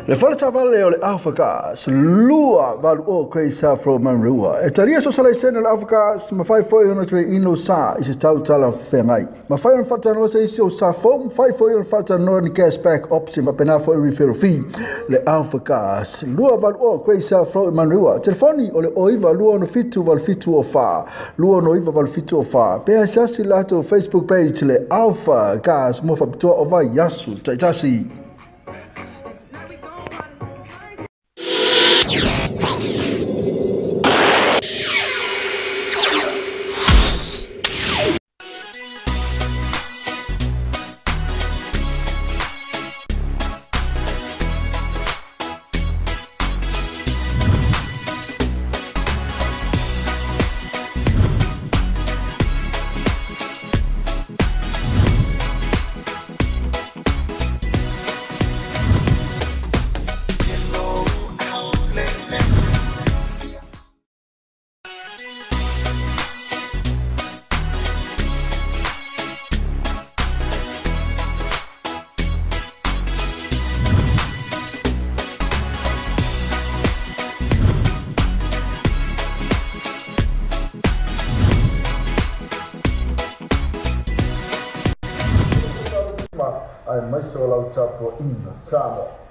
Le falta vale o le Afrikas lua valu o kei sa fro manrua. E taria so sala sena le Afrikas ma fai foi ona tre ino sa i se tau tala whengai. Ma fai on falta no se isi o sa fom, fai foi on falta no ni cashback option ma pena foi referral fee. Le Afrikas lua valu o kei sa fro manrua. Telefoni o le oiva lua no fitu val fitu o fa. Lua no iva val fitu o fa. Pea sasi lato Facebook page le Alpha Gas mo fa pitoa o vai yasu. Taitasi. Ai mai so lau tapo ina Samoa.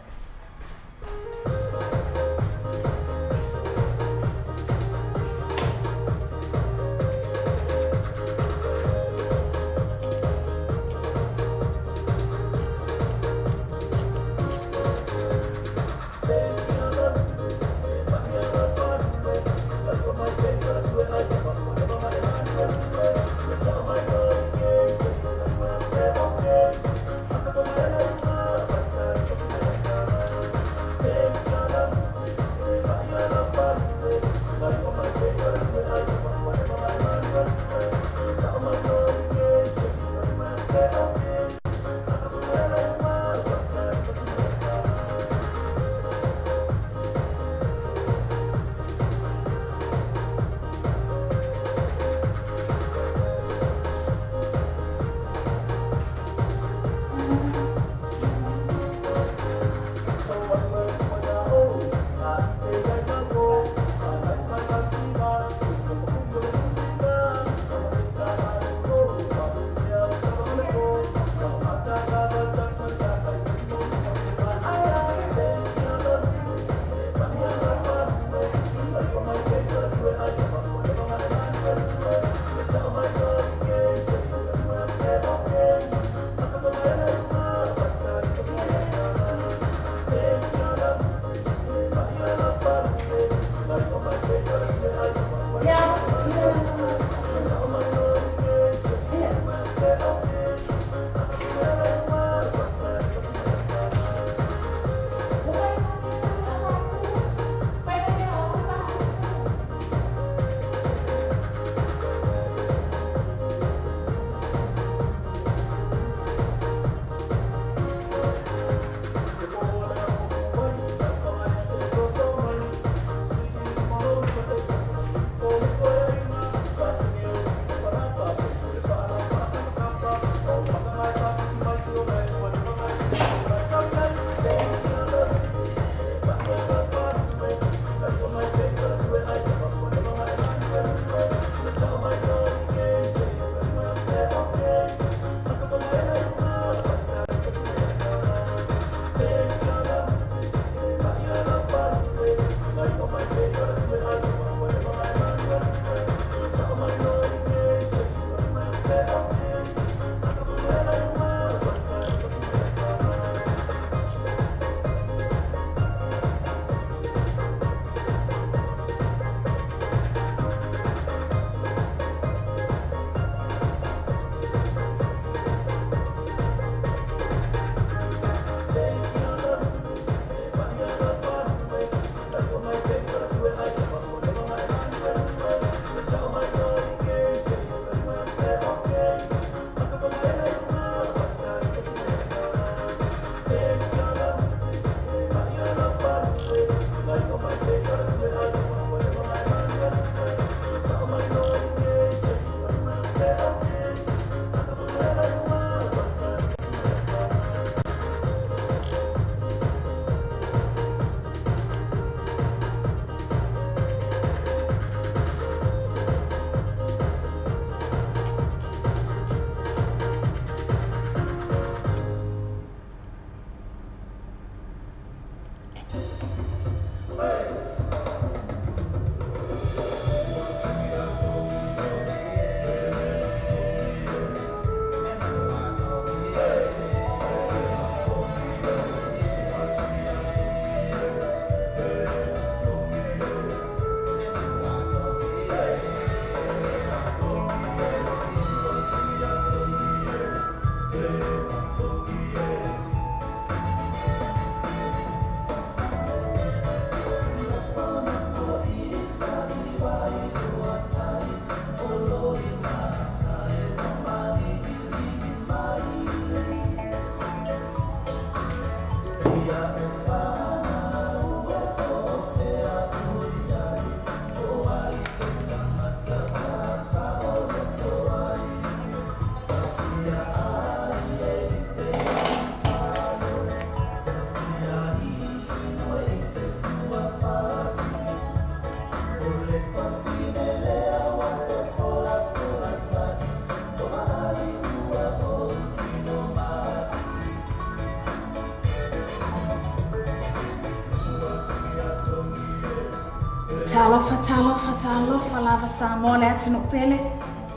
Talofa lava sa mole atu no pele.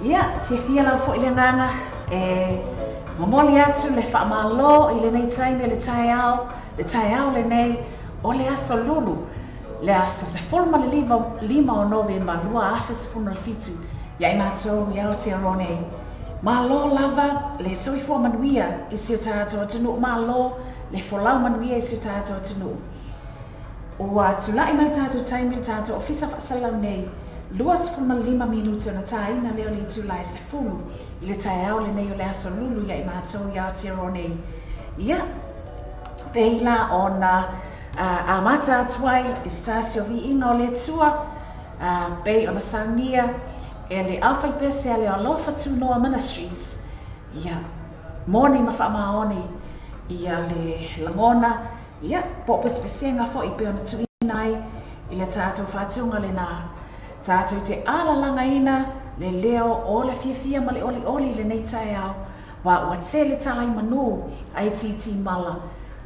Ia, fia lau fo ile nganga mamoli atu le whaamalo i le nei taime le tai au le nei o le aso lulu. Le aso se forma le lima o nove ma lua afe se funa le fitu. Ia i mātou i Aotearoa. Malo lava le soifua manuia i si o tātou atunu. Malo le folau manuia i si o tātou atunu. Ua tulai mai tātou taimi le tātou o fisa whaasalau nei 25 minuto na taina leo li tulai se fulu i le tai au le nei o le aso lulu ia i mātou i Aotearoa nei. Ia, peila o na amata atuai i stasio vi inga o le tua pei o na saunia e le awhai pese a le alofa tunoa ministries. Ia, morning ma whaamaoni ia le langona. Ia, po pespesenga fo i peo na tuinai i le tātou whātunga le nā. Tātou te alalanga ina le leo o le fia ma le oli le nei tai au. Wa ua te le tai manu ai titi mala.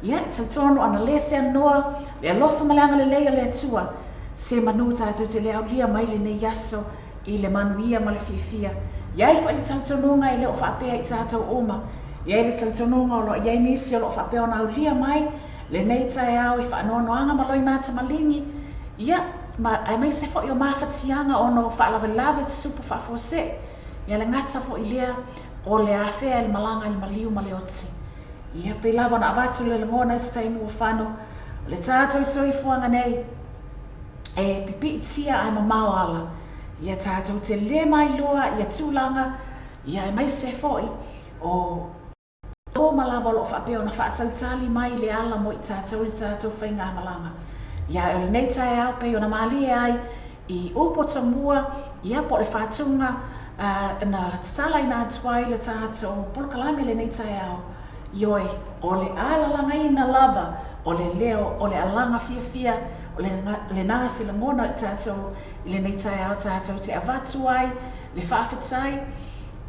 Ia, tautonu ana lese anoa le alofa malanga le leo le atua. Se manu tātou te leo lia mai le nei yaso i le manuia ma le fia. Ia i wha le tautonunga i leo whaapea i tātou oma. Ia i le tautonunga o lo iai nisi o lo whaapea o nau lia mai. Le nei tai au i whaanoanoanga maloi mata malingi. Ia, ai mai se fo i o mawhatianga o no whaalawelawe te supu whaafose. Ia le ngata fo i lea o le awhea i malanga i maliu ma le oti. Ia pe lawa na avatu le ngona i stainu o whano. Le tātou i soifuanga nei e pipi itia ai mamau ala. Ia tātou te le mai lua ia tūlanga. Ia mai se fo i o o malawa lo whaapeo na whaatalitali mai le ala mo i tātou whainga malanga. Ia e nei tai au peo na maali ai i upota mua ia po le whātunga na tsala ina atuai le tātou polkalami le nei tai au. Ioi o le alalanga ina lava o le leo o le alanga fia o le nasi le ngona i tātou i le nei tai au tātou te avatu ai le whaafetai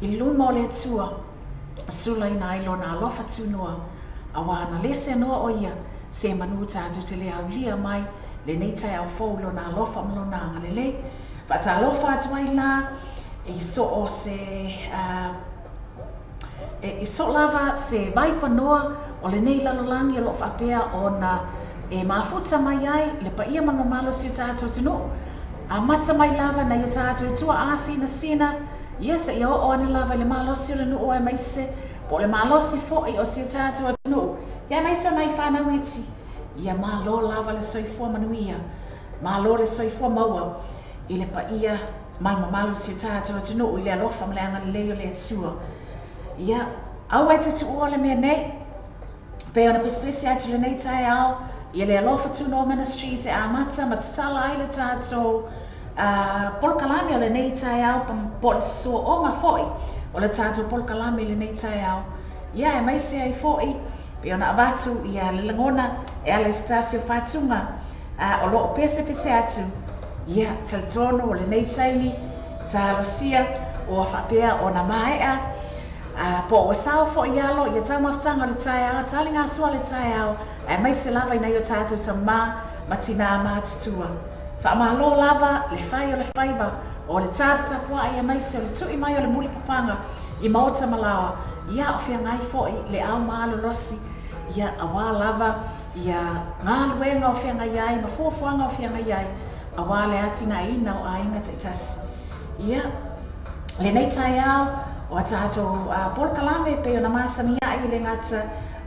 i luma o le atua. Sula ina ilo na alofa tunua awa na lese noa o ia se manu tātou te le au lia mai le nei tai au faulo na alofa malona ngalele whata alofa atuai la e so o se e so lava se vaipa noa o le nei lalolangi o lo whapea o na e mafuta mai ai le pa ia manamalo si o tātou tino a mata mai lava na i o tātou tua asi na sina. Yes, ia o ane lava le malosi o le nuu ai maise, po le malosi fo i o si o tātou atu. Ia naiso nai whanau iti. Ia malo lava le soifua manuia, malo le soifua maua, i le pa ia mai mamalo si o tātou atu i le alofa mleanga le leo le atua. Ia, au e te tu ua le mea nei, pe ona pespesi atu le nei tai au, ia le alofa tuno ministries e amata, matatala ai le tātou, polkalami o le nei tai au po le sua o ngā foi o le tātou polkalami le nei tai au. Ia e mai se ai foi pe ona avatu ia le langona e ale stasio whātunga o loo pese atu. Ia talitono o le nei taimi ta alosia o a whapea o na maea po o sao foi alo ia tau mawhtanga le tai au tali ngā sua le tai au e mai se lava ina i o tātou ta matina mātutua. Whaamalo lava le whai o le whaiva o le tāpua ia maise o le tui mai o le muli papanga i maota malawa. Ia o whia ngai fo le au maalo rosi ia awa lava ia ngā luenga o whia ngai ai ma fuafuanga o whia ngai ai awa le atina ina o ainga te itasi. Ia le nei tai au o tātou Polokalame pe ona masania I le ngata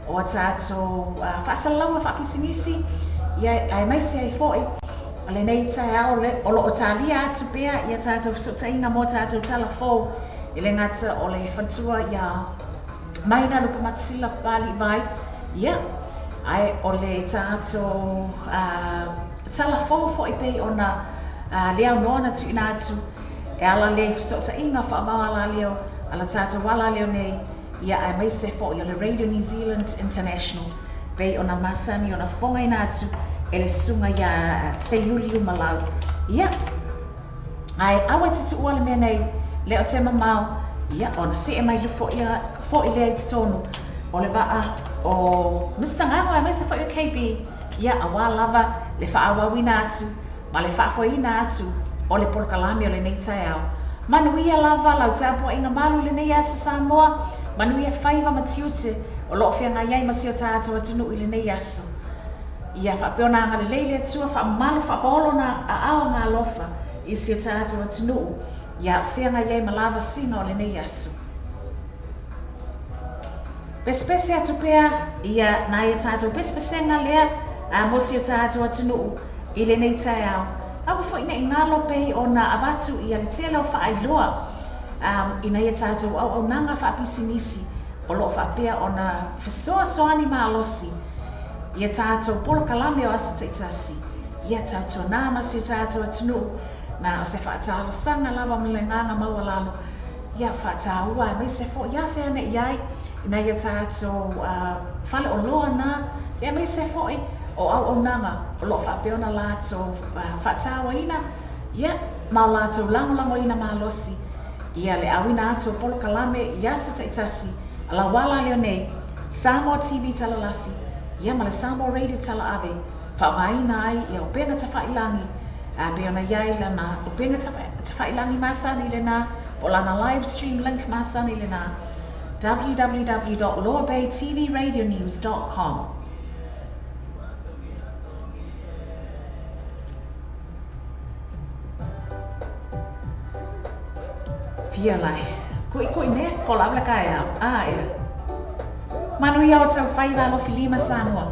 o tātou whaasalalaua whaapisinisi ia ai maisi ai fo'i o le nei tai ao le o lo o tālia atu pea ia tātou whasotaina mo tātou talafou I le ngata o le whantua ia maina lupa matasila pali vai ia ai o le tātou talafou fo'i pei ona lea moana tu ina atu e ala le whasotaina whaamawala leo ala tātou wala leo nei ia ai mai se fo ia le Radio New Zealand International pei ona masani ona fonga ina atu e le sunga ia se yuli umalau ia ai awa titu ua le mea nei le o te mamau ia ona se e mai lu fo I le ait tonu o le waa o Mr. Ngako ai mai se fo ia KB ia awa lava le whaawawina atu ma le whaafoina atu o le Polokalame o le nei tai au manuia lava lau tapo inga malu le nei asa Samoa manuia whaiva matiute o loo whianga iai masio tātou atunu I le nei aso ia whapeona anga le leile atua whaamalu whaapolo na a ao ngā lofa I sio tātou atunu ia whianga iai malava sina o le nei aso Pespese atu pea ia na ia tātou pespesenga lea mo sio tātou atunu I le nei tai au Awa fo ina ingalo pei o na avatu I ale tele o whaailoa ina ia tātou au nanga whaapisinisi o loo whaapea o na whasoa soani maalosi ia tātou Polokalame o asa teitasi ia tātou nāma si tātou atunu na o se whaatalo sanga lawa mlenganga maua lalo ia whaataua mai se fo ia whene iai ina ia tātou whale o loa na ia mai se fo o au nanga o loo whaapeona lātou whaataua ina ia mau lātou langolango ina maalosi ia le awina ato Polokalame ia su teitasi ala wala leo nei Samoa TV talalasi ia ma le Samoa Radio tala ave whaamaina ai ia o pena tawhailangi pe ona iai lana o pena tawhailangi masani lena o lana live stream link masani lena www.lowerbaytvradionews.com Fia lai, kui ne, pola abla kaya ia. Manu ia o tau whaiva alo Filima Samoa.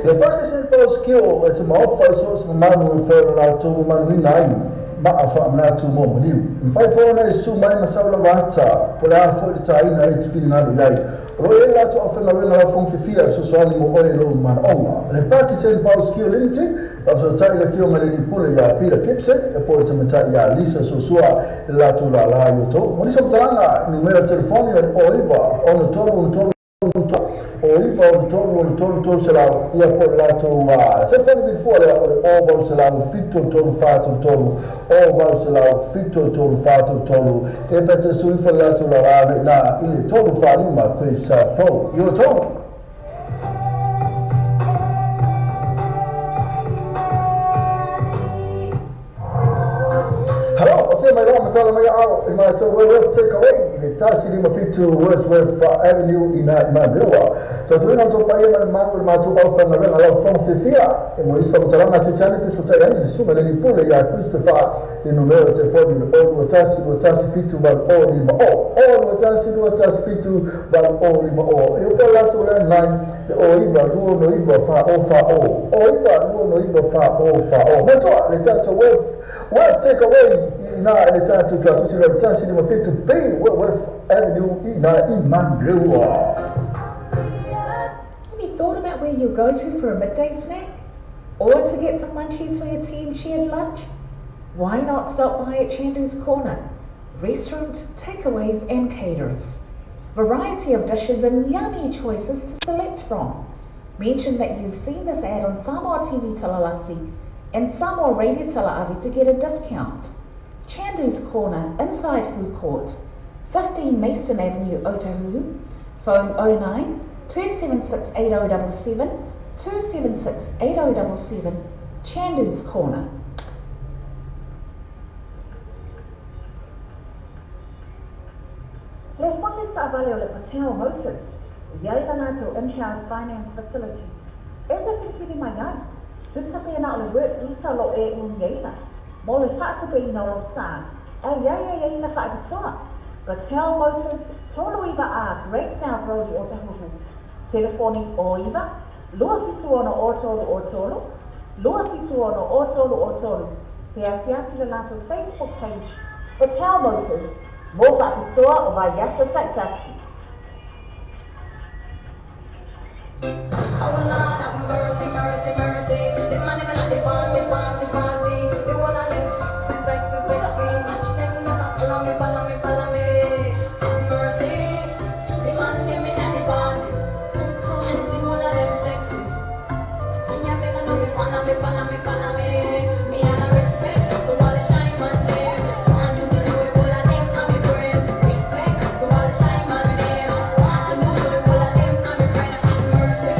Le pake se pa skio e te mau fai so se manu e fai la tu manu nai ma a fa na tu mo liu fai fo na su mai ma sa la vata po la fo de tai na e fin na lai ro e la tu afa na la fon fi fia so so ni mo o lo man o le pake se pa skio limited so tai le fio ma le ni pule ya pira kipse e po te mata ya lisa so sua la tu la yo to mo ni so tanga numero telefoni o iva on to o iva o tolu se la ia po lato se fa di fuori o vol se la fitto tolu fatto tolu o vol se la fitto tolu fatto tolu e per su ifa lato la na il tolu fa ma questa fo io to my Roma tala mai au in my to well take away the tasi di mafitu Wordsworth Avenue in Madewa so tu não to pai ma tu au fa na la fon fifia e mo isso tala na se chani piso tai ani su mele ni pule ya Christopher il numero telefoni o tasi fitu val o ni ma o tasi fitu val o ni ma o eu to la to la nine o iva luo no iva fa o iva luo no iva fa o ma to le tato Worth take away ina ele tatu kwa tusi la tasi ni mafitu pay Worth Avenue ina Imandewa. Have you thought about where you'll go to for a midday snack? Or to get some munchies for your team shared lunch? Why not stop by at Chandu's Corner? Restaurant, takeaways and caterers. Variety of dishes and yummy choices to select from. Mention that you've seen this ad on Samoa TV Talalasi and Samoa Radio Talaavi to get a discount. Chandu's Corner, inside food court, 15 Mason Avenue, Otahuhu. Phone 09 276 8077 276 8077. Chandu's Corner. Le whake sa avale o le Patel Motors, iai lana to in-house finance facility. E te whiwhiri mai ai. Tutake na ole work isa lo e unyeina. Mo le whakake ina o sa. E iai na whaakatoa. Patel Motors, tolo iwa a Great South Road o Tahuhu. Telefoni o iwa, lua fitu ono o tolo. Lua fitu ono o tolo. Pea fiatu le lato Facebook page. Patel Motors, mo whaakatoa o vai yasa taitaki. Oh Lord, have mercy, mercy, mercy. The man even at the party. The whole of them sexy. Watch them never follow me. Have mercy. The man them in at the party. And the whole of them sexy. And you better know me, follow me. Me and I respect to all the shine man there. And you know the whole of them and me friend. Respect to all the shine man there. And you know the whole of them and me friend. Have mercy.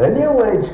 The new age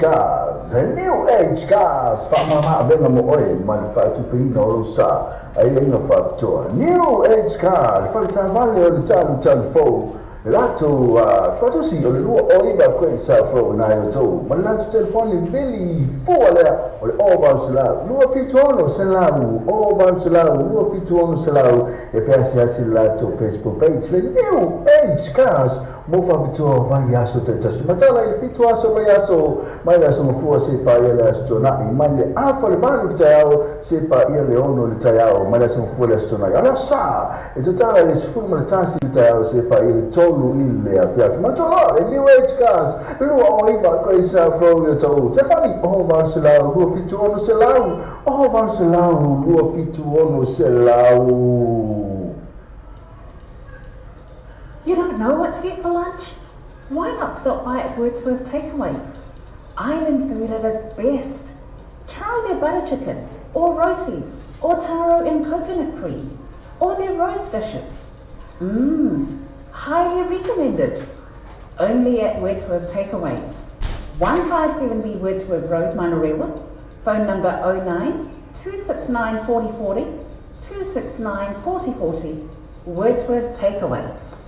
cars, whamama venga mo oe, mani whaatupino o sa, ai inga whaatoa. New age cars, whaatavale o le talu fau, lato whaatusi o le lua oiba koe sa fau na yo tau. Ma lato telefoni vili fua lea o le ovau se lau. Lua fitu ono se lau, ovau se lau, lua fitu ono se lau. E pea se asi lato Facebook page, le new age cars, mo whapitoa vai aso te tasu. Matala i fitu aso vai aso, mai aso mafua se pa ia le aso tona i mai le awha le manu ki tai au, se pa ia le ono le tai au, mai aso mafua le aso tona i. Ala sa, e te tala le sifuru ma le tasi le tai au, se pa ia le tolu i le awhiafi. Matala, le new age cars, lua o iwa koe sa fro i o tau. Te whani, oho vau se lau, lua fitu ono se lau, oho vau se lau, lua fitu ono se lau. You don't know what to get for lunch? Why not stop by at Wordsworth Takeaways? Island food at its best. Try their butter chicken, or rotis, or taro in coconut cream, or their roast dishes. Highly recommended. Only at Wordsworth Takeaways. 157B Wordsworth Road, Manurewa. Phone number 09 269 4040 269 4040. Wordsworth Takeaways.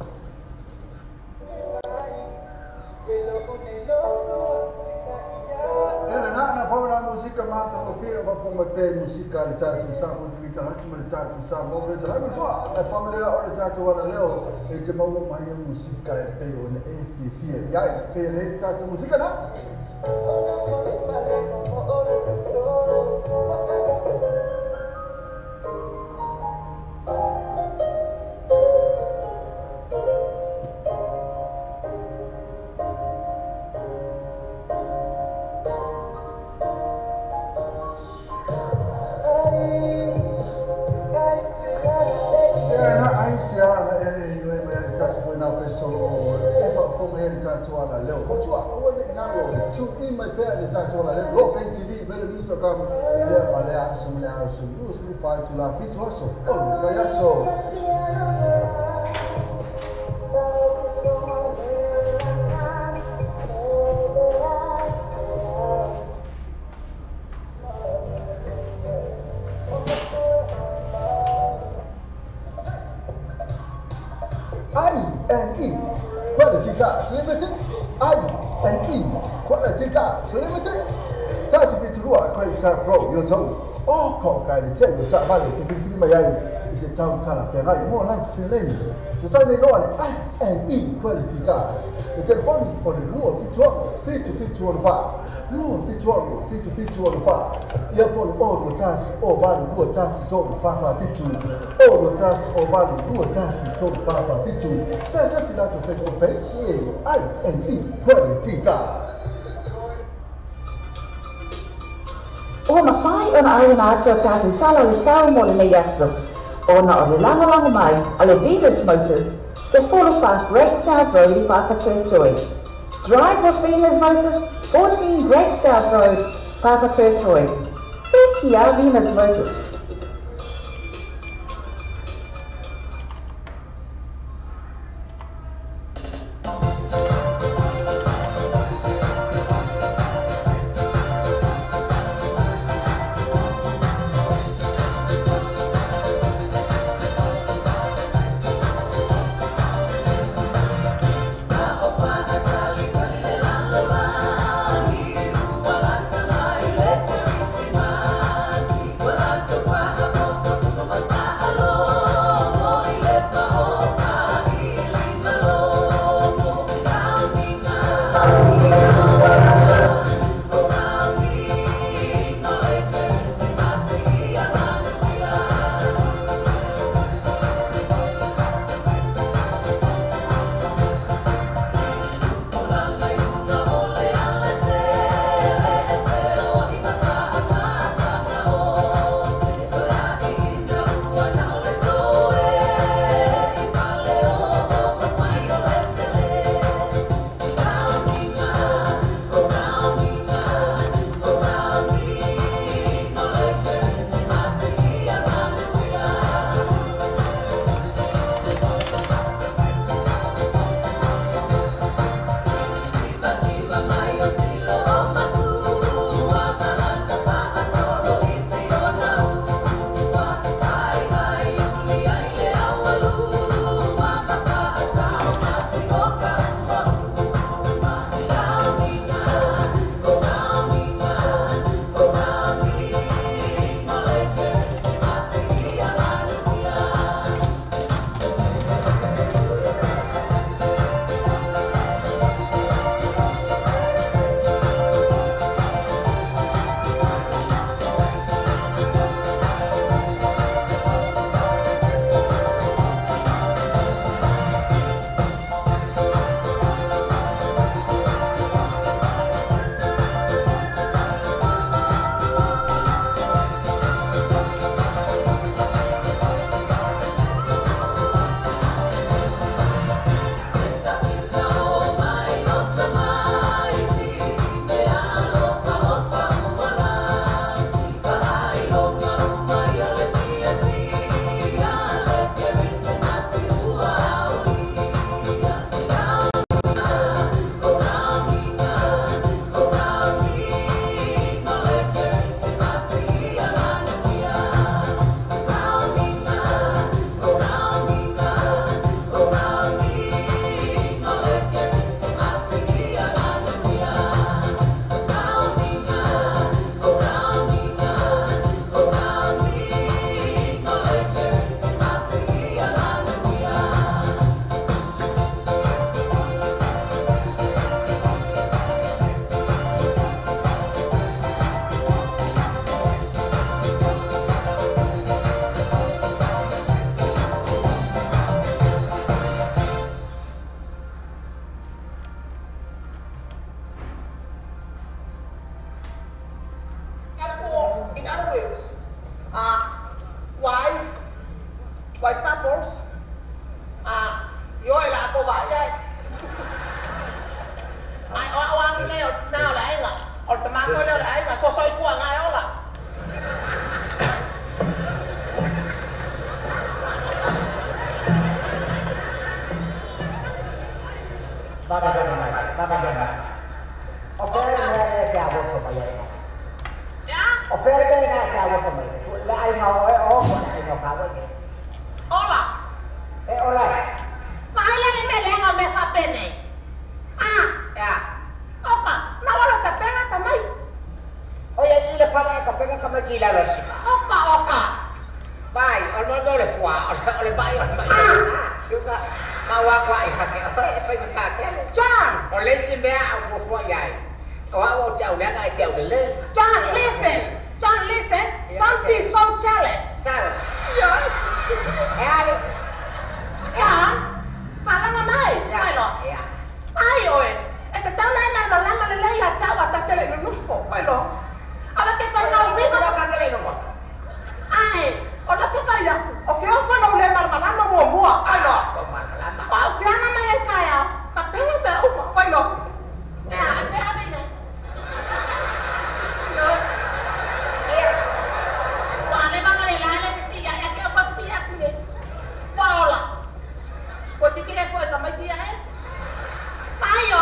Música mata copia va for my pay música le tatu sa mo tu kita hasi le tatu sa mo le tatu mo a família o le tatu wala leo e te mau mai música e pe o ne e fi ya pe le tatu música na I&E Quality Gas Limited. I&E Quality Gas Limited. Tasi piturua kwa isa fro yo tau. O ko kai le tei ta vale ki pitiri mai ai ise tau tala fe hai mo lan sileni. So tai no I&E Quality Gas. Le telefoni o le lua fitu on fa. Lua fitu on fa. Ia pole o tasi o vale lua tasi to fa fitu. O tasi o vale lua tasi to fa fitu. Pesa si lato Facebook page I&E Quality Gas. O mawhai ona auna atua tātou tala le tau mo le nei aso. Ona o le lango mai a le Venus Motors, se 45 Great South Road I Papatūtui. Drive with Venus Motors, 14 Great South Road, Papatūtui. Thank you, Venus Motors. So White couples. Yo là cô vợ đây. Ai oang neo nào là anh ạ. Ở tầm tôi đâu là anh ạ. So soi qua ngay đó là. Ba ba ba. Opere chào vô của mày. Opere cái chào vô của mày. Là ai ngồi ở ai ngồi cao vậy? Hola. Hola. Phải lên mẹ lên ngồi mẹ phá bên này. Ya. Oka, nào là tập bên á mày. Oye, y le para que pega como aquí la versión. Oka. Vai, al no le fua, le vai, suka mawa kwa ihake, phải mà cái. John, ở lên xin bé ao của fua dài. Có ao chèo đã ai chèo được lên. John, listen. Don't be so jealous. Sao? Yes. Ai? John, phải là mày. Phải rồi. Ai rồi? Em tao lấy mà nó làm mà lấy là tao và tao lấy nó phụ phải rồi. Ở cái phần nào biết nó cái lên nó. Ai? Ở cái phần nào? Ở cái phần nào lên mà làm nó mua. Ai rồi? Ở cái nó mới cái à? Tập cái nó bé úp phải rồi. Nè, anh bé đây này. Wah, le bang le la le si ya que apa si aku ni. Wala. Kau tikir aku sama dia eh? Ayo.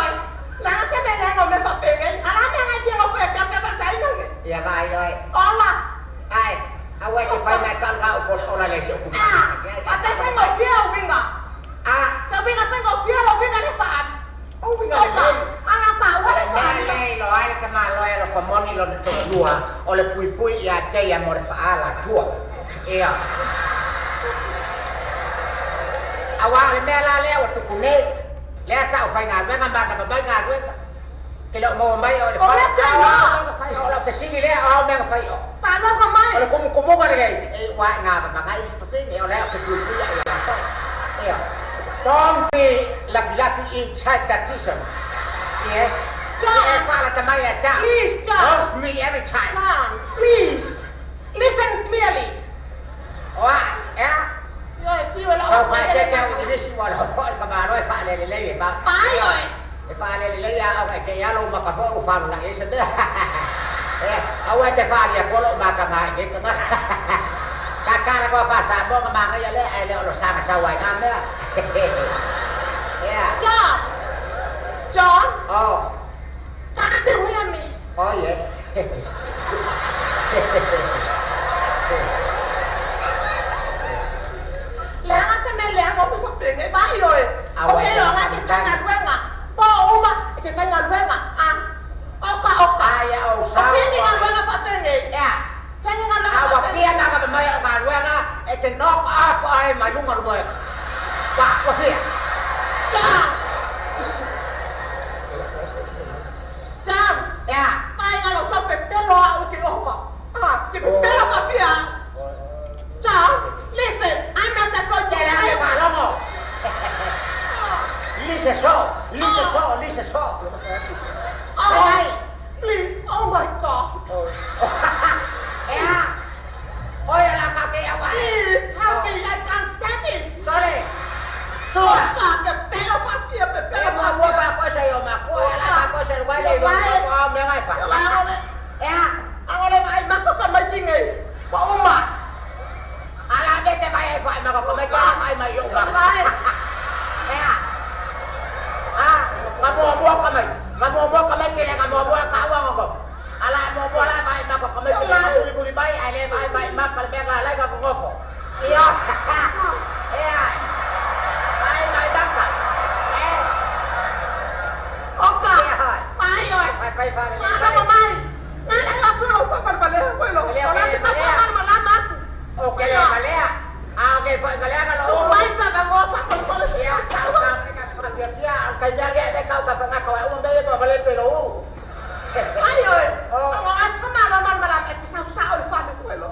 Lah saya dah ngomong apa pengen. Alam yang aja ngomong apa bahasa ini. Ya vai rồi. Ola. Ai, awak ni phải mai con gạo của ola le suk. Apa pengen ngopia winga? Saya winga pengen ngopia winga le paan. Winga le. Anak tahu le paan. Le lo ai que mal lo era como ni lo de lua, o le pui ya che ya mor fa la tua. Ia. Awak le mela le wa tu kune. Le sa phải ngàn với ngàn bạc là mấy ngàn với. Cái lọ mồ mấy ở phải lo cái gì le ao men phải. Paan nó không mai. Kalau kumu kan ni, wah ngah pakai seperti ni oleh aku pui ya. Ia. Don't be laki-laki inside that t-shirt. Yes. John, please, John. Roast me every time. John, please. Listen clearly. What? Yeah? Không phải cái kêu cái gì mà nó gọi các bà nói phải lấy bà. Phải rồi. Phải lấy ông cái cái alo mà có phụ phàm là cái gì đó. Ông ấy cái phàm ya có lộ mà cả ngày cái cái kakak ko pasar mo kamangay ale ay lo sa saway kami. Yeah. John. Oh. Can't you hear me? Oh yes. Lẽ sẽ mẹ lẽ ngồi một chuyện cái bái rồi. Ok rồi ngay thì phải ngàn quen mà. Bo mà thì phải ngàn quen mà. Oka. Ay au sa. Cái gì ngàn quen là phải tên gì? Yeah. Cái gì ngàn quen. Awak dia nak ke mai ngàn quen á. Cái knock off ai mà đúng ngàn quen. Wah, có gì? John. Yeah. Ai ngàn lo sampai pelo cái Oka. Cái pelo apa dia? John, listen. I'm not that good. Jangan lupa lomo. Listen so. Oh, please. Oh my God. Yeah. Oh ya lah kaki awak. Please, help me. I can't stand it. Sorry. Oka, cái pelo apa dia? Pero mau apa saya mak. Apa saya wale. Mau mengai pak. Ya, awalnya mai masuk ke masjid ni. Pak Umar. Ala bete bayar pak mak ko mai ka mai yo mak. Ya. Ngamu ka mai pila ngamu ka awang ko. Ala mo la mai mak ko mai pila buli bai ale bai mak pal bega lai ka ko ko. Iya. Ya. Bai bangka. Oka. Mai rồi. Bai. Mana mai? Mana langsung usah balik. Kalau kita jangan melamat. Oke, Galea. Oke, Galea kalau Mai sa ka mo sa polisi. ya dia kaya dia kau ka panga kau dia tu balik pero. Ayo. Kalau aku malam malam itu susah ulfan itu lo.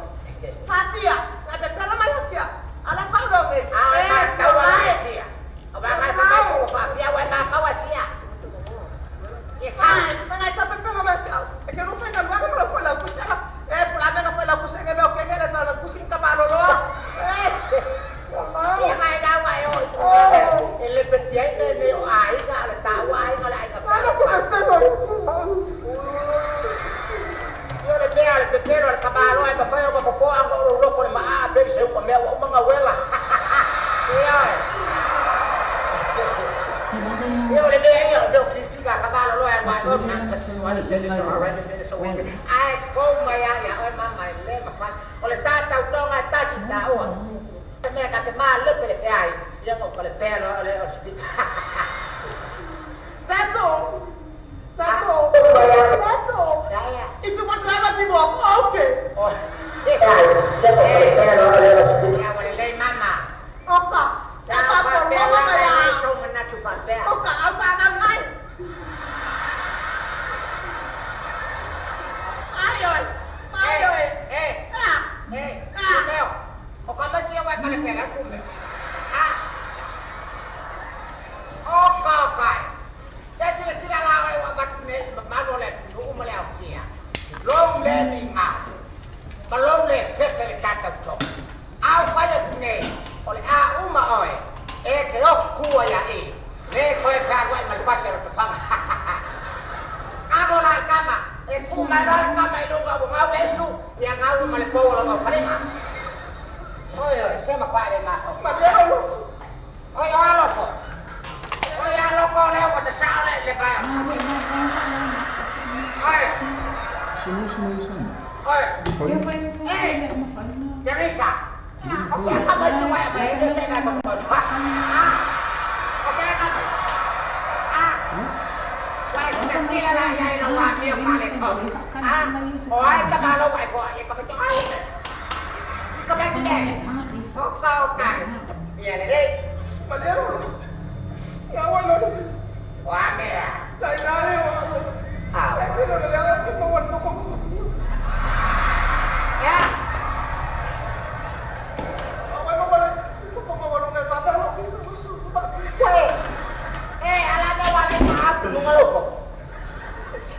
Fatia, ada dalam ayo dia. Ala kau dong ni. Kau dia. Abang kau Fatia wa kau dia. Ay, venga, esa persona me ha. Es que no tengo nada, me lo fue la cuchara. Por la menos fue la cuchara que veo que viene para That's all. That's all. That's all. If you want to have a divorce, okay.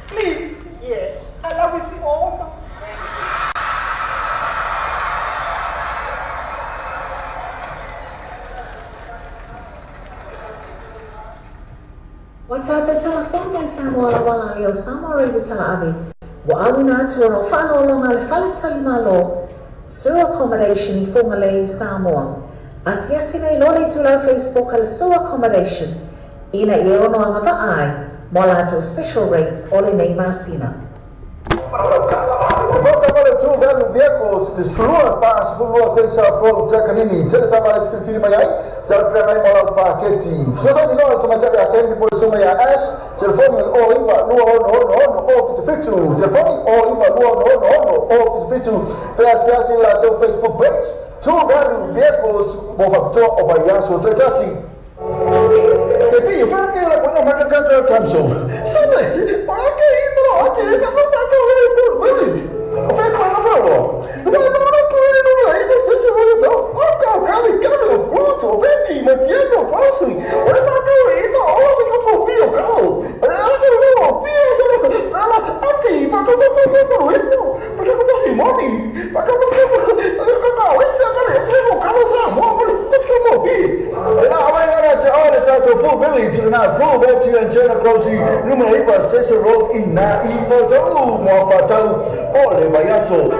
Please. Yes. I love you all. Waitata telefone Samoa wala leo Samoa de Talavi. Wa'awina tuano whanolonga le whalitali malo. Sewer accommodation formally Samoa. Asiasine lole tula Facebook al sewer accommodation. Ina iono amava ai. Molato special rates ole nei masina. Two value vehicles, the Slua Pass, Fulua Pesa from Jacanini, Teletama Filipinai, Telefremai Mola Paketi. So, you know, to my Telephone, people so may ask, Telephone or Iva, no, off the Fitu, Telephone or Iva, no, off the Fitu, Persiasi Lato Facebook page. Two value vehicles, both of top of a Yaso Tetasi. Tapi, you find me like one of my country comes so. Somewhere, Station Road in Naivotau, Mofatau, Ole Bayaso.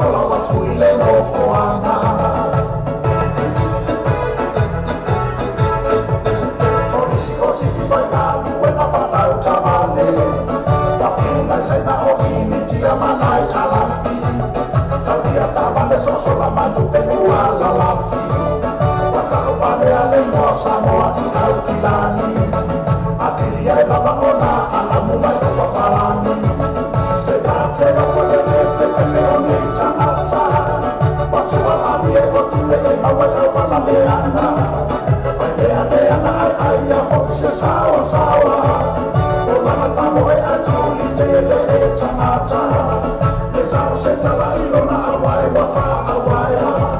sola wa sui le no foana Orisi osi ki vai na Wena whatau tamale Wapina sena o ini tia manai alapi Tautia tamale so sola manju penua la lafi Watau vale ale moa Samoa i au kilani Atiria e lava ona alamu mai o papalani Se tātera kore e te pepe o nei tanata Watua mami e o tue e maua e wala leana Wai lea leana ai ai a foki se sawa sawa O lana tamo e atuli te ele e tanata Le sao se tala ilona awai wa wha awaia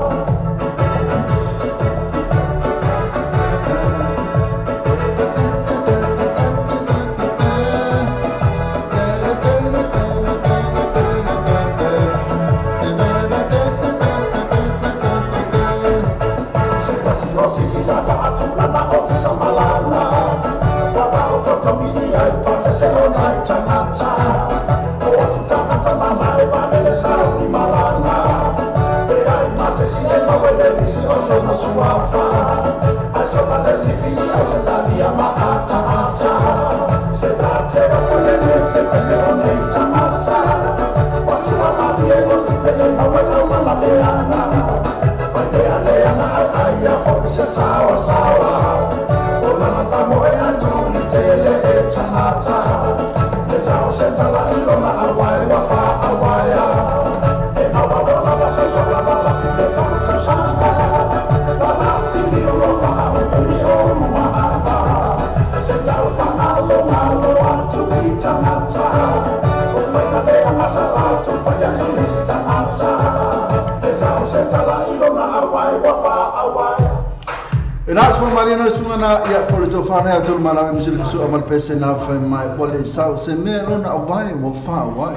Marina sungana ya polito fana ya tulma na misil kusu amal pese na fa mai pole sao se me rona awai wo fa awai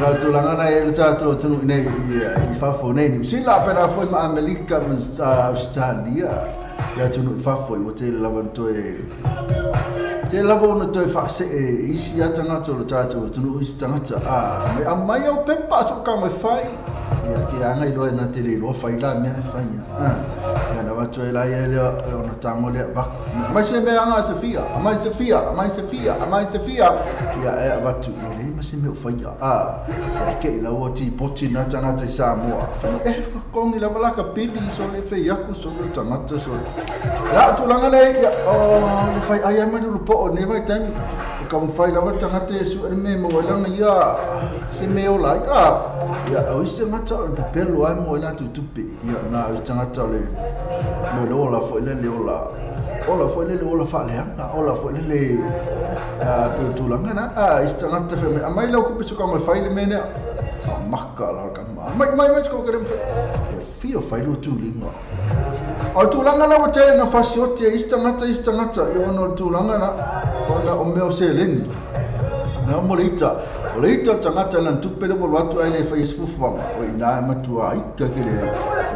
ra tulanga na ele tato tunu nei I fa fo nei sila pera foi ma America mas Australia ya tunu fa foi wo te lavanto e te lavo no te fa se isi ya tanga to tato tunu isi tanga a mai o pepa so ka mai fai ya ki anga I do na te le lo fai la me fai na watu ela ele ona tango le ba mai se me anga Sofia mai Sofia ya e watu ele mai se me fai ya ke la woti poti na tanga te Samoa ko ngi la bala ka pili so le fe ya ku so le tanga so ya tu langa le ya o fai ai mai lu po ne vai time ka fai la tanga te su me mo langa ya se me o la ya o se mata de pelo ai mo la tu tupi ya na o tanga le mo lo la foi le ola foi le ola fa le ola foi le pe tu langa na istanga te fe mai la ku pisu ka mo fai le mena makka la ka mai ko ke fio fai lo tu linga o tu langa la o te na fasiote istanga yo no tu langa na ona o me o se leni na mo leita tangata lan tupele bo watu ai le fai sfufa o ina matua ai ka ke le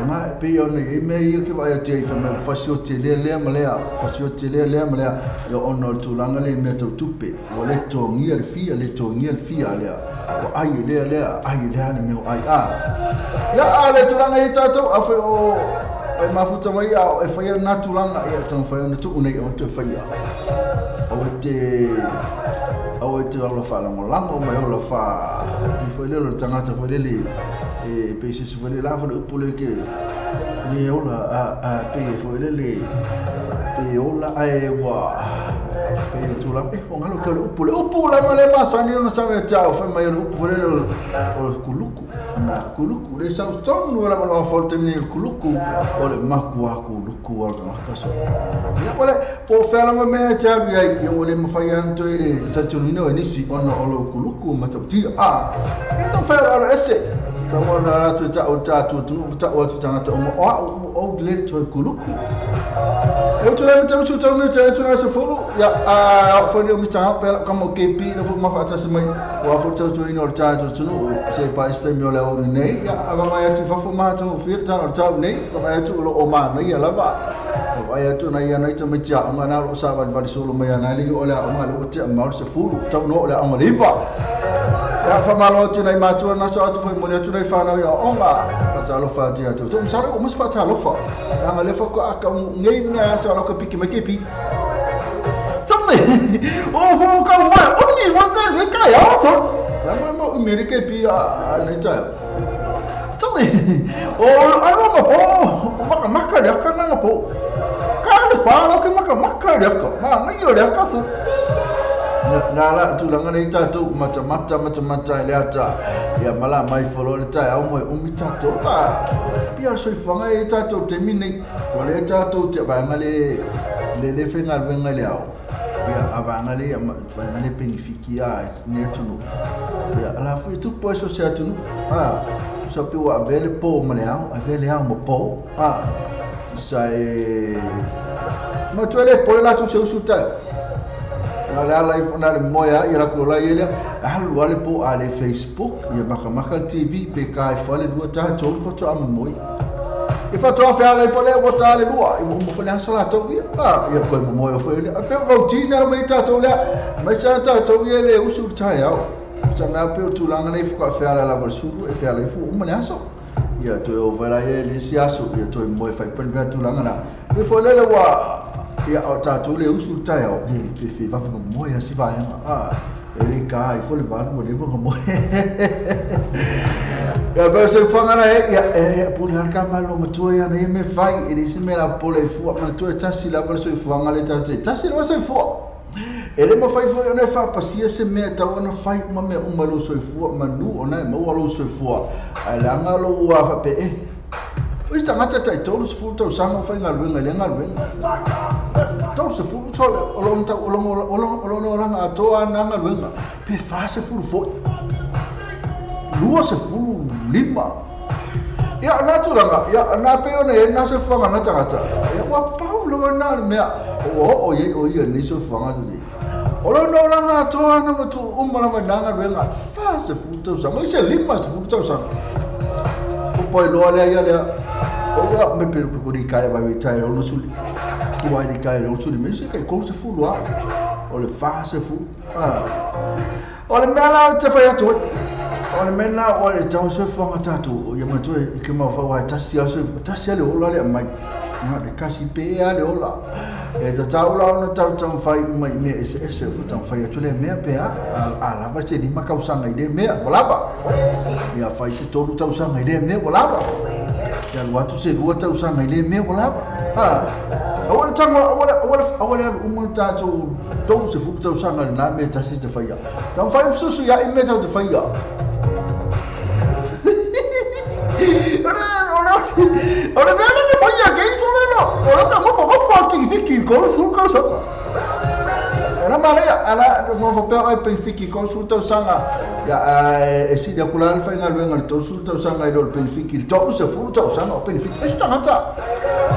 ma pe yo ne me yo ke vai te fa me fasiote le malea yo ono tu langa le me to tupe o le tongi al fia le o ai le ani me ai ya ale tu langa i tato afa o e mafuta mai e fai na tu langa e tan fai na tu nei o te fai o te alo fa la molango mai o la fa I foi le tangata foi le e pese se foi la fa o pole ke ni ola pe foi le pe ola ai wa pe tu la pe on alo ke o pole ma le masa ni no sabe tao fa mai o pole o kuluku le sa ton wala wala forte ni el kuluku o le makua kuluku o ka makaso ya pole po fa la me cha bi ai o le mafayanto e no inisi ono olo kuluku matapti ito fera ese tamona tu ta tu tu ta o tanga o le to kuluku Eu tu lembra tamo chutando meu tio tu nessa fulu ya foi o mistão pela como KP no fumo fata semai o afu teu tu ino cha tu no sei pa este meu lá o nei ya aba mai tu fa fuma tu fir cha no cha nei ba tu lo o ma nei ya lava ba tu na ya nei tamo cha ma na lo sa ba va solo mai na li o la ma lo te ma se fulu tau no la ma lipa ya fa malo tu nei ma tu na sa tu foi mo tu nei fa na ya o ma pa lo fa dia tu tu sa o mas fa ta lo fa nga le fa ko aka nei na sa lo ka piki ma kepi tamne ho ka wa o mi mo ta le ka ya so la mo mi re kepi a nei ta tamne o ano ma po ma ka ya ka na po ka le pa lo ke ma ka ya ka ma nei yo ya ka so ngala tu langa nei ta tu mata le ata ya mala mai folo le ta au mo umita to pa pia so fanga e ta to termine wala e ta to te ba ngale le fenga venga le au ya abanga le ba ngale benefiki a ne tu no ya ala fu tu po so se tu no so pe wa vele po mo le au vele au mo po sai mo tu le po la tu se usuta ala live ona le moya ia la kola ia alu wale po ale Facebook ia maka TV pe kai fale dua ta to foto am moi e foto afa ale fale wota ale dua e mo fale sala to ia ia ko mo moya fale a pe rotina me ta to la me sa ta to ia le usu ta ia sana pe tu langa nei fu afa ala la versuru e fale fu mo le aso ia to o vela ia le siaso ia to mo fa pe tu langa na e fale le wa ia o tātou le usu tai au pe fe va mo moia si vai ele ka i fole va mo le mo moia ya ba se fanga na ia puli har ka malo mo tu ia nei me fai e disi me la pole fu ma tu ta si la ba se fanga le ta si lo se fu ele mo fai fo ona fa pasia se me ta ona fai ma me o malo so fu ma nu ona mo lo so fu ala ngalo wa fa pe o sta mata tai tolu se fu to sango fai ngalwenga le ngalwenga tau se fulu tole olong atoa nanga luenga pe fa se fulu fo lua se fulu lima ya na turanga ya na pe ona na se fanga na tangata ya wa paulo na me o ye ni se fanga tu olong atoa na tu umbala nanga luenga fa se fulu tau sa mo se lima se fulu tau sa o poi lo le ya le o ya me pe ko di kai vai tai o no suli o ai kai o suli me se kai ko se fulu a o le fa se fu o le mela te fa ya to o le mela o le tau se fa ngata tu o ya ma to e ke ma fa wa tasia le o le mai na de kasi pe ale o la e ta tau la no tau tau fai mai me ese fu tau fai tu le me pe a la ba se di ma ka usanga ide me wala ba ya fai se to tau usanga ide me wala ba ya lo tu se lo tau usanga ide me wala ba awal tango awal umunta to se fu tau usanga na me ta se te fai ya tau fai su ya me tau te fai ya ora bene che poi che ora mo piki ko su ko sa era male ala mo fo pe piki ko su to sanga ya e si da kula alfa ngal venga to su to sanga i do piki to se fu to sanga piki sta ngata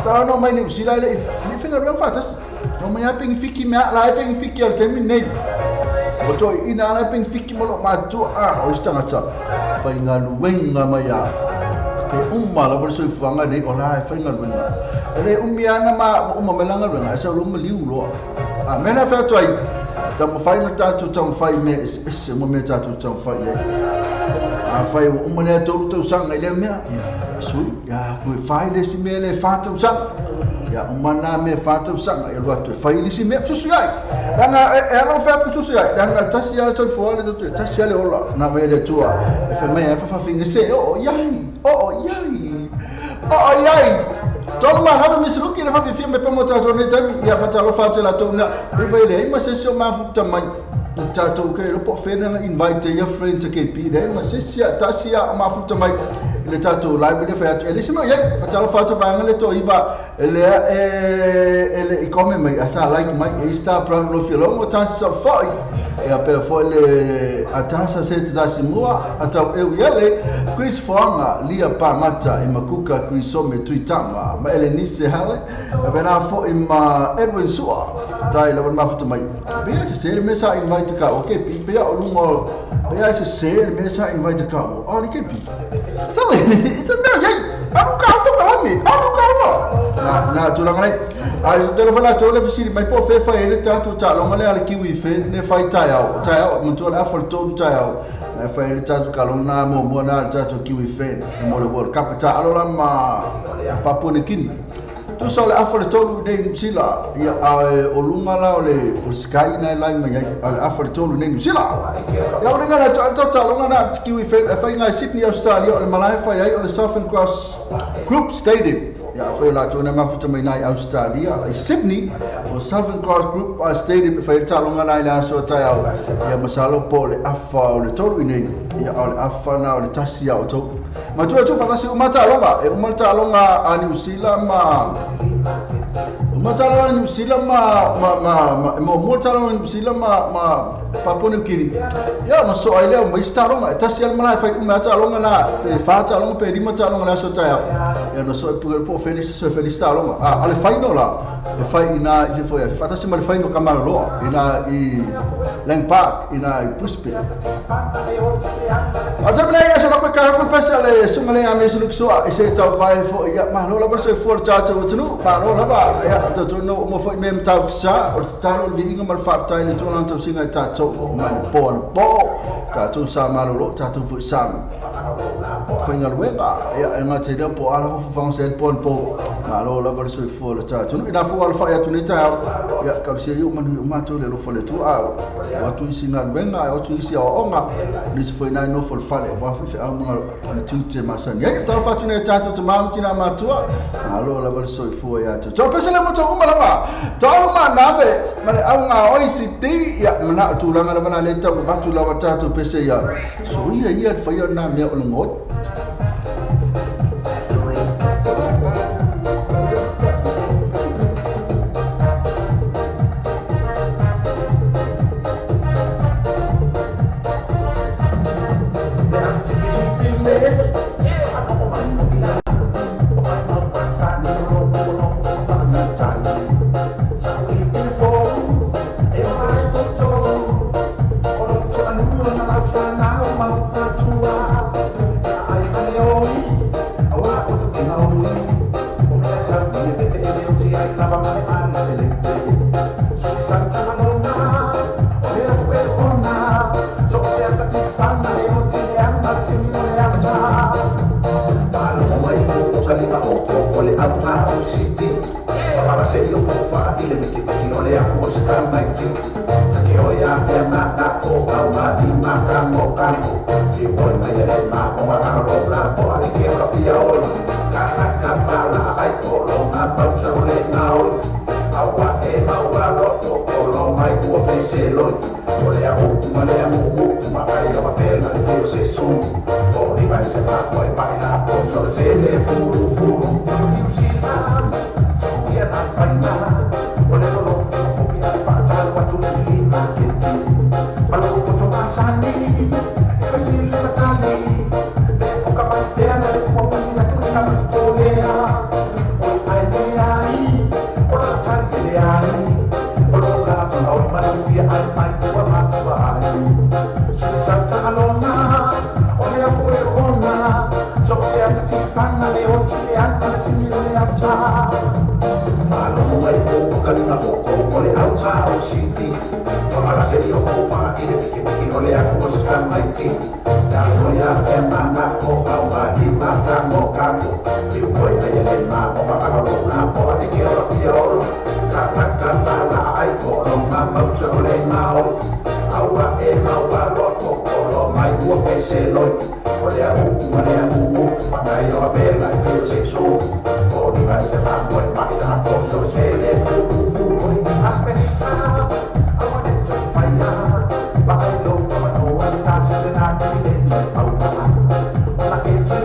ta no mai ni si la le ni fenga venga fatas no mai piki me la piki al terminate o ina la piki mo ma tu o sta ngata pa ngalu venga mai ya umma la verso fanga de ola fa ngal wenga ele ummiana ma umma melanga wenga sa lo maliu lo a mena fa to ai ta mo fa ta tu ta fa me es mo me ta tu ta fa ye a fa umma le to sanga ile me su ya ku fa ile si me le fa to sanga ya umma na me fa to sanga e lo to fa ile si me su ai dana e lo fa ku su ai dana ta si al to fo le to ta si le ola na me le tua e fa me fa finge se o yai yai toma na me siruki le fa fi me pe mo ta to ne tami ya fa ta lo fa te la to na e vai le ma se ma fu ta mai ta to ke lo po fe na invite your friends ke pi de ma se sia ta sia ma fu ta mai le tatou live le fa ele sima ye patalo fa ta banga le to iva ele ele I come mai asa like mai sta proud lo filo mo tan sa foi e a pe foi le atasa se ta simua ata e yele Chris Fonga lia pangata I makuka Chris some tuitama ma ele nise hale bena fo ima Edwin Sua dai la ma futa mai bia se mesa invite ka okay pe o lungo bia se mesa invite ka o ni ke pi sale it's a no yai alu ka mi na tulang ai ai telefona to le fisi mai po fe fa ele tatu ta lo male al kiwi fe ne fai tai au mo to la fol to tai au na fa ele tatu kalona mo na tatu kiwi fe mo le world cup ta alo la ma Papua New Guinea tu so le afol to ne sila ya o lunga la o sky na lai mai al afol to ne sila ya o ngana ta lo na kiwi fe fa ngai Sydney Australia o malai fa ya o Southern Cross Group Stadium ya fa la to na mafuta mai nai Australia I Sydney o Southern Cross Group Stadium fa ta lo ngana la so ta ya masalo po le afa o le to ne ya o afa na o le tasi ya o to ma tu pa kasi umata longa e umata longa a New Zealand umata longa New Zealand mo longa New Zealand ma Papua New Guinea ya ma so ai le mo sta longa tasi al malai fa umata longa na e fa ta longa pe lima ta longa la so ta ya no so po feliz sta longa ale final la e fa ina I foi fa ta sima le final Kamararo ina I Lang Park ina I Brisbane Ajabla ya so ka ko pesa le sumale ame suluk so se tau vai fo ya ma lo la so for cha cha tunu pa lo la ba ya to no mo fo mem tau sa o sta lo vi ngam fa ta ni to lan to singa ta to man po ta to sa ma lo ta to fu sam fo ngal we ba ya nga te da po ala fo fang sen po ma lo la so for ta tunu ina fo al fa ya tunu ta ya ka se yu man ma to le lo fo le tu a wa tu singa benga o tu si o nga ni fo ina no fo fa le wa fi a mo te masan ya ta fa tune ta to mam tina matua alo la vel so fu ya to jo pesa le mo to umala ba to ma na be male au nga OECD ya mana tu la ngala bana le ta ba tu la wa ta to pesa ya so ya fa ya na me o ngot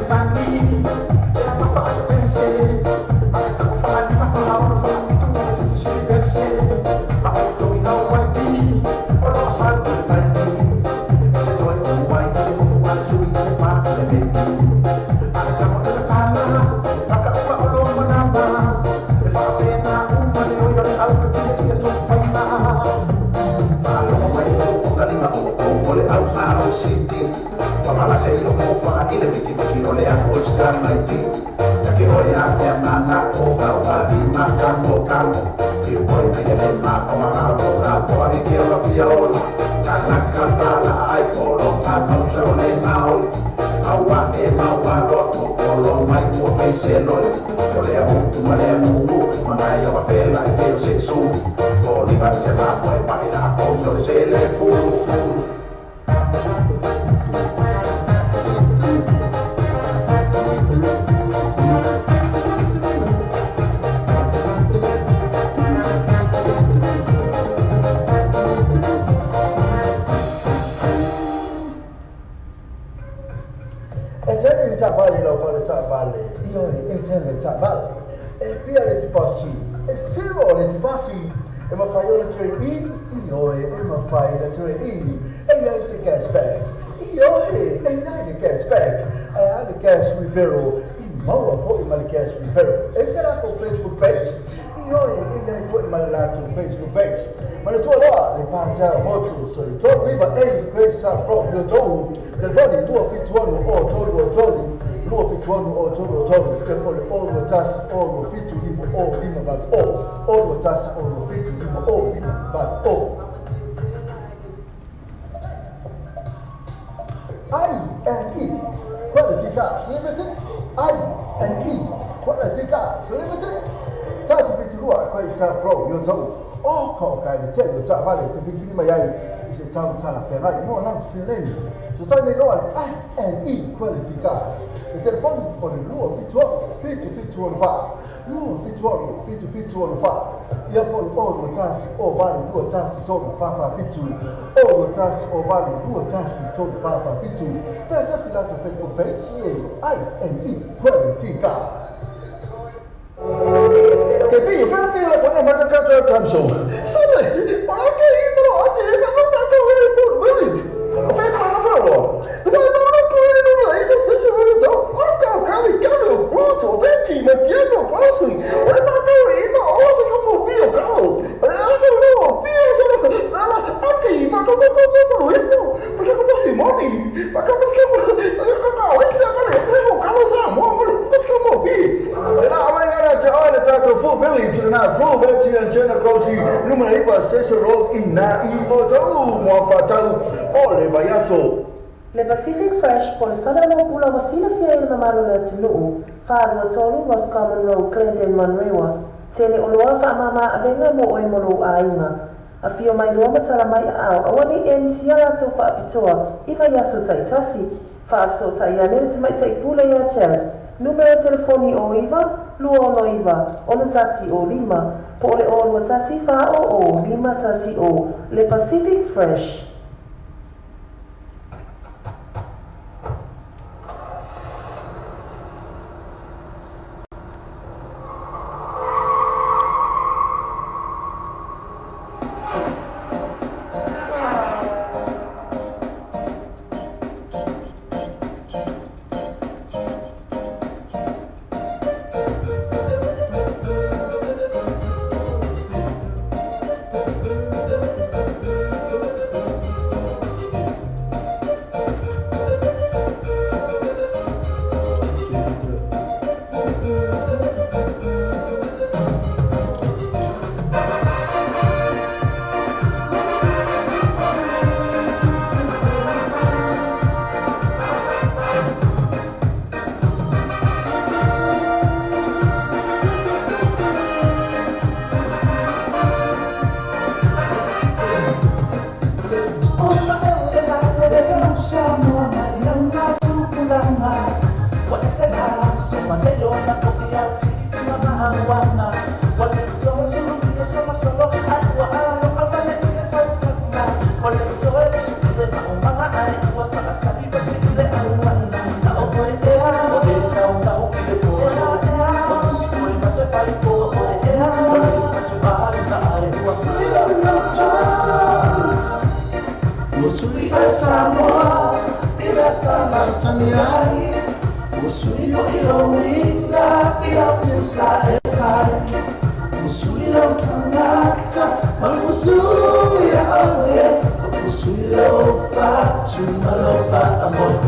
Thank you. Le Pacific Fresh po le whanau pula wasina fia i mamaru le tunuu, whaarua tolu Roscommon Road, Glendale, Manrewa. Tele oloa whaamama avenga mo oe molo a inga. A fio mai roa matala mai a au, awani e ni siara tau whaapitoa, iwa yaso taitasi, whaaso tai anere te mai tai pula ia chairs. Numero telefoni o iwa, lua ono iwa, ono tasi o lima, po ole o lua tasi wha o lima tasi o, Le Pacific Fresh. Saniai, Usui o Ilowina, Ilausa Ekai, Usui o Tangata, Usui Awe, Usui o Fatu, Malofa, Amor.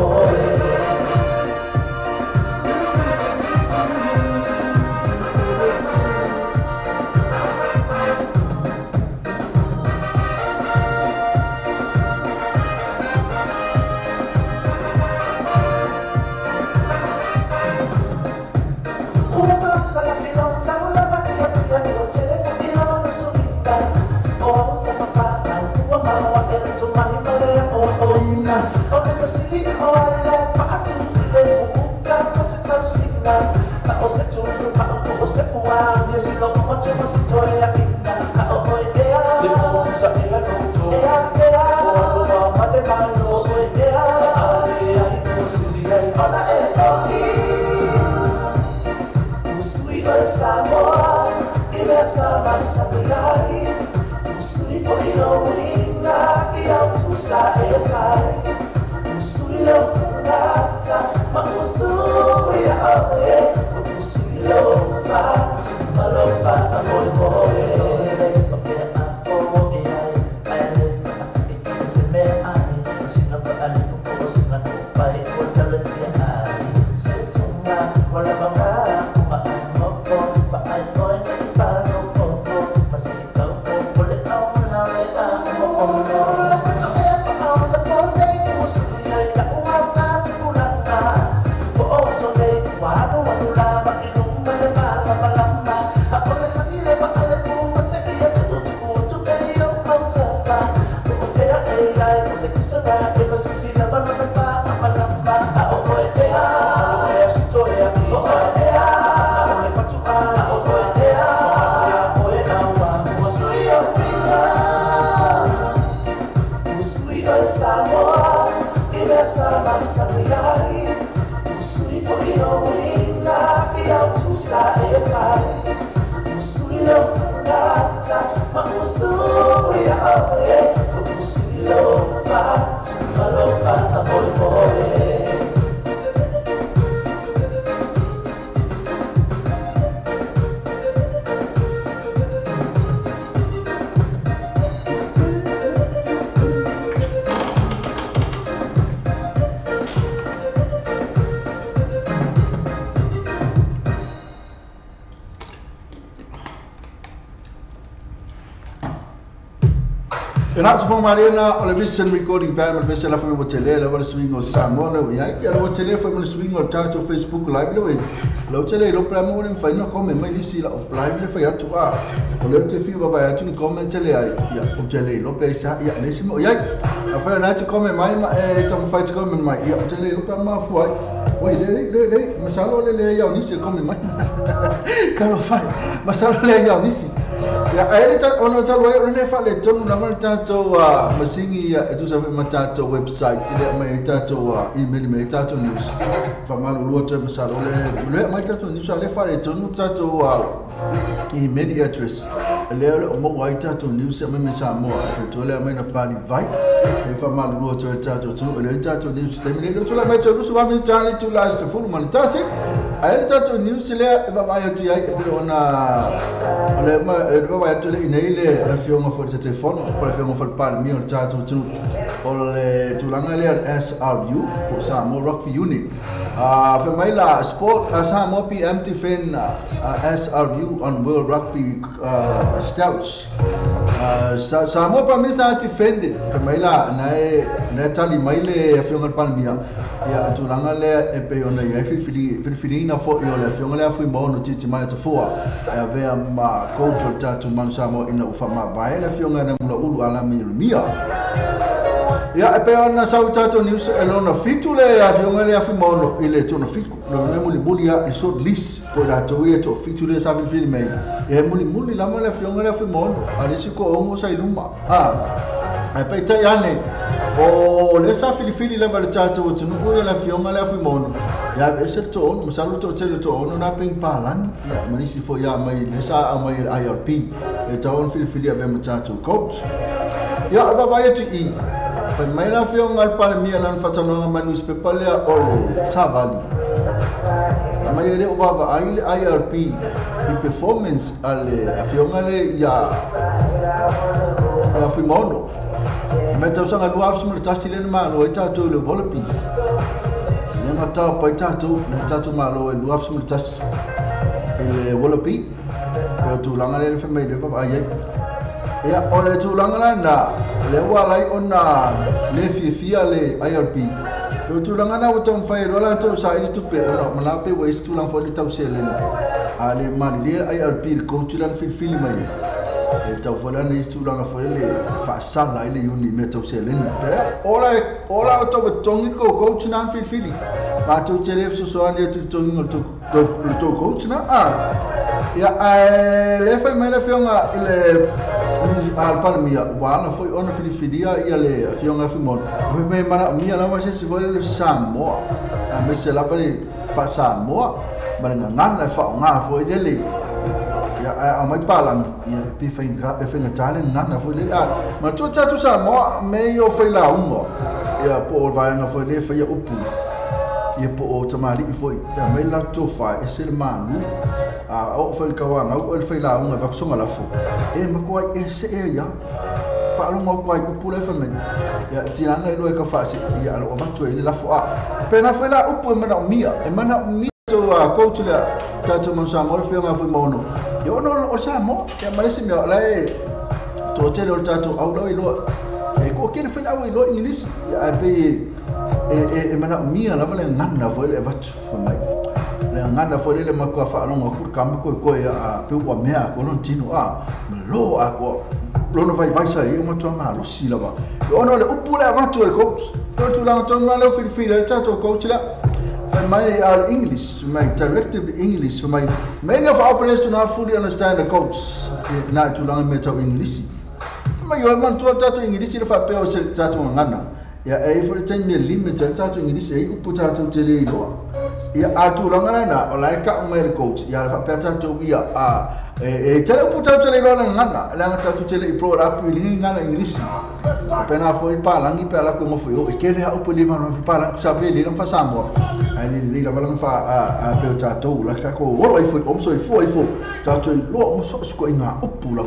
Not for Mariana on a vision recording band of Vessel of Motele, over swing or Samoa, yellow telephone swing or touch of Facebook Live. Locally, no problem and find no comment, my seal of live if I had to ask. Or let a few of I to comment Tele, Lopez, Yanisimo, I find out to comment my Tom fights comment my Tele, look at my foot. Wait, Masalo Lele Yanissi comment my Caro fight, Masalo Yanissi. Ya aelita ono talo e ole fa le tonu na mata tato masingi e tu sa matato website ile mai tato email mai tato news fa malu luoto masalo le mai tato news ale fa le tonu tato email address le ole mo wai tato news me me sa mo e to le mai na pali vai e fa malu luoto tato tu le tato news te me le to la mai tato su va mi tali tu last full man tasi aelita tato news le va vai ti ai e ona le ma vai tu le inele la fiona for the telephone o la fiona for pan mi o tato tu o le tu langa le SRU o sa mo rugby unit fa mai la sport sa mo PMT fen SRU on World Rugby Scouts sa mo pa mi sa ti fende fa mai la na tali mai le fiona pan mi ya tu langa le e pe ona ya fili na fo yo le fiona le fu mo no titi mai to fo ya ve ma coach tatu mansamo ina ufama baela fionga na mula ulu ala mia ya pe ona sau tatu news elona fitule ya fionga le afi mono ile tono fiku no muli muli ya iso list ko la toia to fitule sa fili mai e muli la mala fionga le afi mono ali siko ongo sai luma pe tai ane o le sa fili le vale tatu o tunu ko la fionga le afi mono ya ese to on masalu to tele to on na ping palani ya manisi fo ya mai le sa mai IRP e tawon fili ave matatu coach ya va vai tu I Fa mai la fio ngal pale mia lan fatano nga newspaper le ole savali. Mai ele o baba ai IRP di performance ale fio ngale ya fimono. Meta usanga dua afsmu tasi le ma lo eta to le volpi. Ni mata pa eta to ma lo dua afsmu tasi le volpi. Yo tu langa le feme de baba ai. Ya ole tu langa na le wala ona le fia le IRP. Yo tu langa na utam fai rola to sa ili tu pe mana pe wais tu lang fo di tau selen. Ale man le IRP ko tu lan fil mai. E tau fola nei tu langa fo le fa sala ile uni me tau selen. Ola o to betongi ko coach nan fil. Ma tu chere so ane tu tongi to coach na ya le fai mai le fionga ile al palmia wala foi ona filifidia ia le fionga fimon me mana mia la wase si vole le Samoa me se la pali pa Samoa mana ngana fa nga foi le ya a mai palang ia pi finga tale ngana foi le ma tu Samoa me yo foi la umo ia po vai nga foi le foi upu ia po o tamali foi ya me la to fa e se manu o foi kawanga o foi la unga va songa la fu e ma ko e se e ya fa lo mo ko ai upu le fa me ya tiranga e lo ka fa se ia lo va to e la fu pena foi la upu mana mia e mana mia to coach la tato mo sa mo fe nga foi mono yo no o sa mo ya malesi me la e to te lo tato au lo e ko ke foi au lo inglisi ya pe e mana mia la vale ngana foi le va to mai le ngana foi le makua fa no ko kam ko ya pe wa mea ko non tino lo ko lo no vai sa e mo to ma lo si la va ono le upula ma to le coach to la to ma lo fil le tato coach la my English, my directive English, for my many of our players do not fully understand the coach. Not too long metal English. My you want to tato English if I pay or say tato ngana. Ya every 10 limit tato English e upu tato tele no. Ya atu langana o like ka my coach. Ya fa tato ya tele upu tato tele no ngana. La tato tele pro rap ili ngana English. Pena foi palangi pela como foi o que ele upu lima no palang sabe ele não faz amor. Ele la valang fa a pe tato la ka ko o foi omso foi tato lo omso sko inga upu la.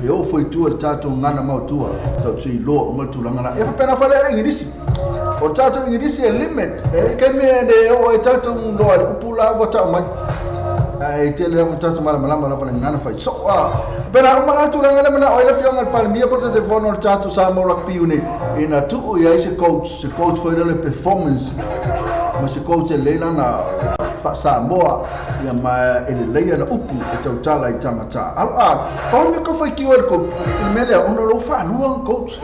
Eu foi tu tato ngana mau tua so si lo mo tu ngana e pena fa le English o tato English e limit e ke me de o tato lo upula bota mai ai tele mo tato mala la pa ngana fa so pena mala tu ngana mala o le fiong al palmia por te fono tato sa mo rugby uni ina tu ya se coach foi le performance mas se coach le na fa Samoa ia ma ele leia na upu e tau tala I tangata pa me ko foi kior ko mele ono lo fa luang coach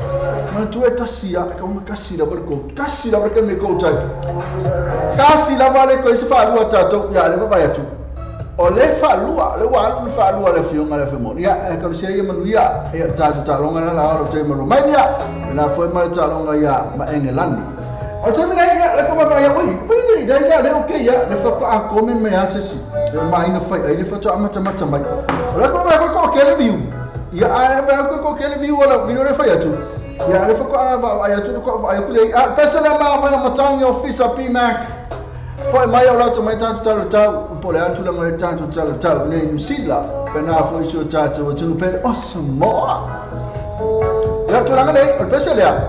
ma tu eta sia ka uma kasira por coach kasira por que me coach kasi la vale ko se fa lua tato ya le va ya tu o le fa lua le fiona le femo ya ka se ia manuia e tato talonga na lo te mo romania na foi mal talonga ya ma engelandi o te mira ya ko ba ya oi ya le okay ya le fa a komen me asesi ma ina fa ele fa to amata mata mai la ko ba ko ke le viu ya ba ko ke le viu wala vino le fa ya tu ya le fa ko ba ya tu ko ya ku le pesala ma matangi officer PMac foi mai o lato mai tanto talo po le atu la mai tanto talo le musila pena foi so tato o tu pe osmo ya tu la ngale o pesala ya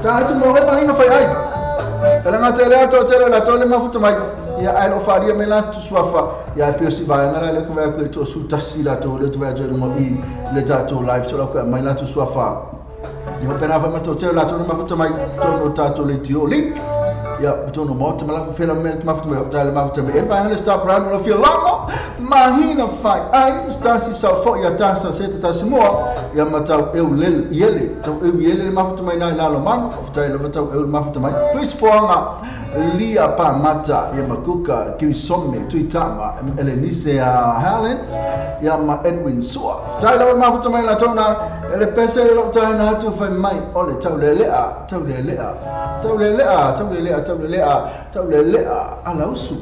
tato mo ba ina fa ai Ela nga tele ato tele la tole mafuta mai ya ai lo faria mela tu swafa ya pio si ba ngala le ko va ko to su tasila to le to va jo mo I le tato live to la ko mai la tu swafa yo pena fa mato tele la tole mafuta mai to no tato le tio link ya to no mo tama la ko fela mel mafuta mai tele mafuta mai ba ngala stop brand no feel longo mahina fai ai stasi sa fo ya tasa seta tasimo ya matau eu lel yele to eu yele mafuta mai na lo man tele matau eu mafuta mai Luis Poanga lia pa mata ya makuka kiusome tuitama Elenise Helen ya ma Edwin Sua tele mafuta mai la tona ele pese lo tana tu fai mai ole taulelea ala usu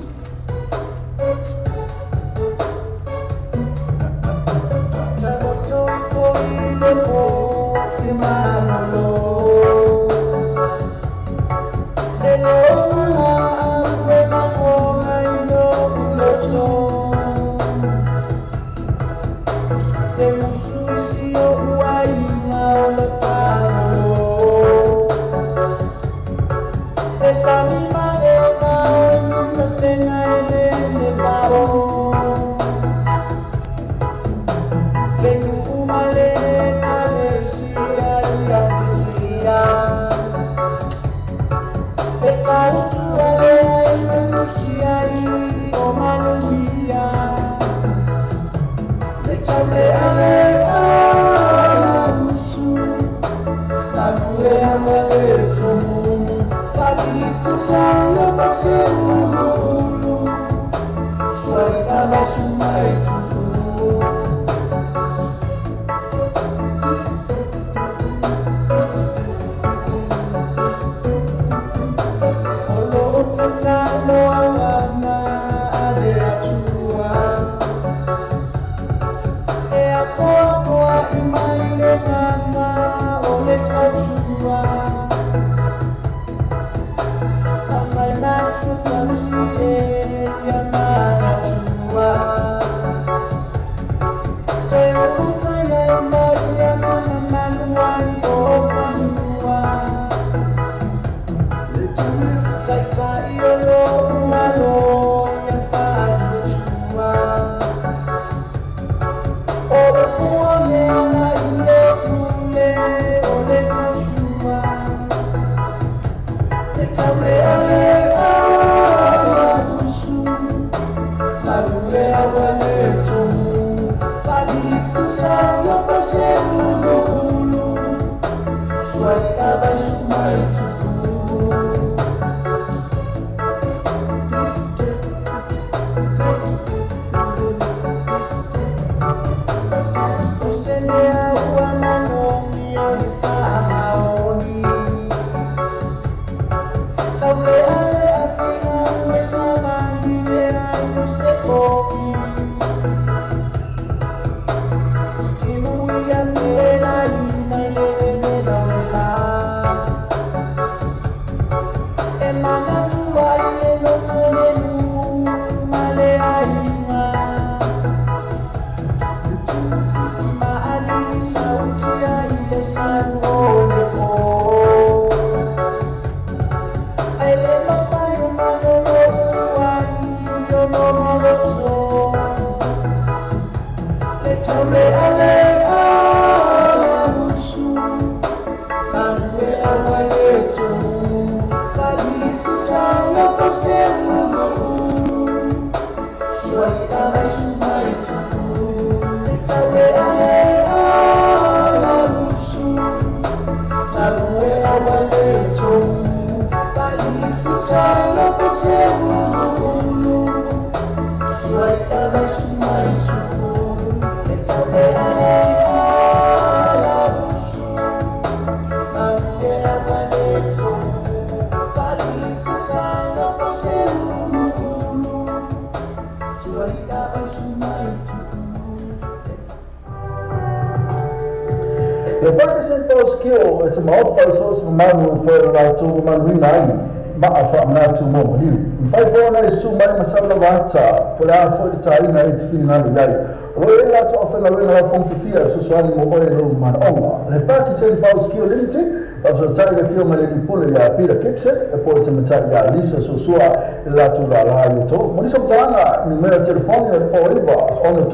E pake se pos kio e te mau fai so se manu fai la tu manu nai ma a fa na tu mo li fai fo na su mai masala wata pola fo ta ina e te fina no yai o e la to fa na wena fon fia so so ani mo o e lo man oma le pake se pos kio limite so tai le fio male di pole ya pira kipse e poi te meta ya lisa so sua la tu la la yu to mo so tanga numero telefoni o iva on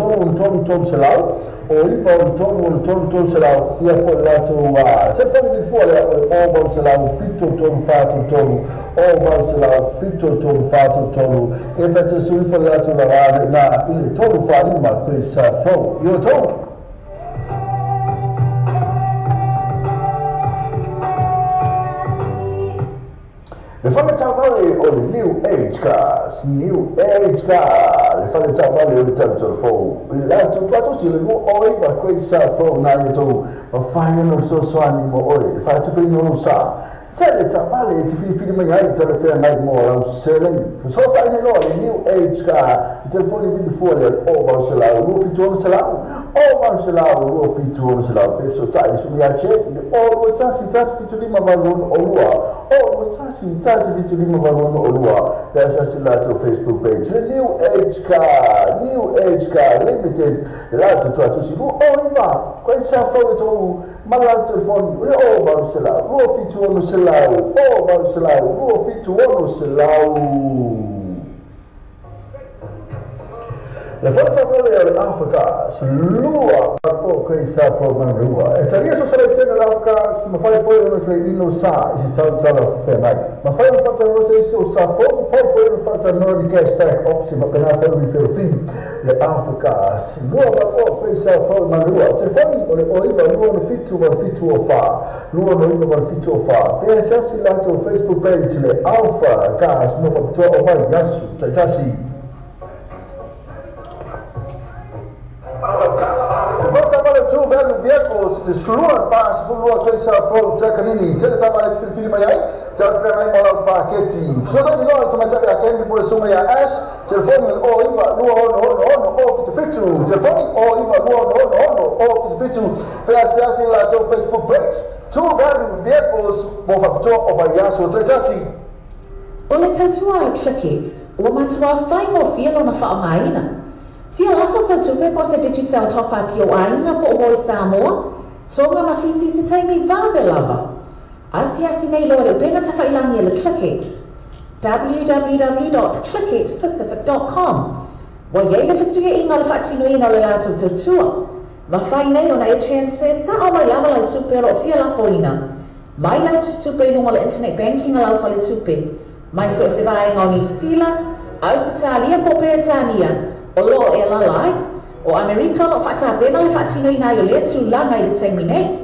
to se lau o iva on to se lau ia po la tu telefoni di fuori o va se lau fitto to fatto to o va se lau fitto to fatto to e per su iva la tu la na il to fa ma questa fo io to le fale tavale o le New Age cars, le fale tavale o le tau fo. La tu fatu si le mo oi va quei sa fo na yo to ma fai no so ani mo oi. Fa tu pe no sa. Le tavale ti fili mai ai te fe nai mo la selen. So tai no le New Age car, te fo ni vi fu le o va se la lu fi to se la. o ma se la o fitu o se la pe so tai so ya che o tasi fitu lima valon o lua o tasi fitu lima valon o lua pe sa se la to Facebook page New Age Car Limited la to si o iva ko sa fo to mala telefon o va se la o fitu o se la o va se la o fitu o se la Le forza quelle Africa lua po che sa forma lua e taria so sala sena l'Africa si ma fai fuori una cioè ino sa si sta la femai ma fai un fatto non sei so sa fai fuori un fatto non di cashback opsi ma per fare un film le Africa lua po che sa forma lua telefoni o iva lua no fitu o fa lua no iva fitu o fa per se si lato Facebook page le Alpha gas no fa to o vai yasu tasi two value vehicles the slua pas flua coisa for takanini tele tama le fili mai tele fili mai mola paketi so sa no tama tele akendi por suma ya ash telefoni o iva lua ono o fitu telefoni o iva lua ono o fitu pela siasi la to Facebook page two value vehicles mo factor over yaso tasi o le tatua clickets o matua fai mo fielo na fa maina Fia lafo sa tupe po sa digital top up yo ainga po o Samoa, tonga mafiti se taimi vave lava. Asi nei lo le benga tafa ilangi le ClickX. www.clickxpacific.com. Wa yele fistuga inga le fatino ina le lato tutua. Ma fai nei ona e transfer sa o mai lava lau tupe ro fia lafo ina. Mai lau tupe ino le internet banking lau fa le tupe. Mai so se vai inga o New Zealand, Australia po Britania. O lo e lalai, o Amerika no fata pena le fatino ina yo le tu langa i le taimine.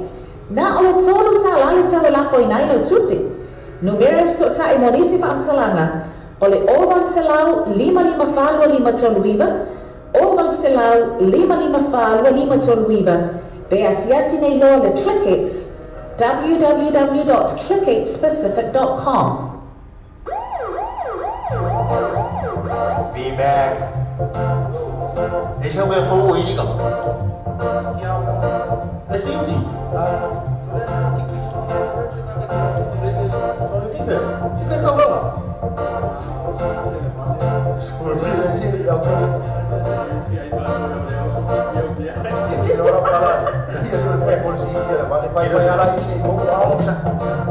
Na o le tolu ta la le tawe la fo ina i le tupe. Numero so ta i monisi fa amtalanga. O le oval selau 555 toluiba, oval selau 555 toluiba. Be asiasi nei lo le ClickX, www.clickxpacific.com. Be back. Deixa eu ver como ele liga. É simples.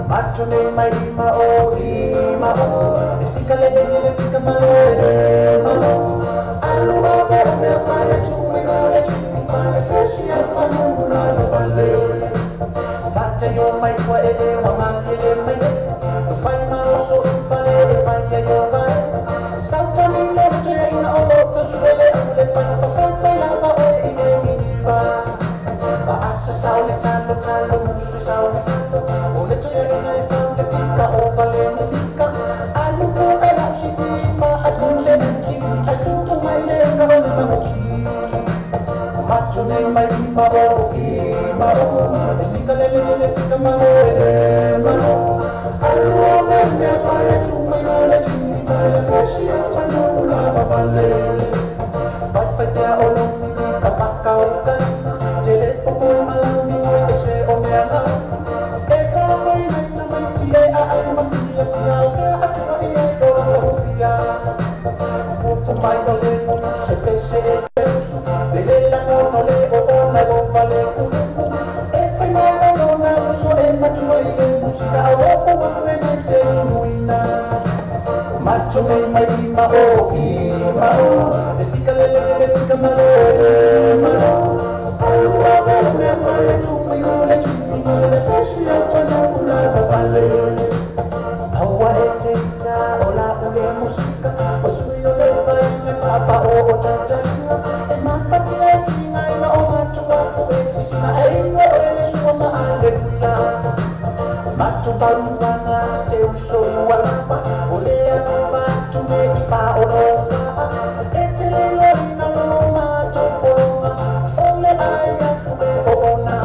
Macho ne mai ma o ima o fica le bene fica malo allora per me fare tu mi vuole fare freschi a fare una balle fatta io mai qua e ma manche mai fai ma so fare fai io vai salta mi morte in olotto sulle le fanno fatta la va e mi va ma assa saule tanto caldo musu saule o le tue non fanno fica o vale mi fica allora e la si fa a tutte Macho ne mai ma o fica le fica malo allora me fare tu mai le fare freschi a fare una balle vai te o non mi capacca o can tele poco malami e se o me ama e come mai na mai ti a alma mia ti a tu e do via poco mai no le se te se le la no le o na go vale e fai mai no na so e faccio e musica o ne mette muina macho mai ma o e fica le fica malo allora me fare tu mi vuole le freschi a fare una balle awa e tenta o la musica o suio le fai le papa o tanta e ma fatti ngai na o macho wa fu e si na e no e le sua ma alleluia macho paluana se uso wala o le ava tu me pa o e te le na no macho o le ai fu o na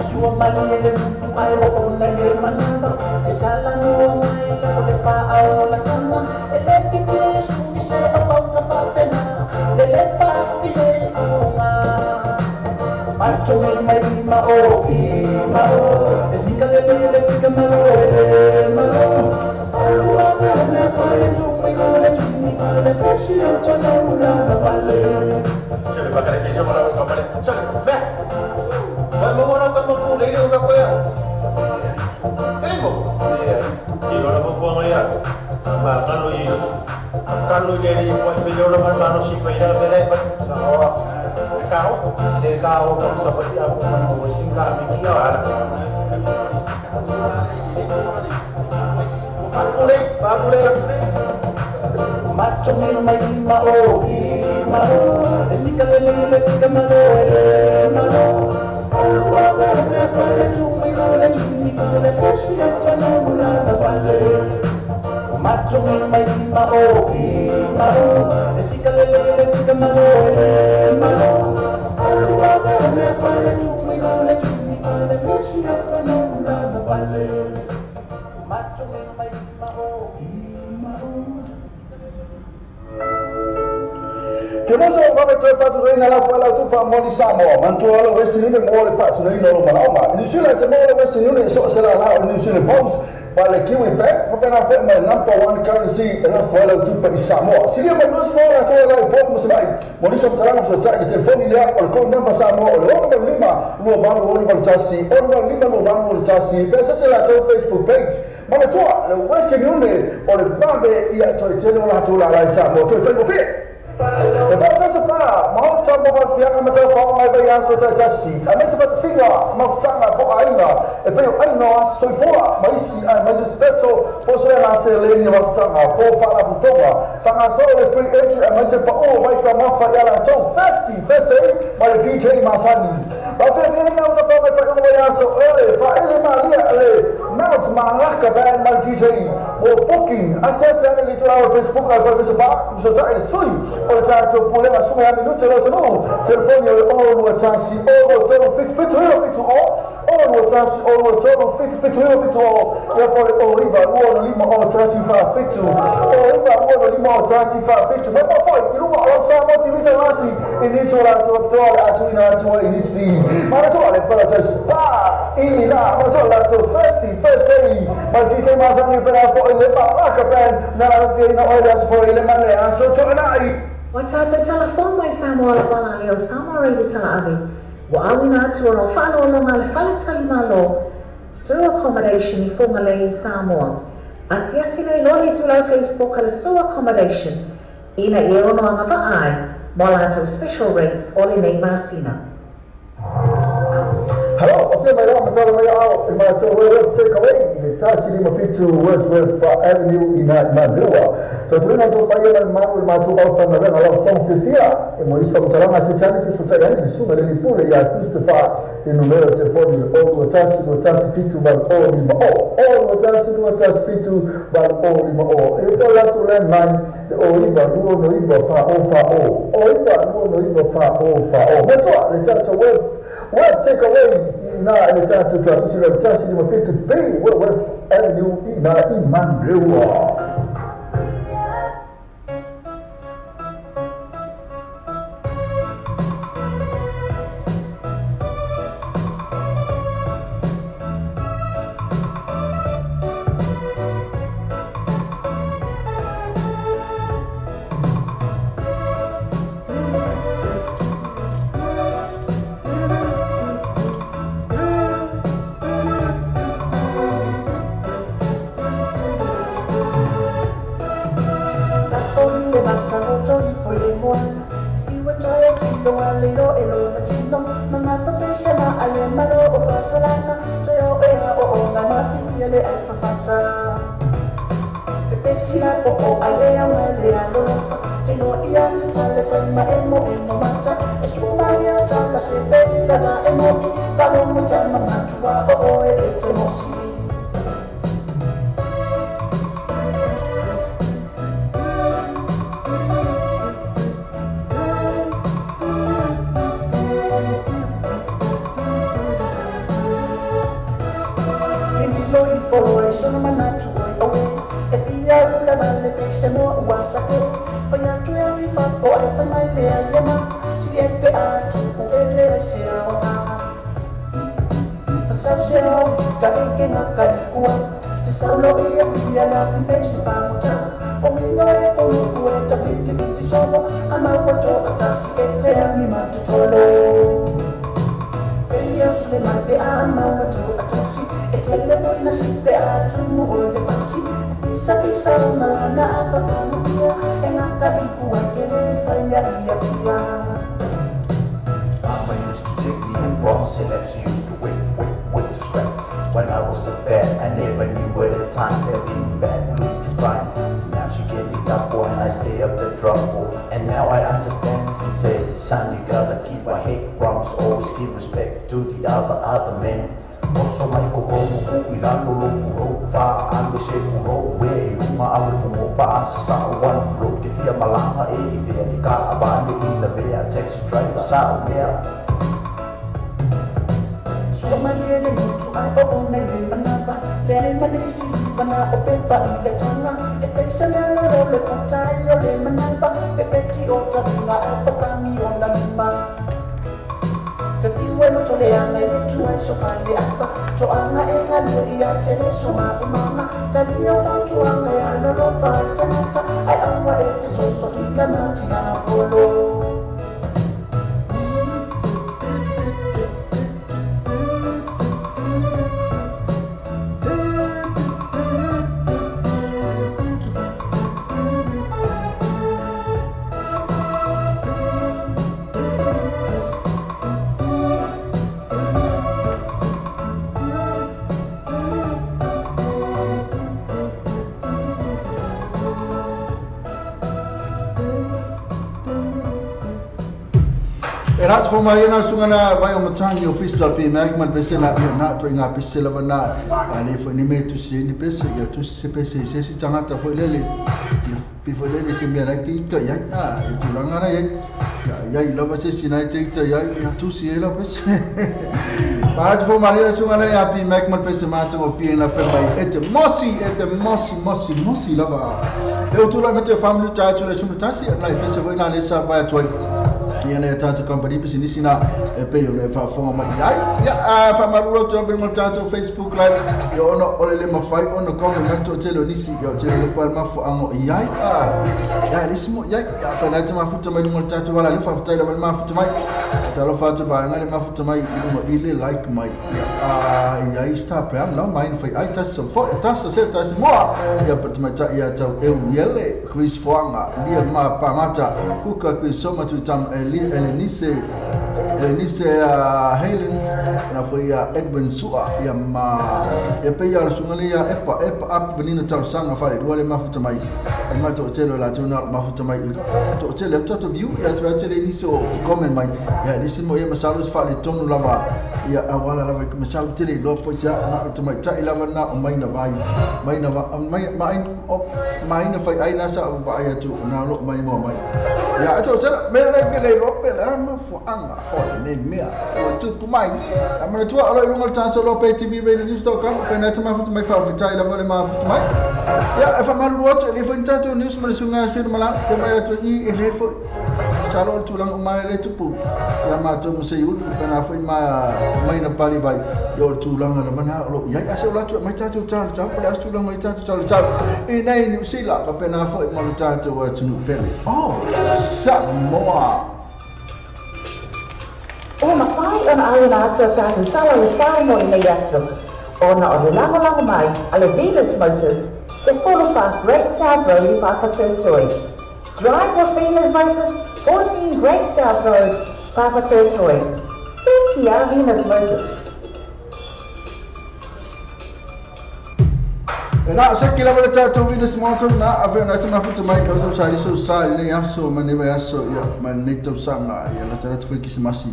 sua mali le tu ai o na le manaba e tala no mai le o le pa o la kama e le ki su mi se o na pa pena le pa file o ma macho mai ma o e fica le fica malo alua me fale tu mi le chini le fashi o tona una vale Chale pa kare kesa mala ka male chale be vai mo mona ka mo pule le ka koya tengo y lo pongo allá ma kalo yelo kalo le pues me yo lo mano si pa ira bele pa ahora le cao con seperti aku mau singkat mikir ada Pakule macho mai ma o fica le malo alua me fale tu mi le chini le fashi o tona una vale macho mai ma o fica le malo alua me fale tu mi le chini le fashi o tona una vale macho mai ma o Che non so come tu hai fatto bene la falla tu fa moli Samoa, ma tu allora questi non muore faccio noi non ma in Sri Lanka muore questi non so se la in Sri Lanka ma le kiwi back proprio una ferma number one currency e la falla tu per Samoa. Si riesce non sfora tu la poco se vai. Moli sono tra l'altro già i telefoni lì al con number Samoa, lo vanno lima lo vanno tassi, o lima lo vanno tassi. Pensa se la tua Facebook page ma la tua Western Union o le bambe ia tu te la tu la Samoa, tu fai fit. E poi se fa, ma ho già un po' di anni fa mai vai a sotto tassi. A me si fa singa, ma facciamo un po' aina. E poi aina soi fuori, ma isi, ma spesso forse la se le ne va facciamo, può fare la buttonga. Fanno solo le free entry e ma se fa vai tra ma fa la to festi, ma il DJ ma sani. Ma per dire non so come fa come vai a so, fa ele ma le mount ma racca band ma il DJ. O booking, accessa le litura Facebook al posto fa, so già il sui. Oltre problema su una minuta lo no telefoni o tassi o todo fix o tassi o todo fix e poi o iva uno lima o tassi fa fix o iva uno lima o tassi fa fix ma poi il numero lo sa molti vitellasi inizio la dottore a tu inizi ma tu le per te sta in la ma tu first day ma dice ma sa per la poi le pa che ben nella fine o la poi le male a sotto Watato telefon mai Samoa la wala leo Samoa reidi tala avi. Wa awina atu ono whalo lo ma le whale tali malo. Sue accommodation I funga le Samoa. Asiasi nei lohi tu lau Facebook ala sue accommodation. Ina I ono ama vaai. Mola atu special rates oli nei masina. Hello, I feel my own material in my takeaway. The task in my feet to Wordsworth Avenue in Manila. So, to win to buy a man with my two off and a lot of songs this year. And when you saw Taranga Sechani, so Tayani, Suma, and Pule, Christopher, in numero telefoni, all task feet to Val Olima, all task feet to Val Olima. If you like to learn mine, the Oliva, no Iva, far, Oliva, no Iva, far, What's what? The church of Worth take away na ile tatu tuatusira mtasi ni mafiti bei Worth Avenue na Imandrewa. Fanya tu yang rifat, oh, I find my way, I am a, she get the art, oh, Saseo, Kaike Nakakua, the Solo Ia, the Basic Banta, Omino, Omueta, 50 Solo, Amawato, Atasi, tell me not to follow. Yes, they might be Amawato, Atasi, a telephone, a seat there to move the fancy. Pisa, Mana, Afamia, and Akaku, I can find Mama used to take me in bronze, and she used to whip the strap. When I was a bad, I never knew at the time that being bad looked to find. Now she gave me that boy, and I stay up the trouble. And now I understand, she says, son, you gotta keep my head wrongs, always give respect to the other men. Also, my football, we don't know, far, and we say, where you are, fast, one broke if you're Malanga, if you're the car, about in the bear, taxi driver, south there. So, my dear, you to I own a banana, then my daisy, banana, paper, the tongue, it takes a little bit of time, you're in Manapa, the petty or Tabina, Apami on the Lima. To the young lady to so find the upper to Anna and Lydia Tennis, Mama, Tadio to Anna and Rofa, I am what it is also to Ganatina Polo. Rat for Mariana Sungana, Biomatani official P. Magman Pesena, not doing up Pisilla, and if we need to see any Pesa, you to see Pesa, says it's another for Lily. Before Lily seemed like Ika Yana, it's Langana, Yay Lovers is United, Yay to see Lopez. But for Mariana Sungana, P. Magman Pesamata of Fiena February, at the Mossy lover. They will do like a family title as soon as Tassi and like Pesavina Lisa by a toy. Yana Tato Company, Pisina, a pay on a form. Yeah, from a road to Tato Facebook Live, you honor Olema fight on the comment to tell Nisi, your general for Amo Yai. Listen, Fanatama Futama Tato, while I live after the mouth to my Talofata by an animal to my illy like my Yai star plan, no mind for I touch some for a task said as more. Yeah, but my Tayato Yele, Chris Fwanga, near Ma Pamata, who could be so much with them. Elenice Helen na foi Edwin Sua ya peya sungalia epa up venina tausanga fale wale mafuta mai ma to telo la tuna mafuta mai to telo to view ya to telo niso comment mai ya lisimo ya masalus fale tonu lava ya awala lava kumsau tele lopo ya na to mai ta ilava na mai na vai mai na fai ai na sa ba ya tu na lo mai mo mai ya to telo me le lope la for anga o ne mea o tu pumai amana tu ala lungal tanto lope TV radio news.com penata mafuta mai fa vitai la vale mafuta mai ya fa mal watch le fa tanto news ma sunga sir mala te mai to I ele fo chalo tu lang umale le tupu ya ma to se yu kana fa mai na pali vai yo tu lang la mana lo ya asa la tu mai tanto chalo pala tu lang mai tanto chalo nei ni sila pa pena fa ma tanto wa tunu pele oh Samoa. O mawhai ona au na atua tātou tala le Samoa I nei aso. Ona o le lango mai, a le Venus Motors, se wholofa Great South Road I Papatūtoi. Drive with Venus Motors, 14 Great South Road, Papatūtoi. Thank you, Venus Motors. Na sekila wala tato Venus Motors na ave na tuma futa mai ka so sari so sari le aso maneva aso ya manito sanga ya la tara tfiki simasi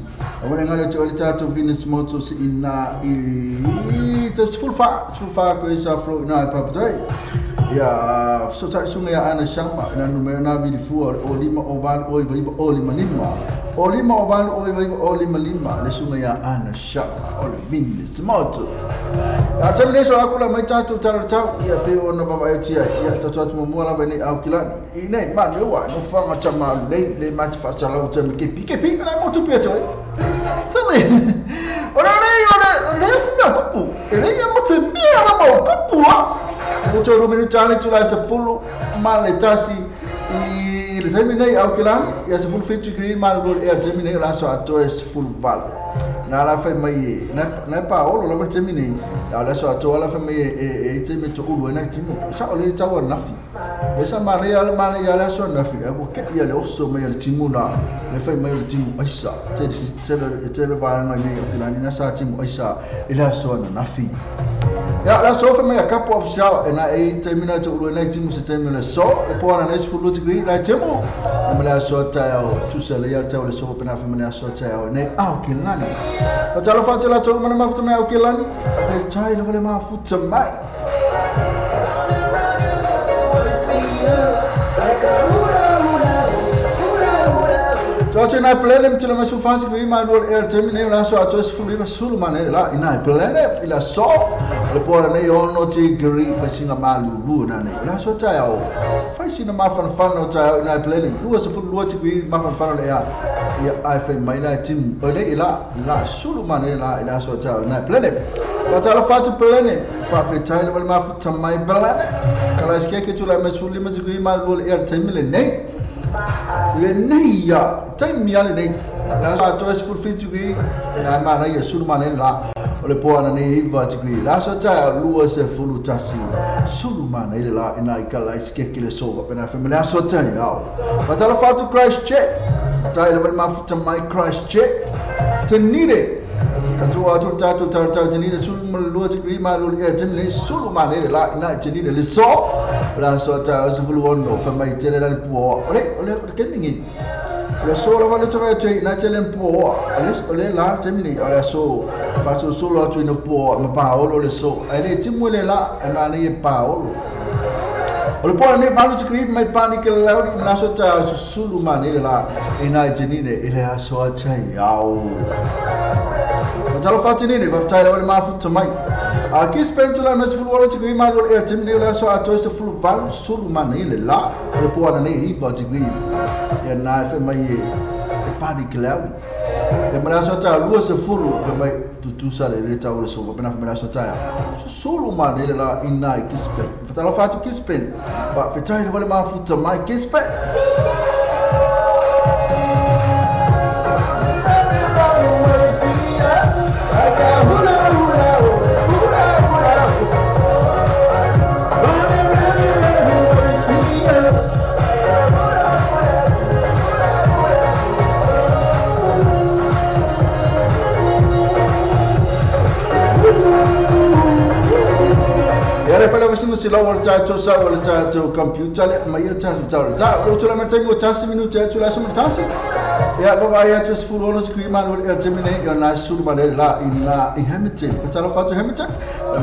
awale ngale to tato Venus Motors ina I tas full fa ko isa flo na papatoi ya so sari sunga ya ana shamba na numero na vidi fu o lima o van o iba o lima o van o iba o lima le sunga ya ana shamba o Venus Motors ya tele so akula mai tato tau ya pe ona baba ya tia ya tatu mo la bani au kila ine ma le wa no fanga chama le match fa sala o teme ke pi la moto pe to sale ora le Ele ia mas mia na mau kapua. O toro minu tani tu lai se fulu male tasi I le terminei au kilani ia se fulu fitu kri mal gol ia terminei la so ato es fulu val. Na la fai mai na pa olo la terminei. La so ato la fai mai e terminei to ulu na timo. Sa o le tawa nafi. Esa mane ya la so nafi. E ko ke ia le oso mai le timo na le fai mai le timo aisa. Te va na ni o kilani na sa timo aisa ila so na nafi. Ya la so fai mai a couple of show and I terminate to ulu na timo se terminei so e po na nes fulu degree na timo. Mala so ta tu se le ya ta le so pena fai mai so ta ne au kilani. Fatalo fatala to mana mafuta mai au kilani. E tai le vale mafuta mai. Tuace na plele mtila masu fansi kwi ma dol air terminate la so ato sfulu ma sulu ma ne la ina plele ila so le pora ne ono ti gri fa singa malu lu na ne la so ta ya o fa singa ma fan no ta ina plele lu so fulu lu ti kwi ma fan le ya ai fa mai la tim o le ila la sulu ma ne la ila so ta ina plele fa ta la fa tu plele fa fe ta le ma fu mai plele kala ske tu la masuli ma kwi ma dol air terminate ne le nei ya time ya le nei la so to school fees degree na ma na ye sulu ma le la o le po ana nei va degree la so ta lu se fulu tasi sulu ma na ile la ina ikala iske kile so pa na family so ta ya pa ta la fa to Christ check ta ile ma futa mai Christ check te nide tu tenide sul lu degree ma lu e temle sulu ma le la ina tenide le so la so ta so fulu wono fa mai tele la po ole ke mingi le so la vale tove te na tele po ole la temini ole so fa so solo tu no po ma paolo le so ele timule la e ma ne paolo ole po ne malu degree mai panic la la so ta sulu ma ne la ina tenide ile so ta yao Matalo fatini va taila wale mafuta mai. Aki spentula mes fulu wala tikui mai wala air tim ne la so ato se fulu val sulu mana ile la. Le po ana ne I ba tikui. Ya na fe mai e pani cloud. E mala so ta lu se fulu fe mai tu sale le ta wala so ba na fe mala so ta. Sulu mana ile la ina kispe. Fatalo fatu kispe. Ba fe taila wale mafuta mai kispe. Yare pala wasino sila wala tato sa wala tato computer le mai tato tato ta lo tula mate go tasi minuti ya tula sum tasi ya baba ya tus full ono skri man wala terminate yo na sul male la ina in Hamilton fatala fatu Hamilton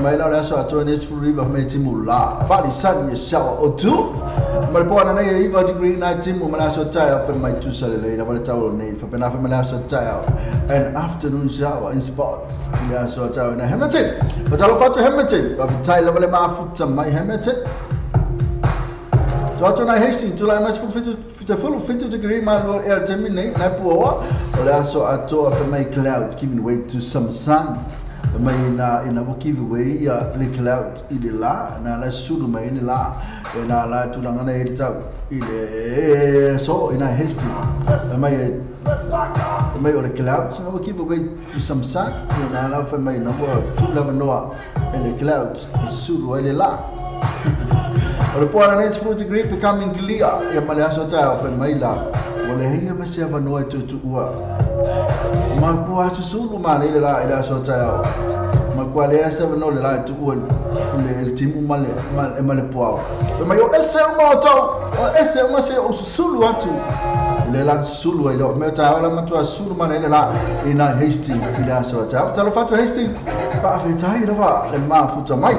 mai la so ato ne full river mai timula bali san ye shawa o tu mal po na ye iva degree na timu mala so ta fa mai tu sale le la wala tawo ne fa na fa mala so ta an afternoon shower in spots ya so ta na Hamilton fatala fatu Hamilton ba tai la wala futa mai Hamilton. Toto na Hastings tu la mais full degree ma lo air terminate na po wala so ato fa mai cloud giving way to some sun. Mai ina bo give way ya le cloud ile la na la sulu mai ile la na la tu la ngana ile ta ile so ina Hastings mai ole cloud so bo give way to some sun na la fa mai na bo tu la no ile cloud sulu ile la ole po na net full degree becoming clear ya mala so ta fa mai la ole hiya ma se va no tu ua ma ko asu sulu ma ile la ila so ta ma ko le asa no le la tu ua le timu male po ma yo ese mo to ese mo se o sulu atu le la sulu ile me ta ala ma tu sulu ma ile la ina Hastings ila so ta lo fatu Hastings pa fe ta ile va le ma futa mai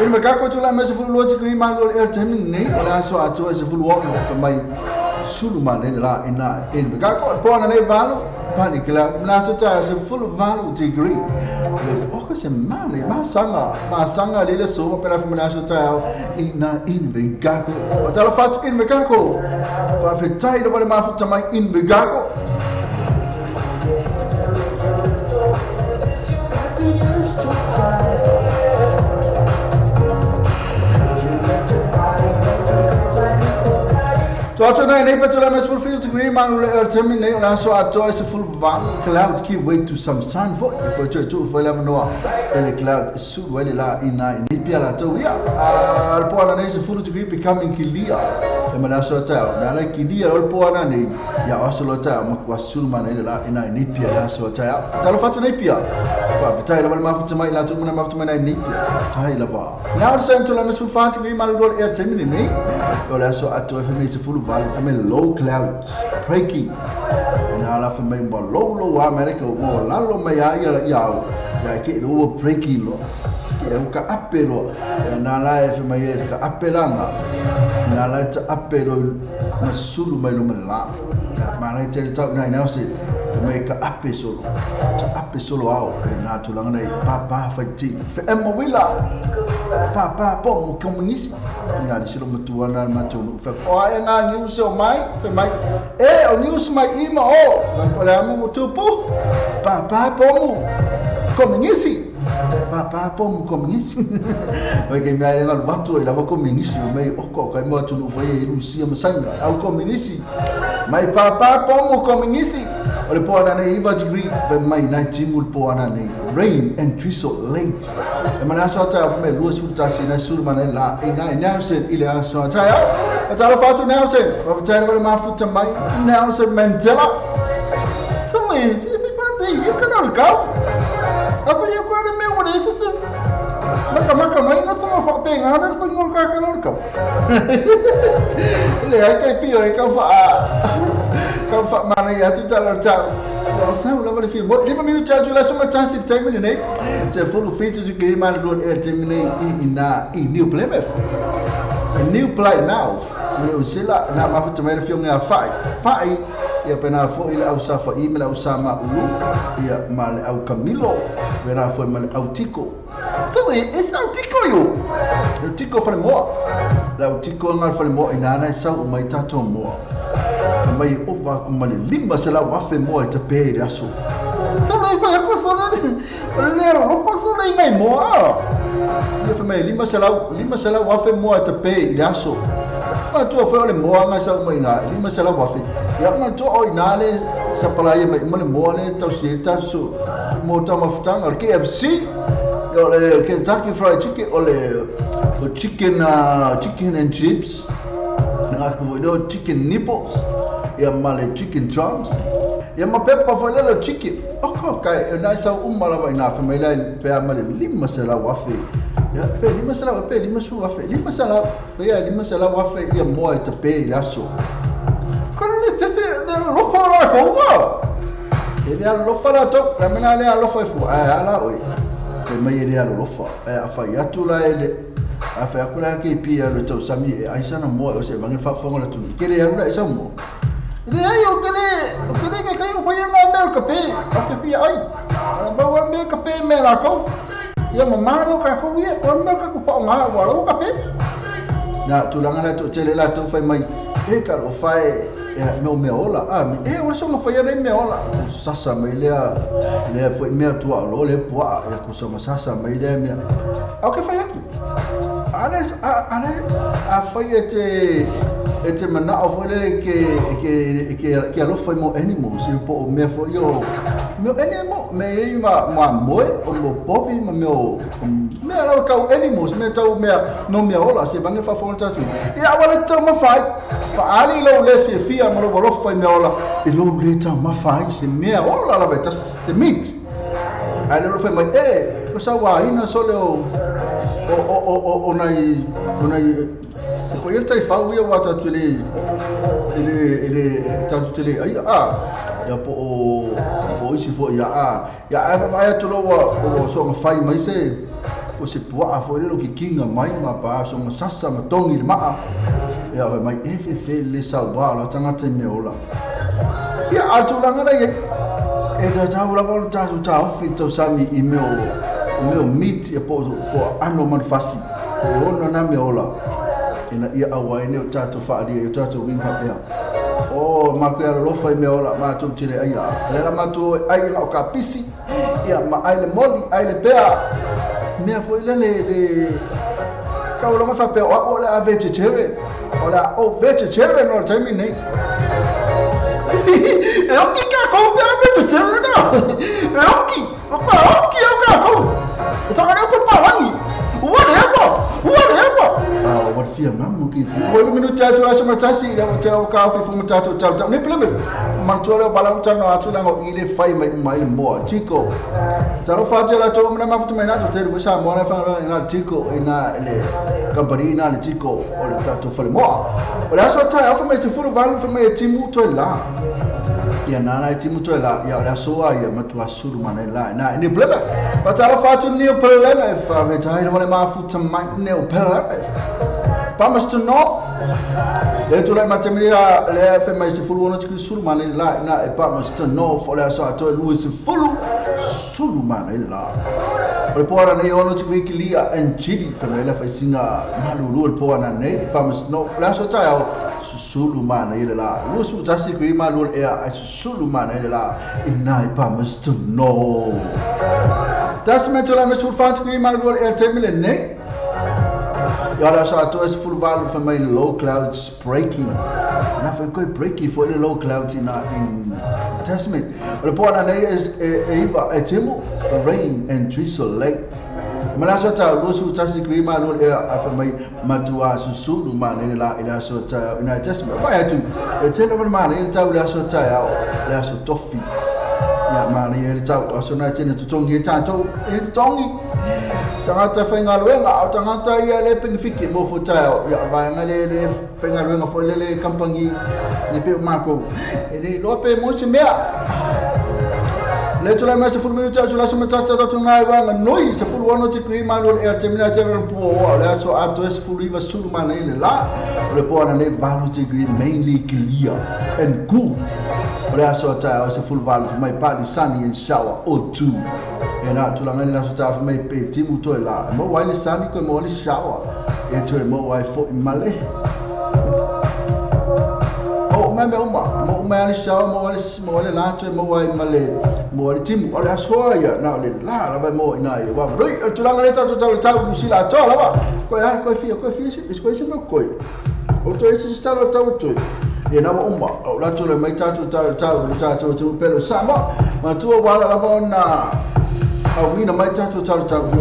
il me kako tu la me se fulu lo tikri ma lo air terminate la so ato se fulu walk no mai sulu ma le la ina il me kako po na ne valo pani kila la so ta se fulu valo degree o ko se male ma sanga le so per la famiglia so ta ina in me kako o ta lo fatto il me kako pa fe tai lo vale ma futa mai in me kako You're so Tonight, neighbor, to my school field degree, man, will terminate. And so I told you full of clouds keep wait to some sun for you for 11 hours. And the cloud is soon well in Nipia. Alpona is a full degree becoming Kilia. And when I saw a child, now like Kidia or Pona name, ya also a child, Sulman in Nipia, so a child. Talafat Nipia. But Tyler will mouth to my Latin after my Nipia. Tyler bar. Now, Central Miss Fancy, man, will air terminate. Well, I saw a toy for me full of I mean, low clouds breaking. Now, I have made more low, America, more Lalo Maya, like it over breaking. Ka apelo na life mai ka apelanga na la ta apelo na sulu mai lo mala mana te ta na ina se mai ka ape solo ao na tulanga nei papa fati fe emowila papa pom komunisi na ni silo matuana matu fe o nga news o mai fe mai o news mai ima o na pala mo tupu papa pom komunisi Papa pom komunisi. Bagi mai ngal batu ila komunisi mai oko kai mo tunu foi Rusia masanga au komunisi. Mai papa pom komunisi. Ole pona nei iba degree be mai 19 mul pona nei rain and drizzle late. E mana so ta of me luas futa sina sur mana la ina Nelson ile so ta ya. Atala fatu Nelson. Wa tana wala ma futa mai Nelson Mandela. So is if you cannot go. Apa yang kau ada mewah desa se? Maka mai na semua fak peng ada pengol kalor kau. Le ai kai pio kau fak mana ya tu jalan jauh. Saya ulah boleh film. 5 minit jauh lah semua chance time ni. Saya full feature juga mal road air terminal in new play map. A new play now. Ni usila na mafuta mai film ya fai. Ia pena fo ila au safa email au sama ulu ia mal au Camilo vera foi mal au Tico. Tadi es au Tico yo. El Tico fa mo. La au Tico ngal fa mo inana sa o mai tato mo. Mai ova com mal limba se la wafe mo e te pe aso. Tadi vai ko sa ni. Lero no posso nem mai mo. Ia fa mai limba se la wafe mo e te pe aso. Ma tu foi ole mo nga sa mai na limba se la wafe. Ya nga to o inale sa palaya mai mo le tau seta so mo ta mafutanga al KFC yo le Kentucky Fried Chicken ole chicken and chips na ko do chicken nipples ya male chicken drums ya ma peppa foi le chicken okay na sa umala vai na família pe amale lima sala wafe ya pe lima sala wafe lima sala wafe ya mo te pe laso lo fora kowa ele lo fora to la mena le lo foi fu ala oi e mai ele lo fa afa yatula ele afa yakula ke pia lo to sami e aisa na mo o se vangi fa fonga la tu kele ya ula isa mo ele ayo kele ke kayo foi na mel kape afa pia ai ba wa mel kape me la ko ya mama ro ka ko ye ko mel ka ko fa nga wa lo kape na tulanga la to tele la to fai mai e ka lo fai no me ola o so mo foi nem me ola sasa mai le foi me tu lo le poa ya ko so sasa mai le me o que fai aqui ale foi ete mana o foi le que alo foi mo animals e po me foi yo meu animal me ima moi o mo povi me ala ka animals me tau me no me ola se bange fa fonta tu ya wala tau ma fai fa ali lo le fia mo lo foi me ola e lo le tau ma fai se me ola la beta se meat ali lo foi mai ko sa wa ina sole o nai ko yenta fa wi wa ta tu ele ta tu ele ai ya po isi fo ya fa tu lo wa so ma fai mai se o se pua foi lo que kinga mai ma pa so ma sasa ma tongi ma ya mai le salva la tanga te me ola ya atu langa la ye e ta ula vol ta fito sami i meu meat ya po ano man fasi ono na me ola ina ia awa ine o tatu fa ali o tatu wing pa ya o ma ko lo fa me ola ma tu tire ai le ma tu ai la ka pisi ya ma ai le moli ai le pea me foi le lo ma fa pe o la vegetarian o la vegetarian o time nei e o ki ka ko pe vegetarian no e o ki o ka ko ta ka ko pa wangi whatever what fear mamu ki ko mi no tatu la sama tasi ya mo tau ka fi fu mo tatu tau ne plebe man tole balang tano atu na ngo ile fai mai mo chico taro fa jela to mo na mafuta mai na to te sa mo na fa na chico ina ile company na le chico o le tatu fa mo la so ta afa mai se fu val fa mai timu to la ya na timu to la ya la so ya matu asuru mana la na ni plebe pa taro fa tu ni plebe fa ve tai no mafuta mai ne o plebe Pamas to no. Le tu le matemiria le fe mai se fulu ona tiki sulu mana la na e pamas to no fo le sa to lu se fulu sulu mana la. Ole pora nei ona tiki kilia en chidi fe mai la fa singa malu lu pora nei pamas no la so ta sulu mana la. Lu su tasi ki malu e a sulu mana la ina e pamas to no. Das me tu la mes fulu fa tiki malu e temile nei. Ja, daar zou het eerst voor de van mijn low clouds breaking. En dan kun je breaking voor de low clouds in Testament. Maar de point aan is even het hemel, rain and drizzle late. Maar laat het uit, los hoe het is ik maar lol van mij matua susu man in la ila so in het Testament. Maar ja, toen het hele van man in het la so la so toffie. Ja, maar hier het zou als nou in het tong hier tanto in tongi. Tangata fengalwenga au tangata ya le pengfiki mo futao ya va ngale fengalwenga fo le kampangi ni pe mako ni lope mo chimea le tula ma se fulu mi tatu la suma tata to ngai wa noi se fulu wono ti krima lo e termina termina po le so ato se fulu va sulu mana ile la le po na le balu ti green mainly clear and good le so ta se fulu valu mai pa di sunny and shower o tu e na tula ngai la so ta mai pe ti mu to la mo wa le sunny ko mo le shower e to mo wa fo male me mo le shower mo le lanche mo wa male mo le tim o le asoya na le la ba mo ina e wa roi tu la ngale to ta usila to la ba ko fia is ko isi no ko o to isi sta lo ta to e na mo o la to le mai ta to pelo sama ma tu wa la ba na au ina mai ta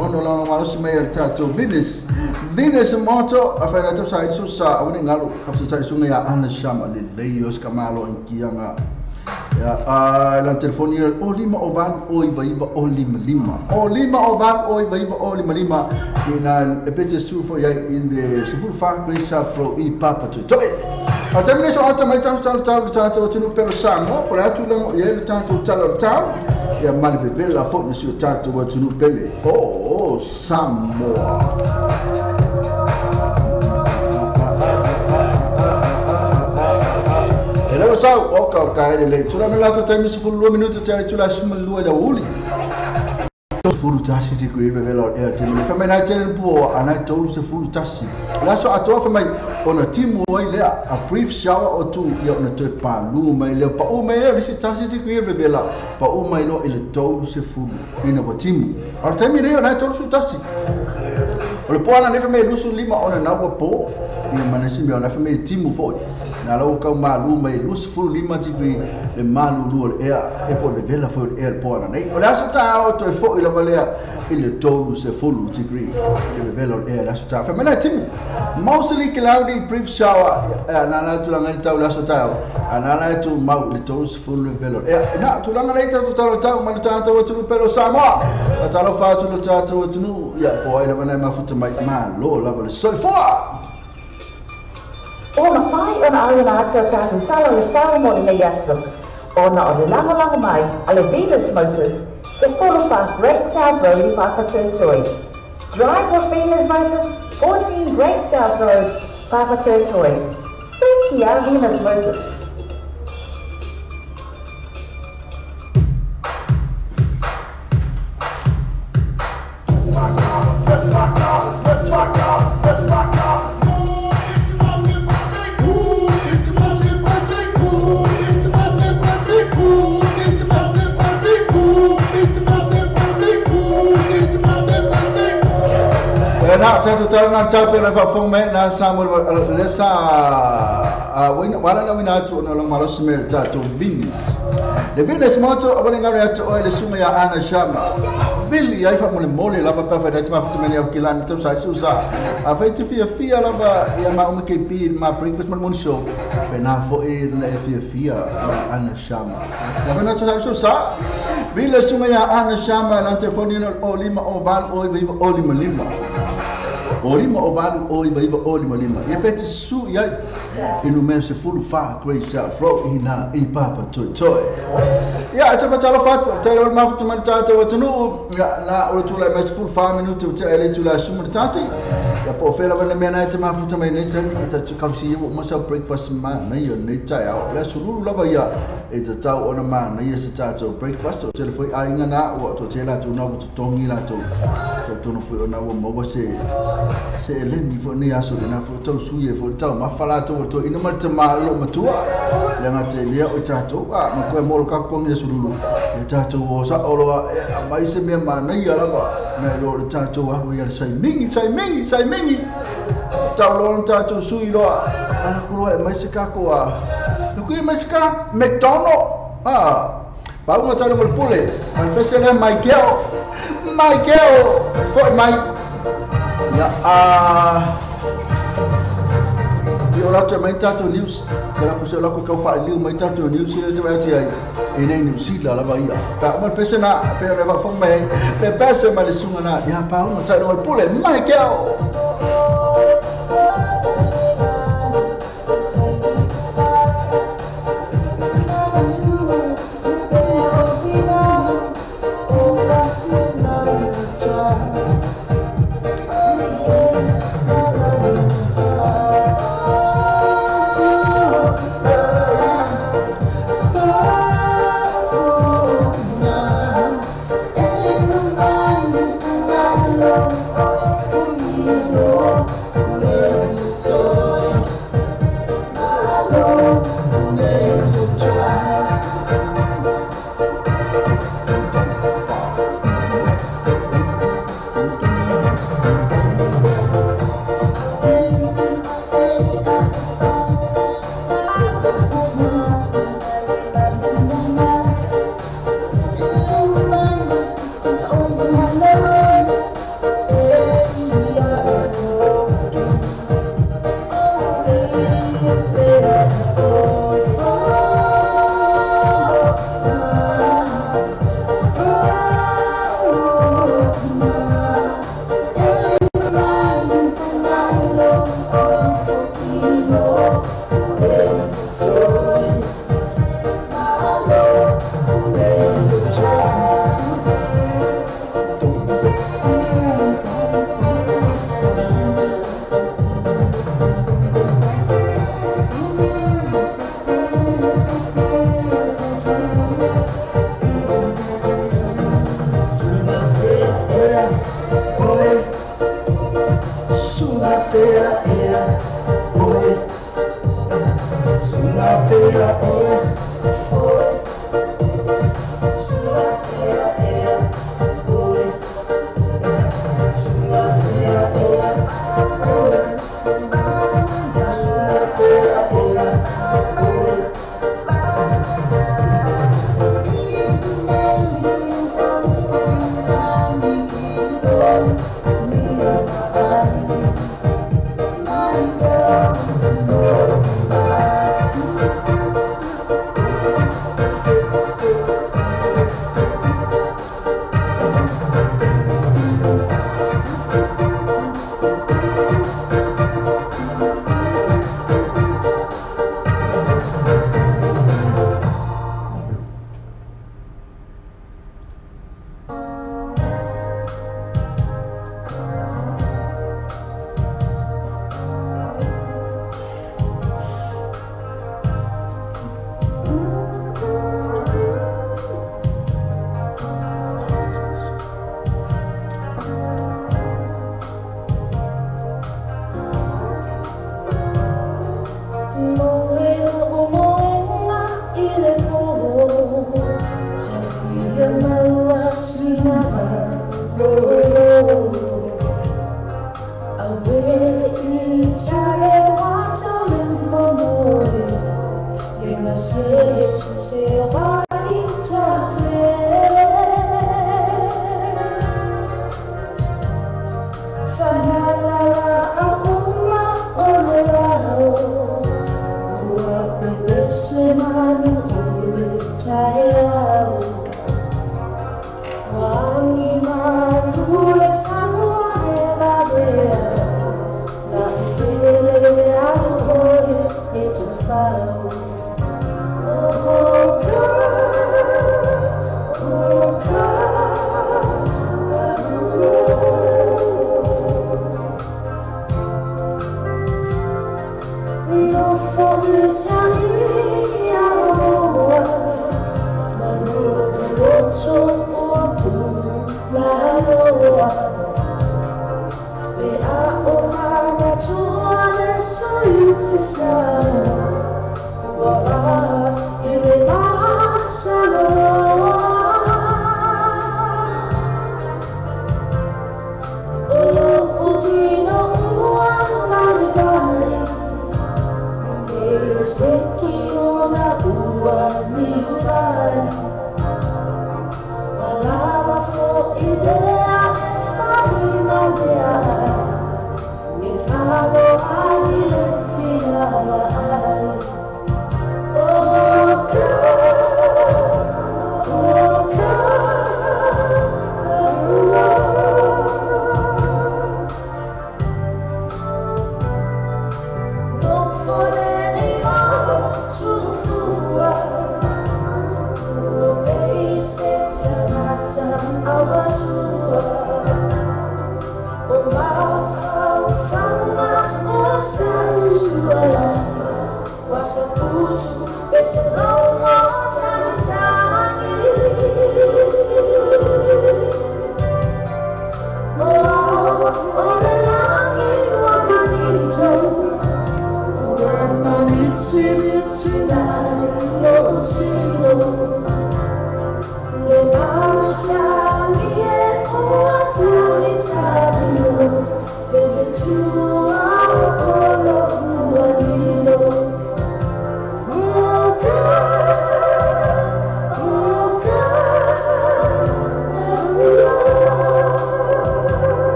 ono la ma so me ta to Venus moto afai ta sai so sa au ni ngalo ka sa so ya ana shama le leios kamalo in kianga ya la telefonia o lima o van o iba o lima o van o iba o lima ina e pete su fo ya in the sifur fa gresa fro I papa to a termine so ata mai ta tinu pelo sango por atu lang ye tanto ta ya malbe bella fo ni su tanto wa tinu pele Samoa Hello sao o le tula me la to time se fulu minuto tula suma lu la uli fulu tasi ti ku ibe velo e ti me fa na tele po ana to se fulu tasi la so ato fa mai ona timu oi le a brief shower o tu ya ona to pa lu mai le pa o mai le si tasi ti ku ibe vela pa o mai lo ile to se fulu ina po timu ar temi re ona to su tasi o po ana ne fa mai lu su lima ona na po ni mana si na fa mai timu fo na lo ka ma lu mai lu su fulu lima ti ku le malu lu e po le vela fo e po ana nei o la so ta o to fo ile valea il tolu se fulu degree il velo e la sota fa mena tim mostly cloudy brief shower na tulanga il tau la sota na tu mau il tolu se fulu velo e na tulanga il tau ma tata o tu pelo sama ta lo fa tu tata o tu ya poi la mena ma futa mai ma lo la vole so far Ona fai ona aina ata tata tala le sao mo le yaso ona o le lango mai ale Venus Motors Se follow Great South Road, Papa Territory. Drive with Venus Motors, 14 Great South Road, Papa Territory. Thank you, Venus Motors. Ya, tato na tape na fome na Samuel lesa wala na winatu na lang malos mel tato Venus. The Venus moto abang ngare ato oil suma ya ana shama. Bill ya ifa mole la papa fa dati mafuta meni akilan to sa susa. Afeti fia la ba ya ma umke pi ma breakfast mon show. Pena fo e na fia ana shama. Ya bana to sa susa. Bill suma ya ana shama la telefoni no olima oval oi vivo olima lima. Olima ovalu oi vivo olima lima. Ya peti su ya inu mense fulu fa grace fro ina I papa toy. Ya chapa chala fatu tele mafuta man tata watunu na urutula mes fulu fa minuto te ele tula sumur tasi. Ya po fela vale mena te mafuta mai neta ita kausi yo masa breakfast ma na yo neta ya ya sururu lava ya ita tau ona ma na ya se tato breakfast o tele foi ainga na o to tela tu na tu tongi la to no foi ona wo mo se ele ni fo ni aso na fo to suye fo tau ma fala to ina ma te ma lo matua ya ngate lia o tato ba ma ko mo ka ko ngi sururu e tato o sa oro mai se me ma na ya lava na lo tato wa ko ya sai mingi tau lo tato sui lo ana ko e mai se ka ko a ko e mai se ka McDonald ba uma tau mo pule mai pese le Michael for my ya yo la te mai tato news la ko se la ko fa liu mai tato news le te vai ai e nei news la va ia ta mo pese na pe le va fo mai pe pese ma le sunga na ya pa uma tau mo pule Michael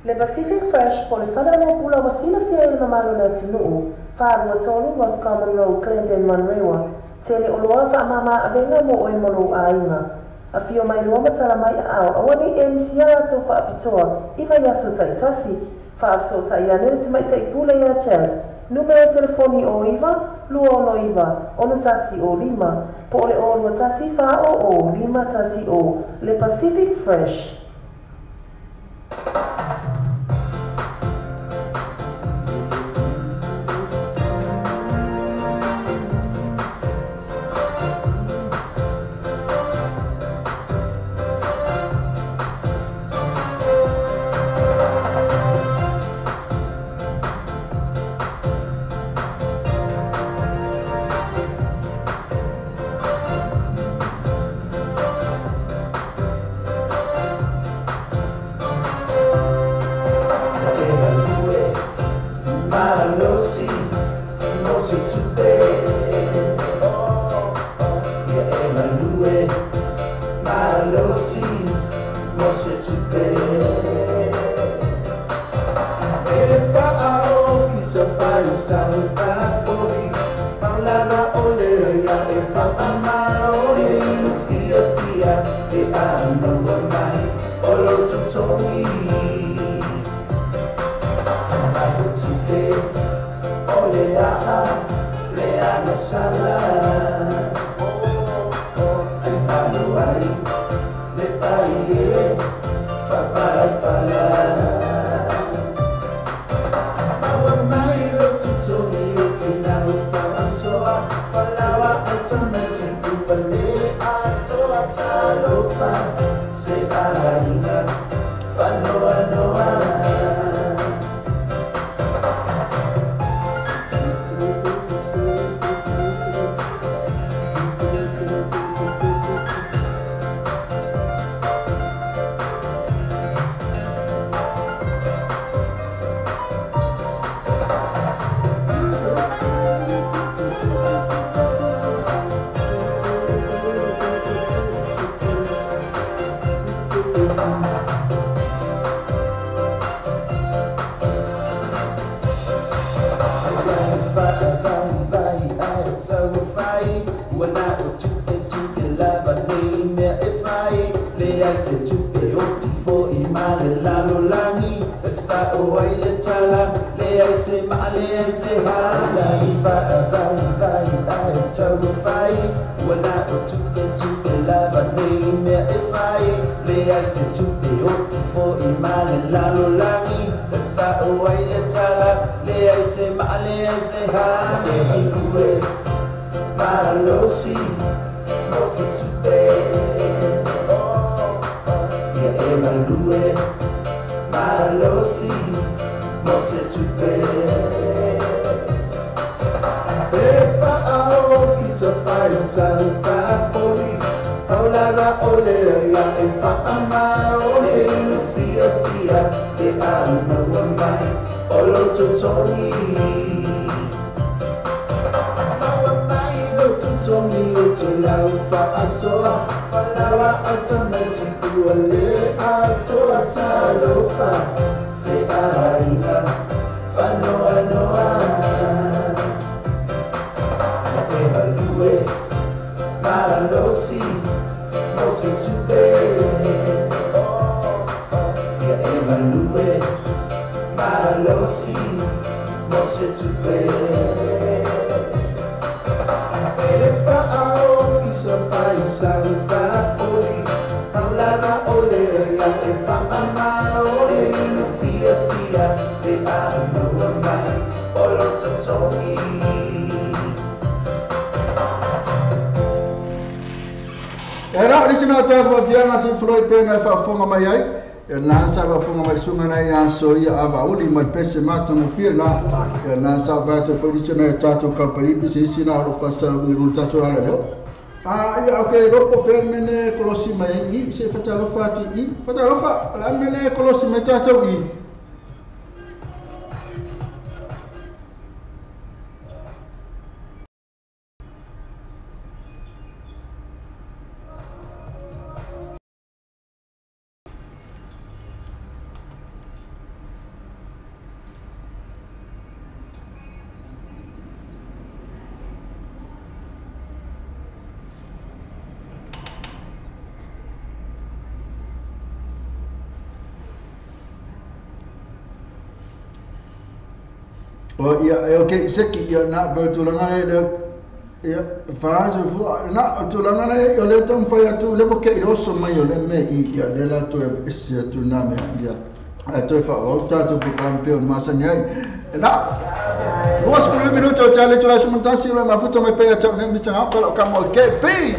Le Pacific Fresh po le whanau pula wasina fia i mamalo le atinuu, whaarua tolu Roscommon Road, Clinton, Manrewa, tele o loa wha mama avenga mo o e molo a inga. A fio mai loa matala mai a au, awani e misia ato wha apitoa, iwa yaso taitasi, wha afso ta ia nere te mai te ipule ia chaz. Numero telefoni o iwa, lua ono iwa, ono tasi o lima, po le o lua tasi wha o lima tasi o, Le Pacific Fresh. Malosi, Mosi Tupe, Ya Emanue, Malosi, Mosi Tupe. Epa ao kisa pai salva poli, Paulana ole ya efa amaro e lufia fia e ano mai, olo tutongi. Famago tupe, ole a lea na sala. Ai manu ai, le pai e fa para para. Talofa, se aina, fanoa noa. Malosi, Mosi Tupe, Ya Emanue, Malosi, Mosi Tupe. Epa ao kisa pai salva poli, Paulana ole ya efa amaro e lufia fia e ano mai, olo tutongi. Tongi utulau fa asoa, falawa atamati kuale ato atalofa, se aina, fanoa noa. Evalue, Malosi, Mosi Tupe, Ya Evalue, Malosi, Mosi Tupe. Salva poli, Paulana ole ya efa amaro e lufia fia e ano mai, olo tutongi. Era original tava viana sin floi pena fa fonga mai ai. Na sa va fonga mai sunga nei a so ia ava uli mai pese mata mo fia na. Na sa va te original tato company business na ro fasta no tato ala leo. Ia okay, ropo fe mene kolosi mai I se fatalo fati I fatalo fa la mene kolosi mai tato I. Oh ia okay seki ia na bertulanga le ia fase fu na tulanga le yo le tom fa tu le boke yo so mai yo le me ia le la tu esse tu na me ia tu fa volta tu campeão masanyai na duas por minuto chale tu la sumantasi la mafuta mai pe ta ne mr hapala kamo kepi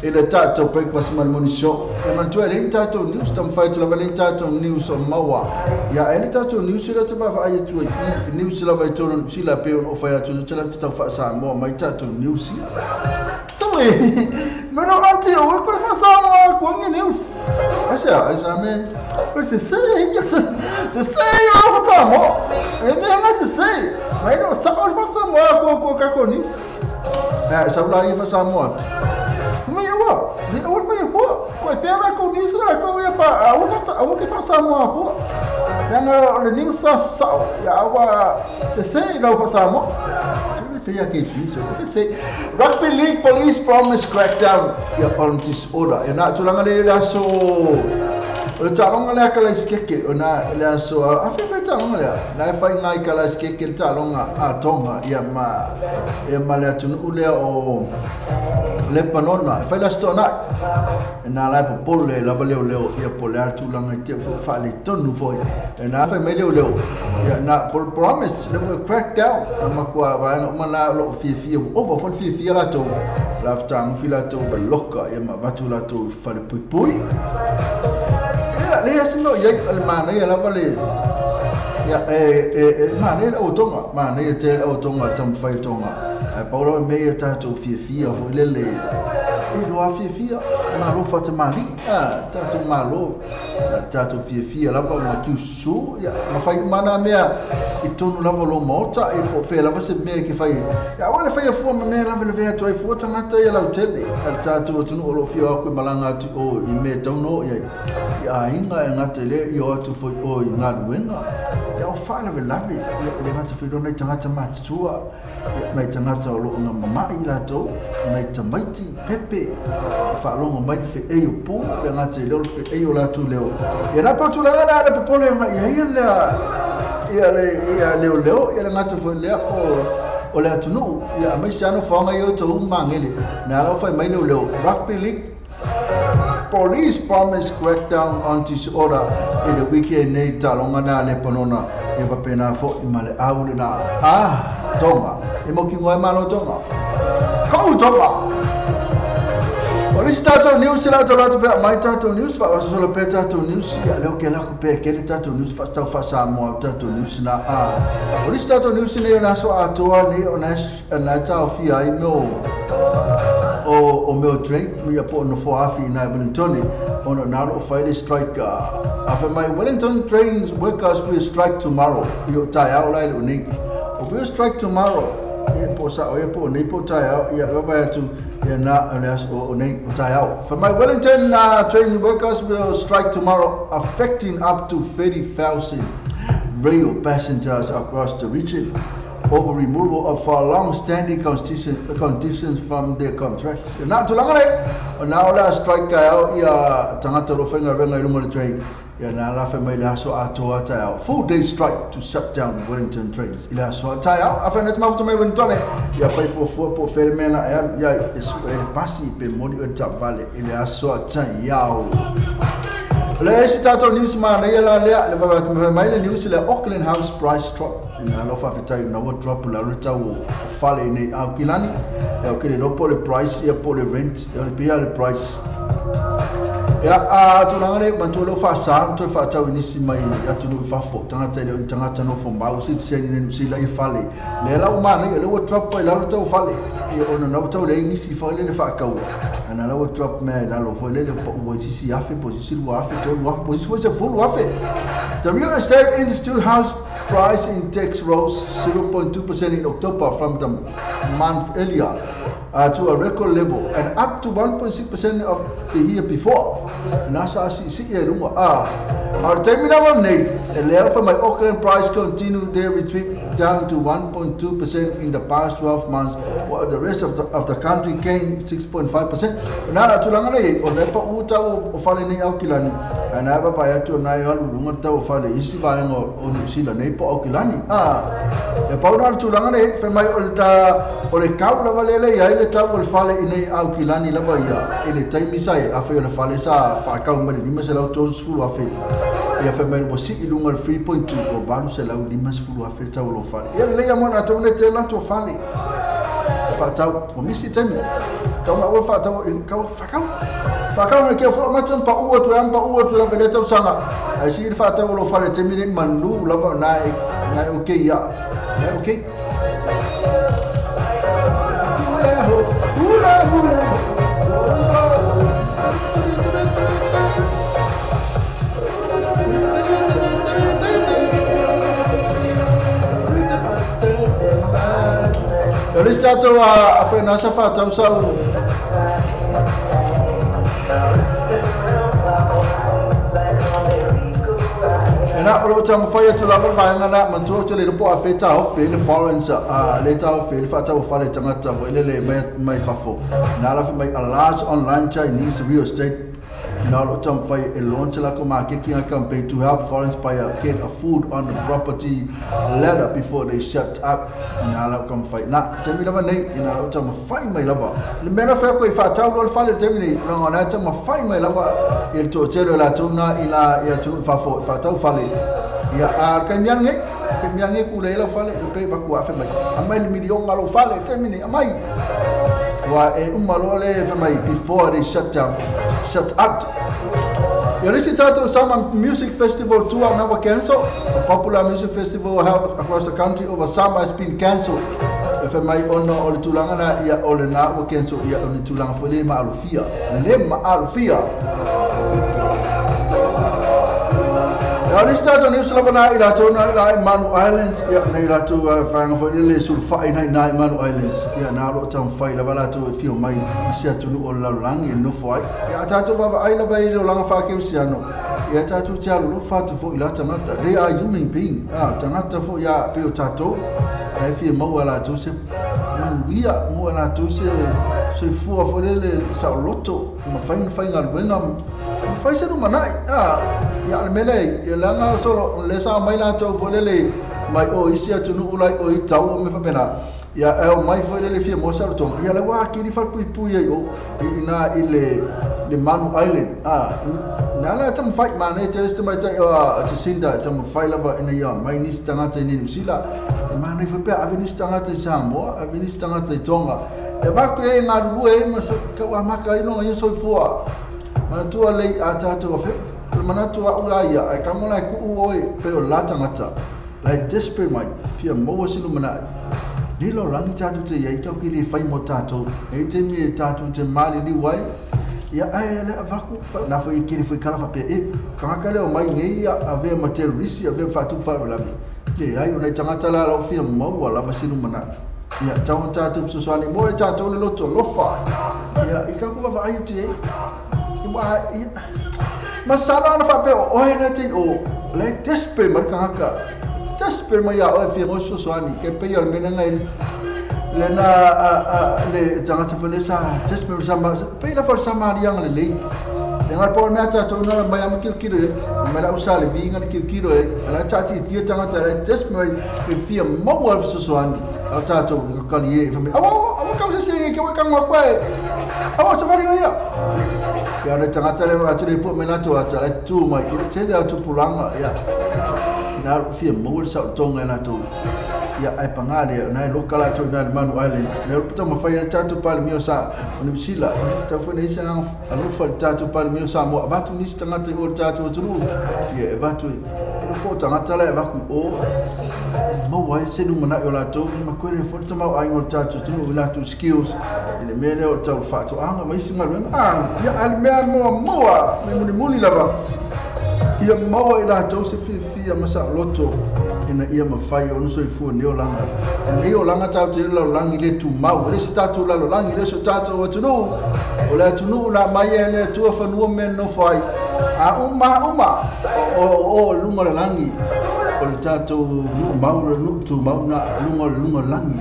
ina tato breakfast mal monisho e man tu ele tato news tam fa tu la valen tato news on mawa ya ele tato news la tu ba fa ai tu news la vai tu sila pe on fa tu tu la tu fa sa mo mai tato news so Pero antes eu vou passar uma com news. Acha me. Você sei, eu vou passar mo. É mesmo você sei. Mai no Samoa fa Samoa ko ka koni. Sa lai fa Samoa. Mai wa, ni o mai po. Ko pera ko ni sa ko ya pa, awu ke pa Samoa po. Yang le ni sa ya wa se ga fa Samoa. Fia ke piso. Rugby League police promise crackdown on disorder. Na tulanga le la so o talonga le kala skeke ona le so afi talonga le na fai ngai kala skeke talonga a tonga ya ma le tunu ule o le panona fai la stona na la popole la leo ya polar tulanga te fa le tonu foi na fai me leo ya na promise le crack down ma kwa va ma la lo fi over fon fi la to la ftang fila to beloka ya ma batula to fa le pui le asino ya almana ya la vale ya mane o tonga mane te o tonga tam fai tonga paulo me ta to fi o le lo fi ma lo fa te mali ta to malo ta to fi la pa ma tu su ya ma fai mana me i tonu la lo mota e fo fe la va se me ke fai ya wala fai fo me la vele to ai fo tanga ta ya la hotel ta to tunu lo fi o ko malanga tu o i me tono ya inga ngate le yo tu fo o nga luenga ya o fa la velavi le ngate fi do na tanga ta ma tua mai tanga ta lo nga mama i la to mai tamaiti pepe fa lo mo mai fe e o pu le ngate le fe e o la tu leo ya na pa tu la le popole nga ya leo ya le ngate fo le o le tunu ya mai siano fa nga yo to mangele na lo fa mai leo Rugby League police promise crackdown on disorder in the weekend nei talonga na le panona e va pena fo i male aule na tonga e mo ki ngoi malo tonga ko tonga police tato news la to la to mai tato news fa so solo pe tato news ya le ke la ko pe ke le tato news fa sta fa sa mo tato news na police tato news ne na so atoa ni ona na ta fi ai no o meu train we po no fo afi na Wellington on na ro file strike after my Wellington trains workers will strike tomorrow yo tai au lai lo ni we strike tomorrow e po sa o po ni po tai au ya ba tu ya na alas o ni tai au for my Wellington train workers will strike tomorrow affecting up to 30,000 rail passengers across the region over removal of long-standing conditions from their contracts. Na tulangale, na ola strike kaya ya tangata rofenga renga ilungo train. Ya na la family so atoa taya. Full day strike to shut down Wellington trains. Ila so taya. Afenet mafuto me Wellington. Ya pai for po fermena ya pasi pe modi vale. Ila so taya. Le tato news man le le mai le news le Auckland House price drop na lo fa fitai na wo drop la rita wo fale nei Auckland e o ke no pole price e pole rent e le pia le price ya tu na le mantu lo fa sa tu fa tau ni si mai ya tu no fa fo tanga no fo ba o si sen ni si la i fale le la o man le wo drop la rita wo fale e ona na tau le ni si fale le fa ka wo na la wo drop me la lo fo le wo si afi position wo afi The real estate industry house price index rose 0.2% in October from the month earlier to a record level and up to 1.6% of the year before. Nasa si lungo our terminal nei the level for my Auckland price continued their retreat down to 1.2% in the past 12 months, while the rest of the country gained 6.5%. Nara tulangale o lepa uta o fale nei Auckland ana ba pa ya tu na yo lungo ta o fale isi ba ngo o sila nei po Auckland e pa una tulangale fe mai o le kau la valele ya le ta o fale nei Auckland la ba ya ele tai misai a fe le fale sa fa kau mali ni masela to sulu a fe ia fe mai bosi ilunga 3.2 o balu se lau limas fulu a fe ta o lo fale ia le ya mona to ne te la to fale fa ta o misi temi ka ma o fa ta o ka fa ka fa ka me ke fo ma ton pa o to am pa o to la vele ta sanga ai si fa ta o lo fale temi ni manu la va na okay ya okay Elis tato a fe na sa fa tau sau. Ena olo tang fire tu la ba ngana mantu tu le po a fe tau fe le Florence le tau fe fa tau fa le tanga tau le mai fa fo. Na la fe mai a large online Chinese real estate. Now, Tom Fay a launch la kuma kicking a campaign to help Florence buyer get a food on the property ladder before they shut up. Now, come fight. Now, tell me the name. You know, Tom Fay my lover. The men of Equa, if I tell you, follow Germany. No, on that time, Fay my lover. Il to tell la tuna ila ya tu fa fo fa tau fale. Ya kemyange kule la fale pe ba ku afa mai. Amai million ngalo fale termini amai. Wa umalole fa mai before they shut up. You listen to Summer Music Festival 2 now cancelled. A popular music festival held across the country over summer has been cancelled. If I might honor all the Tulangana, ya all the now cancelled, ya only Tulang for Lema Alufia. Now this start on New Slovenia, ila tona ila Manu Islands, ya ila tu fang for ile sulfa ina Manu Islands. Ya na ro tam fai la bala tu fio mai sia tu no la lang no foi. Ya ta tu baba ai la bai lo lang fa ke sia no. Ya ta tu tia lo fa tu fo ila tamata. They are human being. Tamata fo ya pe o tato. Ai fio mo wala tu se man wia mo wala tu se fu fo le sa loto. Ma fai ngal benga. Fai se no manai. Ya almele ya langa solo lesa mai la tau folele mai o isia tunu ulai o I tau me fa pena ya el mai folele fie mo sa tong ya la wa ki di fa pu ye o ina ile le Manu Island na la tam fight man e tereste mai tai o tsinda tam fight la ba ina ya mai ni stanga tai ni sila man e fa pe aveni stanga tai Samoa aveni stanga tai Tonga e ba ku e ngaru e ma sa ka wa maka ino ye so fua ma tu ale ata to fe manatu wa ulaya ai kamola ku oi pe o lata ngata lai desperate mai fia mo sinu mana dilo langi tatu te ya ita ki le fai mo tato e te mi tatu te mali ni wai ya ai le avaku na foi ki foi kala fa pe e kanga le o mai ngai ya ave materialisi ave fatu fa la mi le ai ona tangata la lo fia mo wala sinu mana ya tau tatu susani mo tatu le loto lofa ya ikaku va ai te masalah na fa pe o ina te o le desperate mar kanga desperate ma ya o fi mo susani ke pe yo mena ngai le na le janga te fele sa desperate sama pe la for sama yang le dengar pon me ata to na ma ya kilo me la usale vi ngan kilo la tati ti tanga te desperate fi mo wa susani ata to ko ye fa me awo ka se ke wa ka mo kwa awo so mari ya ya na tanga tele wa tu le po mena to ata le tu mai ke tele atu pulanga ya na fi mo sa tonga na to ya ai pangale na lokala to na Manu Island le puta ma fa ya tatu pal mio sa ni sila ta fo ne sa anu fa tatu pal mio sa mo vatu ni stanga te o tatu tu ye vatu fo tanga tele va ku o mo wa se nu mana yo la to ma ko le fo tama ai ngo tatu tu la tu skills ile mele o ta fa to anga mai si mal ya al me mo wa me muni la ba ia maua ila Joseph fia masa loto ina ia mafai ono so ifu neo langa tau te la langi le tu mau le statu la langi le so tatu wa tunu ola tunu la mai le tu fa no men no fai a uma o lunga la langi o tatu mau no tu mau na lunga langi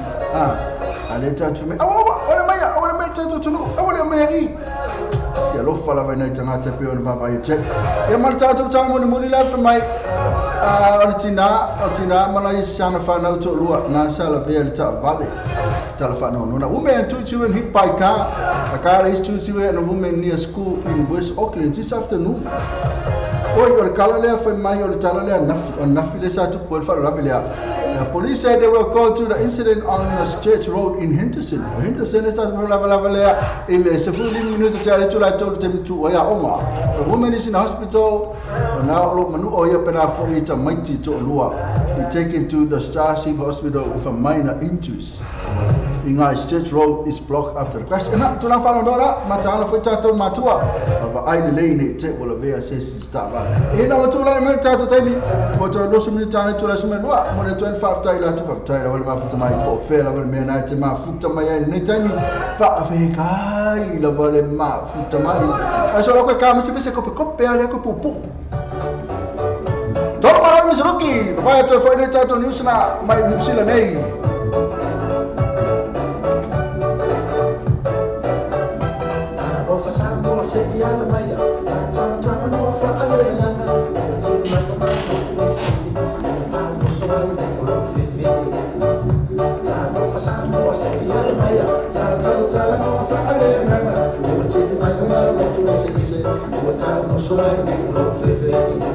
ale tatu me ole mai tatu tunu ole mai ya lo fala vai na tanga te pe on va vai check ya mal tatu tanga mo ni la fa mai Altina malai sana fa na to lua na sala ve ta vale telephone no na women to and hit by car a car is to and a woman near school in West Auckland this afternoon oi or kala le fa mai or tala le na file sa to por fa rabia the police said they were called to the incident on the Church Road in Henderson is as la in the Sefuli Municipality to la to them to ya oma the woman is in hospital now manu oya pena for it mighty to lua he taken to the Starship Hospital with a minor injuries Inga Church Road is blocked after the crash na to la fa ndora matala foi tato matua va ai le ne te wala ve se stava e na to la me tato tani mo to do sumni tani to la sumni lua mo le 12 whaftai la te whaftai la wale mafuta mai po whela wale mea nai te mafuta mai ai nei taimi whaafekai la wale mafuta mai ai so la koe kāmasi mese kope ale koe pupu tōna mara misa ruki whai atoe whai nei tātou ni usana mai New Zealand nei o whasango se i ala mai a tāna no whaale nanga tēne mai o mai o tu esi tāna so ai nei o lo whiwhi tāna o whasango se i ala mai a tāna no whaale nanga tēne mai o mai o tu esi tāna so ai nei o lo whiwhi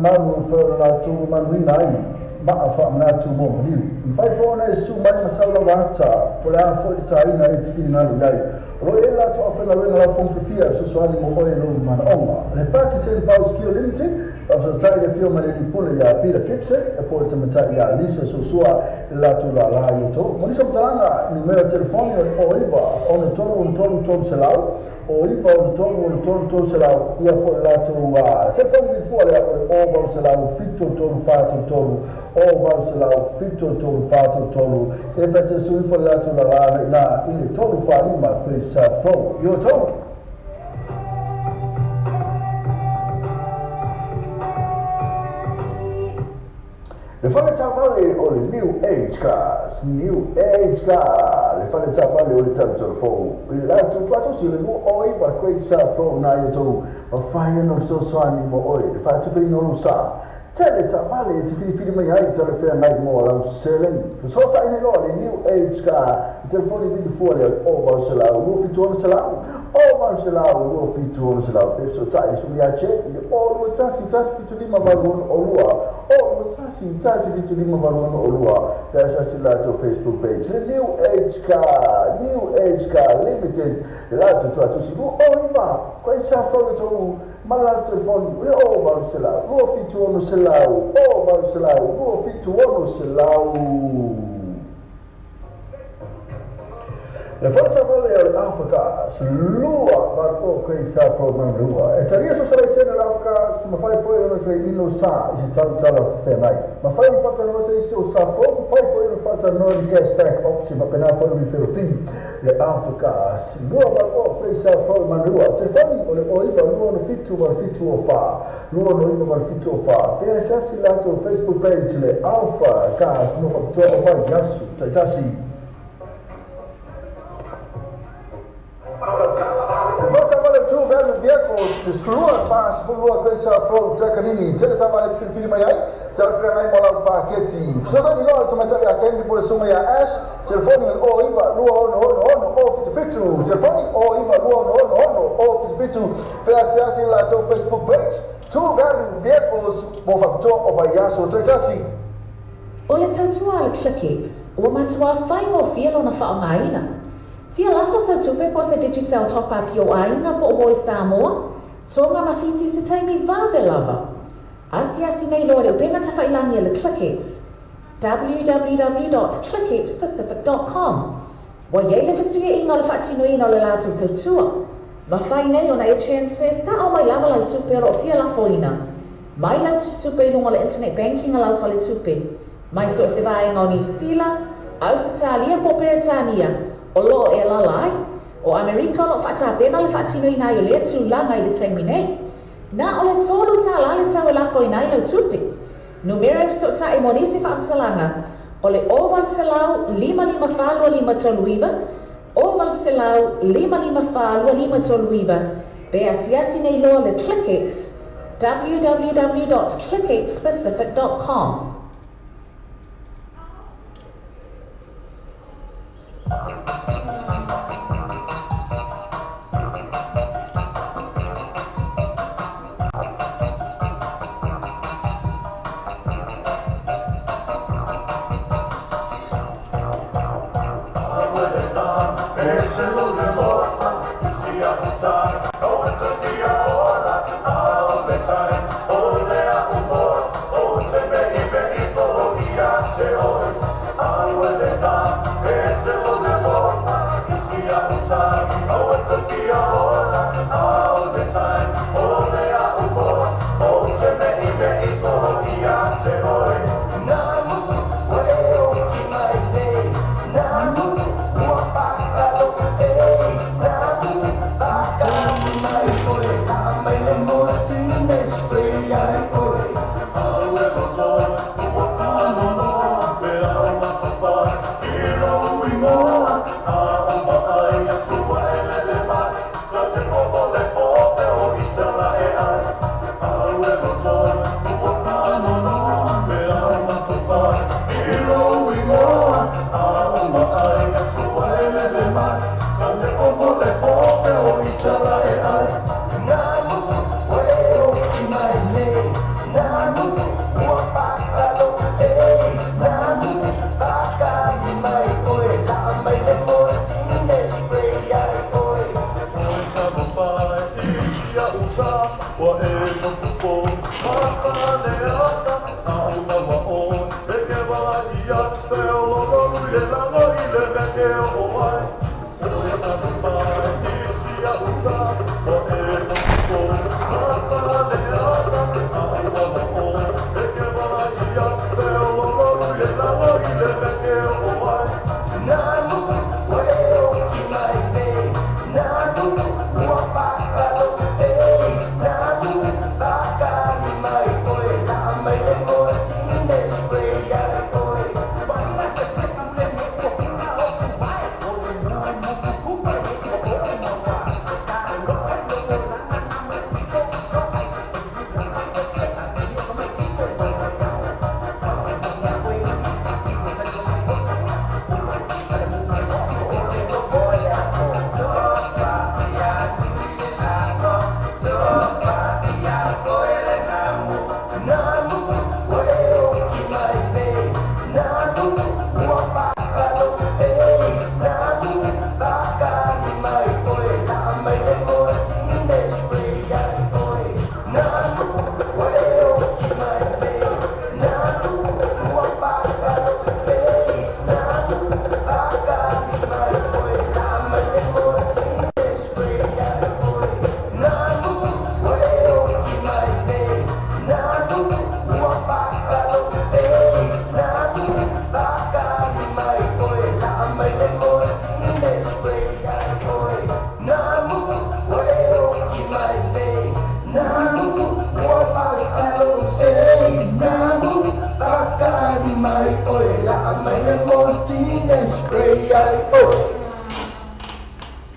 malu for la tu manuinai ma fa na tu mo ni pai fo na su mai masala wata pola fo taina e tina lu yai ro ela to ofena la fon fia so so ani mo oi lo man onga le paki se pa skill limited of the taile fio ma ni pula ya pira kipse e po te mata ya lisa so so la tu la yo to mo ni so tanga numero telefoni o iva on tolu selau o iva on tolu selau ia po la tu telefoni fu le o va selau fitto tolu fatu tolu o va selau fitto tolu fatu tolu e pete su fu la tu la na ile tolu fa ma questa fro yo to le fale tavale o le New Age cars, le fale tavale o le tato fo. La tu si le mo oi va questa fo na yo to, o fai no so ani mo oi, le fa tu pe no sa. Tele tavale ti fili mai ai tele fe mai mo la selen. Fu so ta ine lo le New Age car, il telefoni vi fu le o va se la, lo fi tu se la. O va se la, lo fi tu se la. E so ta su mi ace, o lo tasi fi tu di ma valun o lua. O tasi vitu lima baruan o lua pesa sila to Facebook page the New Age car limited la to atu sibu o iva ko isa fo to mala telefon we o va sila lo fitu ono sila o va sila lo fitu ono sila le forza vale l'Africa lua barco questa forma lua e taria so sarà essere l'Africa ma fai fuori una cioè ino sa si sta la femai ma fai un fatto non sei o sa fai fuori un fatto non di gas back option ma appena fuori mi ferro fi l'Africa lua barco questa forma lua se fai o iva lua no fitu o fa lua no iva fitu o fa per essere lato Facebook page le alpha cars no fa to vai yasu tasi Slua pas pulua questa from Zacanini, c'è tavale di film mai, c'è il frame mola pacchetti. Cosa mi lo come c'è che mi pure soma ya ash, telefoni o iva no o fitu, telefoni o iva no o fitu, per assi la to Facebook page. Two value vehicles mo factor of a yaso tasi. O le tantua le clickets, o matua fai o fielo na whaongaina. Fia lafa sa tupe po sa digital top up yo ainga po o Samoa. Tonga mawhiti se taimi vave lava. Asi nei lore upenga tawhailangi le ClickX. www.clickxpacific.com. Wa yeile fasuia inga le whaatino ina le latu tautua. Ma whai nei ona e transfer sa o mai lava lau tupe ro fia la foina. Mai lau tupe lunga le internet banking lau fale tupe. Mai so se vaenga o New Zealand, Australia po Peritania, o lo e la lai. O Amerika lo fata pena le fatino ina yo le tu la ngai le taimine. Na o le tolu ta la le tau la fo ina yo tupe. Numero so ta e monisi fa amtalanga. O le oval selau 55 falua 5 toluiva. Oval selau 55 falua 5 toluiva. Be asiasi nei lo le ClickX. www.clickxpacific.com. Pero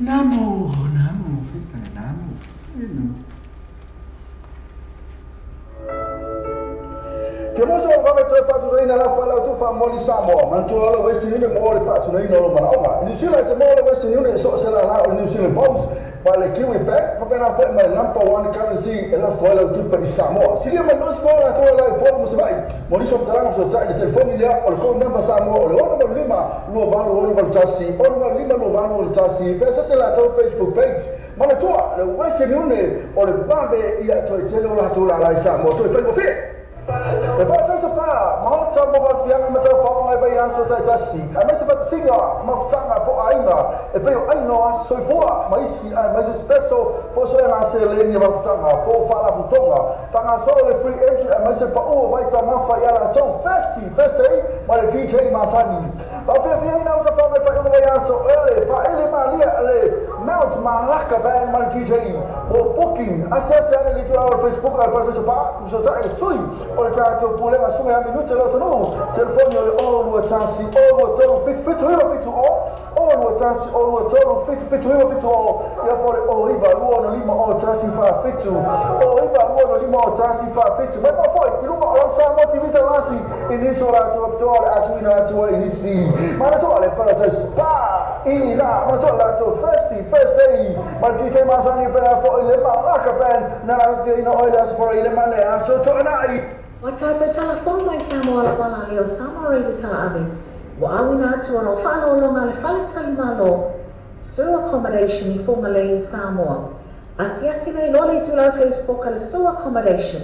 Namu. Ke mo so ba to fa tu ina la fa la tu fa mo li sa mo man tu ala west ni mo le fa tu ina lo man o ni sila te mo le west ni so sala la ni sila boss pa le kiwi pe pa na fa ma number 1 currency la fa la tu pa sa mo sila ma no sko la to la po mo sai mo ni so tala so ta de telefoni ya o ko number sa mo o no lima lo ba lo ba tasi o no lima lo ba lo tasi pe sa la to Facebook page mana tu le west ni o le ba be ia to te lo la to la sa mo to fa mo fe e poi c'è pa ma c'è un po' di anche metà fa mai vai anche se già sì a me se fa singa ma tanga po aina e poi aina so fuori ma si spesso posso essere le linee ma tanga po fa la butonga tanga solo le free entry e ma se pa vai ta ma fa ya la ciao festi ma le DJ ma sani ma vieni na usa fa mai fa vai anche fa ele ma lì le mount ma lacca band ma DJ o booking access alle di Facebook al partecipa so già il sui o tanto problema su a minuto lo no telefono o lo tansi o lo toro fit o lo tansi o lo toro fit o ya poi o riva l'uomo lima o tansi fa fit o riva l'uomo lima o tansi fa fit ma poi il uomo lo sa non ti vita lasi iniziora to a tu inizi ma to le per te spa ma to la to first day ma ti sei masani per poi le ma la capen na fino o le for ile male a so to nai Watato telefone mai Samoa la wala leo Samoa ready ta ave. Wa awina atu ono whalo longa le whale tali malo. Sewer accommodation I Fongalei Samoa. Asiasi nei lole tu la Facebook al sewer accommodation.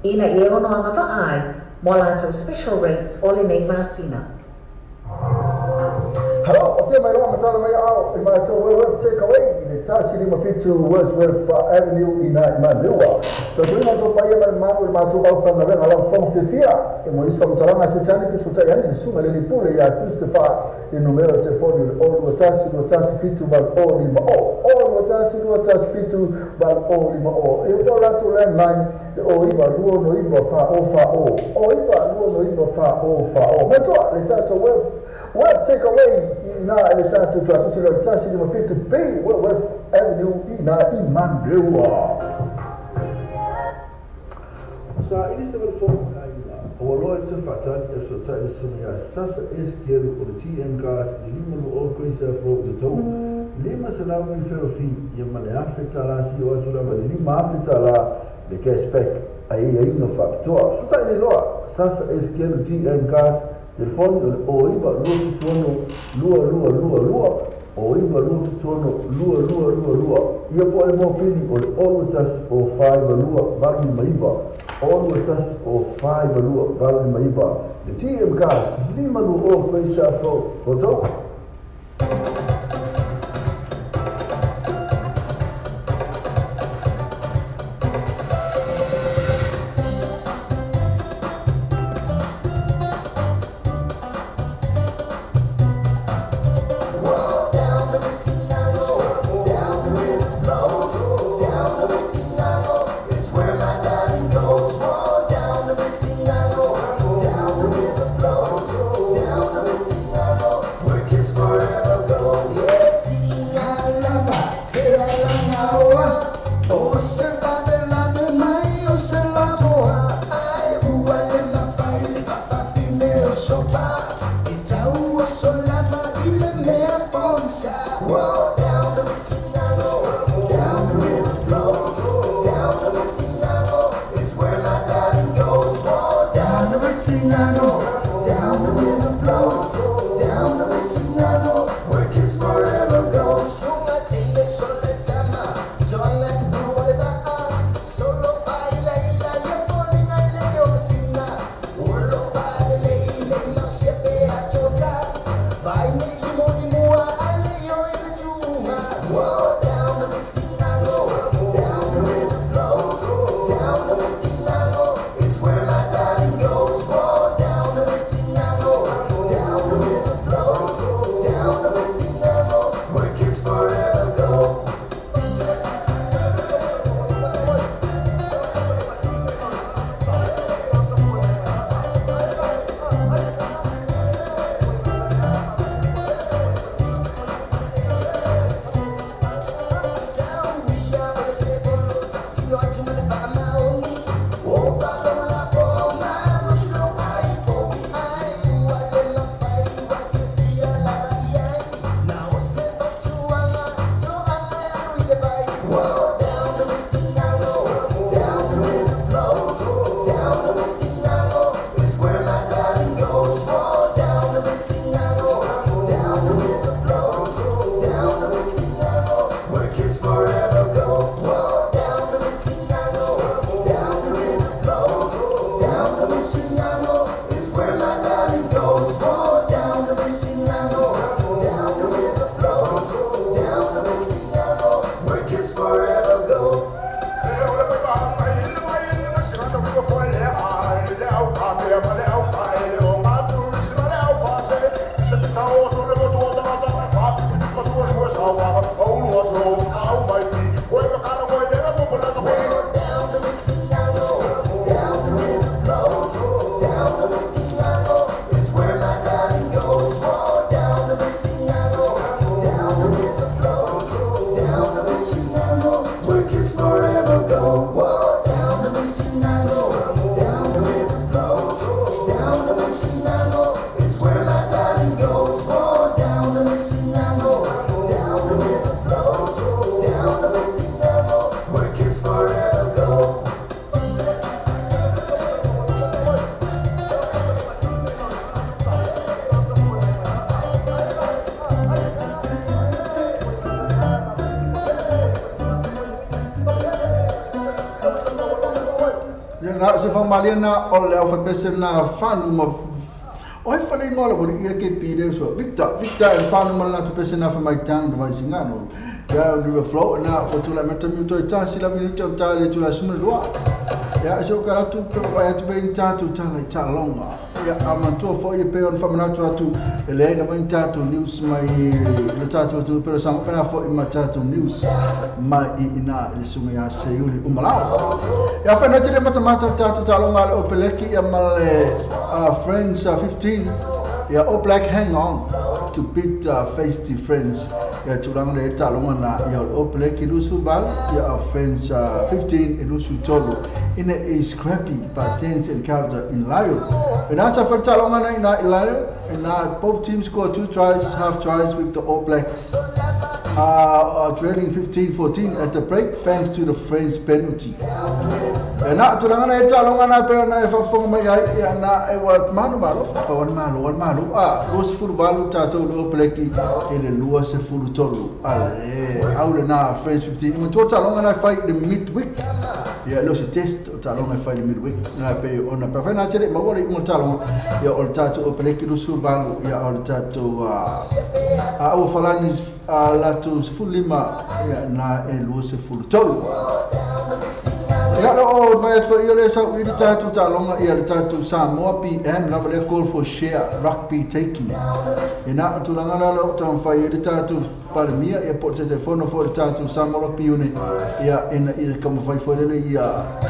Ina I ono amava ai. Molato special rates ole nei vasina. Hello, ofia mai roa matala mai ao I mai tō Wordsworth Takeaway le tāsi lima fitu Wordsworth Avenue I Manuwa. Tō tuina tō paia mai manu I mātou au whangarenga lau whangwhiwhia e mo iso mtalanga se tani ki so tai ani sunga le pule ya Christopher I numero telefoni le olu watasi fitu bal o lima o. Olu watasi fitu bal o lima o. E uto lato landline le o iwa luo no iwa fa o. O iwa luo no iwa fa o. Matoa le tato Worth Takeaway ina le tatu tuatusi le tasi lima fitu Bay Worth Avenue ina Manuwa. Sa ini sebab form kaila. Awaloi tu fatan efsota isumia sasa eskelu o TN gas lima lu o koisa fro de to. Lima salamu I ferofi yamane afita la si o tu la lima afita la le cashback ai no factor. Suta ni loa sasa eskelu TN gas telefone o iba lua o iba lua ia po le mo pili o tas o 5 lua vali maiva o tas o 5 lua vali maiva TM Cars, lima lu o Kwaisa Afro Hotel. Se fa maliana o le au fa pese na fanu ma oi fa le ngola bodi ia ke pide so Victor e fanu ma na tu pese na fa mai tang vai singano ya do flow na o tu la meta mi to ta si la mi to ta le tu la sumu lo ya so ka tu pe vai tu ben ta tu ta la ta longa ya amanto fo ye pe on fa na tu le ga ben ta tu news mai le ta tu pe sa ma fo i ma ta tu news mai ina le sumu ya se yuli umala ya fa na tele mata tu ta longa le opeleki ya male friends 15 ya o black hang on to beat face friends ya tulang le ta longa na ya opeleki lusu bal ya friends 15 lusu tolo in a scrappy but tense encounter in Layo. And as for Talonga in Layo, and both teams scored 2 tries, half tries with the All Blacks trailing 15-14 at the break thanks to the French penalty. And now Talonga Talonga na pe na fa fo mai ai na e wa manu malu los futebol tato All Black ele lua se fulu tolu ale au na French 15 mo Talonga na fight the midweek ia lo se test o talonga e whaile miru na pe ona pa whaina tere ma wale ingo talonga ia o le tātou o peleki rusu balu ia o le tātou a o whalani latu se fulima ia na e lua se fulu tolu ia o mai atwa ia le sa ui le tātou talonga ia le tātou Samoa PM na wale call for share rugby taking ina o tulanga na lo tam whai le tātou palemia ia po te fono fo le tātou Samoa rugby unit ia ina ia kama whai fwelele ia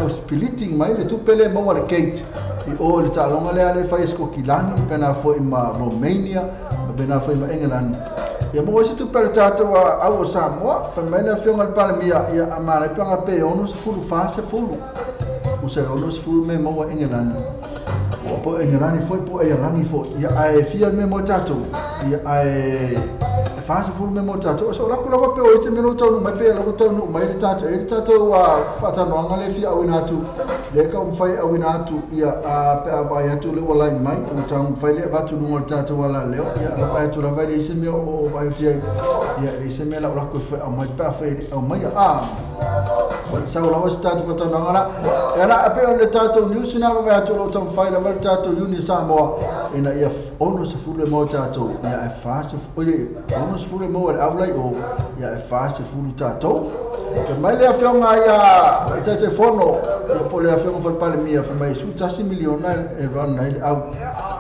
spiliting mai le tupele maua le Kate i o le talonga le ale whai esko kilani pena fo i ma Romania pena fo i ma England ia maua se tupele tātou au o Samoa pa mai le whionga le palemia ia amare panga pe ono se fulu fase fulu usa ono se fulu me maua England o po England foi po e langi fo ia ai fia me mo tātou ia ai fase fulu me mo tātou so la kula pe o se meno tonu mai pe la ko tonu mai le tātou wa fatano anga le fia awina atu le ka fai awina atu ia pe abai atu le wala mai o tang fai le batu no tātou wala leo ia abai atu la vai le se me o vai tia ia le se me la ko fai o mai pa fai o mai o sa la wa tātou ko tonu anga era pe o le tātou news na vai atu lo tang fai la vai tātou uni Samoa ina ia ono se fulu mo tātou ia e fase ono fulu mo le avlai o ia e fase fulu tātou ke mai le afionga ia te fono ia po le afionga fa pale mia fa mai su tasi miliona e ran nai au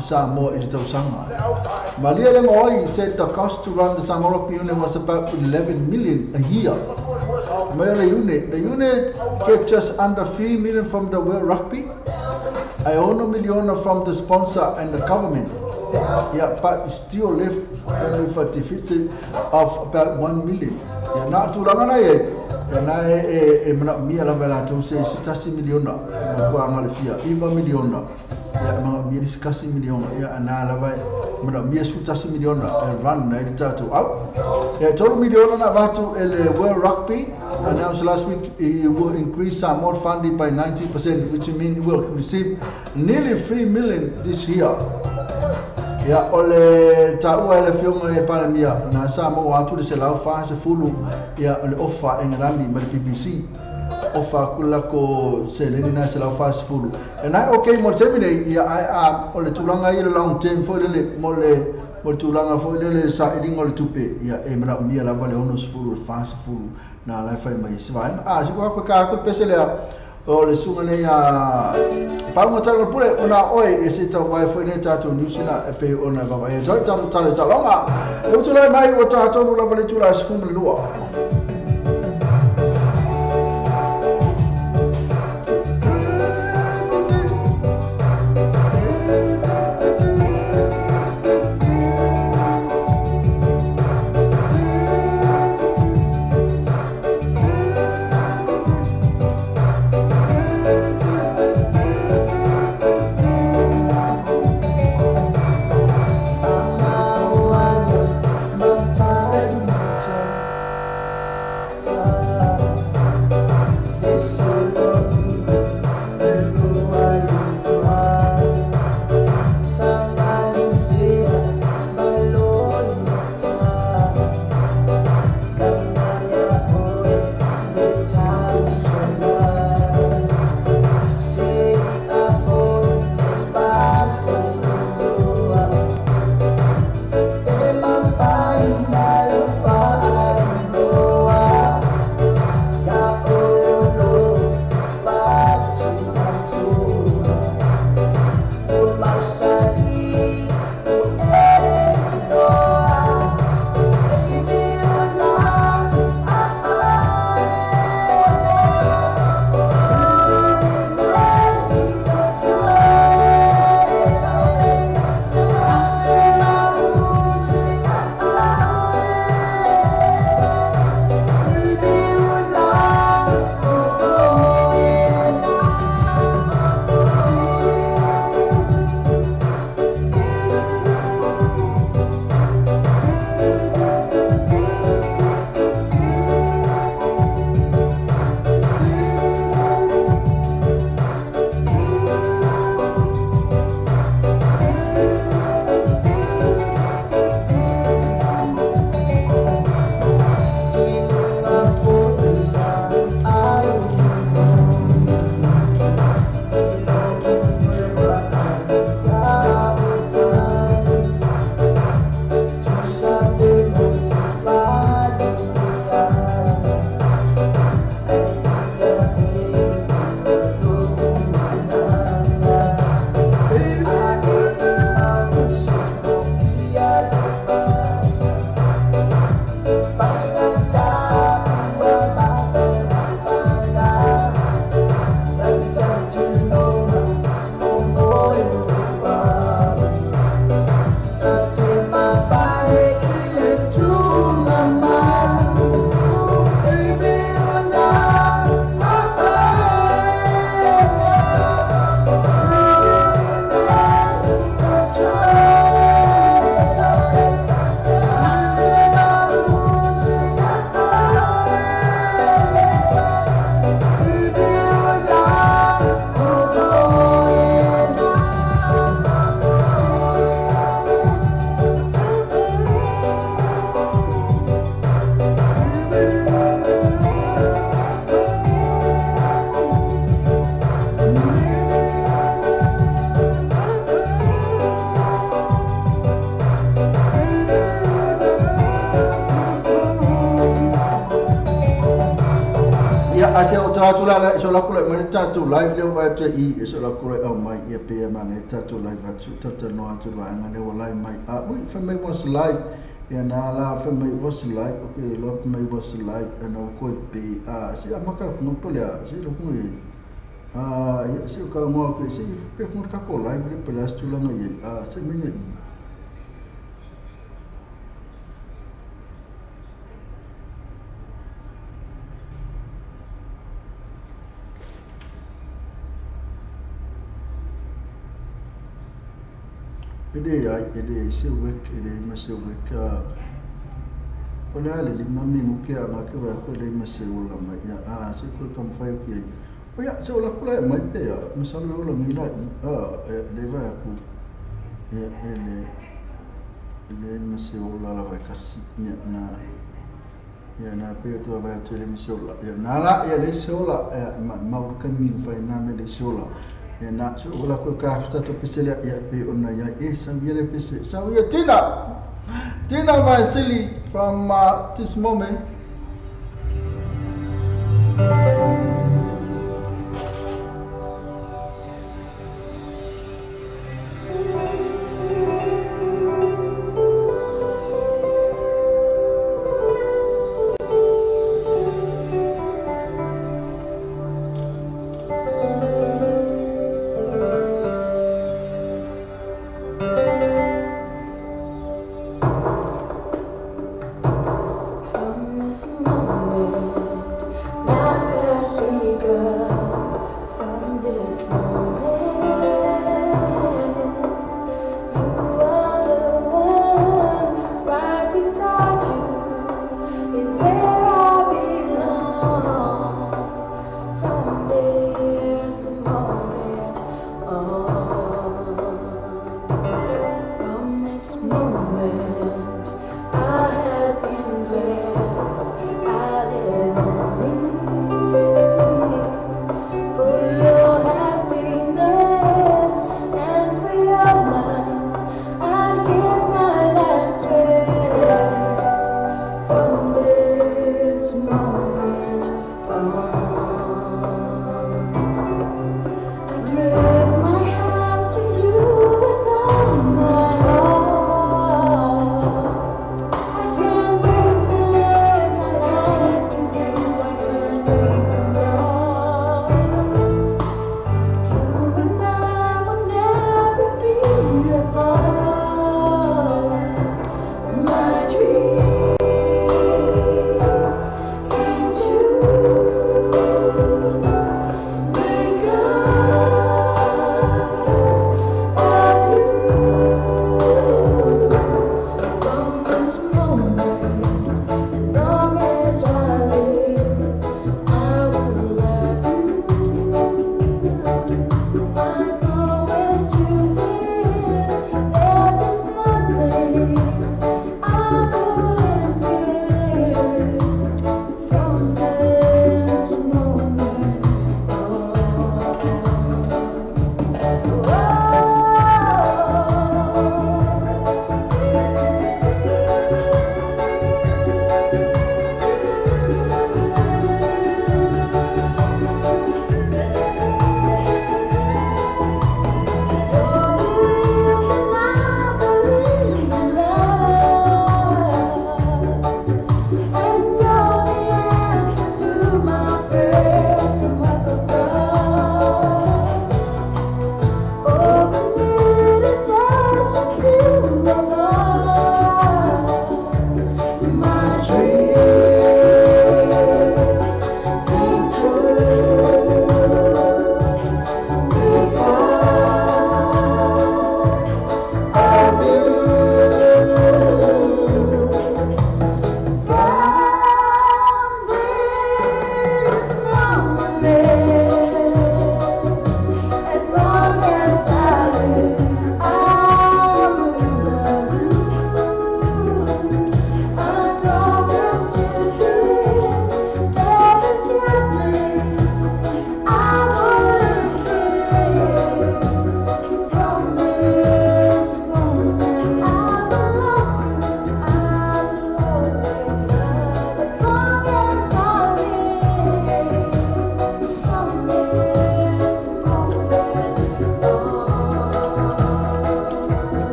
Samoa i tau sanga malia le moi said the cost to run the Samoa Rugby unit was about 11 million a year mai the unit get just under 3 million from the World Rugby I own a million from the sponsor and the government. Yeah, but still left with a deficit of about 1 million. Yeah, not too long ago. And I mia la vela to say 60 million. Kwa ngalifia, iba million. Yeah, mia discuss million. Yeah, and I la mia 60 million. And run na to out. Yeah, total million na vatu el World Rugby announced last week it will increase Samoa funding by 90%, which means it will receive nearly 3 million this year. Ya ole taua le fionga e palemia na Samoa atu le se lau fase fulu ya ole ofa Englandi ma le BBC ofa kula ko se le na se lau fase fulu and I okay mo semine ya I ole tulanga i le long term fo le mo tulanga fo le sa eding ole tupe ya e mena mia la vale ono fulu fase fulu na la fai mai se vai si ko ka ko pesele o le sunga nei a paunga tala pule ona oi e se tau vai foi nei tātou niusina e pe ona baba e toi tātou tala talonga e utulai mai o tātou nula vale tula se fumu lua tra tu la so la kule mai tatu live le wa te I so la kule au mai ia pe mane tatu live atu tatu no atu wa ngane wa live mai a ui fa mai was live ia na la fa mai was live okay lo mai was live ana ko pe a si amaka no pole a si lo ku ia si ka mo ke si pe mo ka ko live le pe las tu la mai a si mai Ede se wek ede mase wek pole le mami nguke ana ke wa ko le mase ola mai ya se ko kam fai ke o ya se ola kula mai pe ya misalo ola mila le va ku ele mase ola la va kasi na ya na pe to va te le mase ola ya na la ya le se ola ma ka mi fai na me le se ola ya na so ola ko ka sta to pisela ya pe ona ya sa viele pise sa ya Tina Vasily from this moment. From this moment, life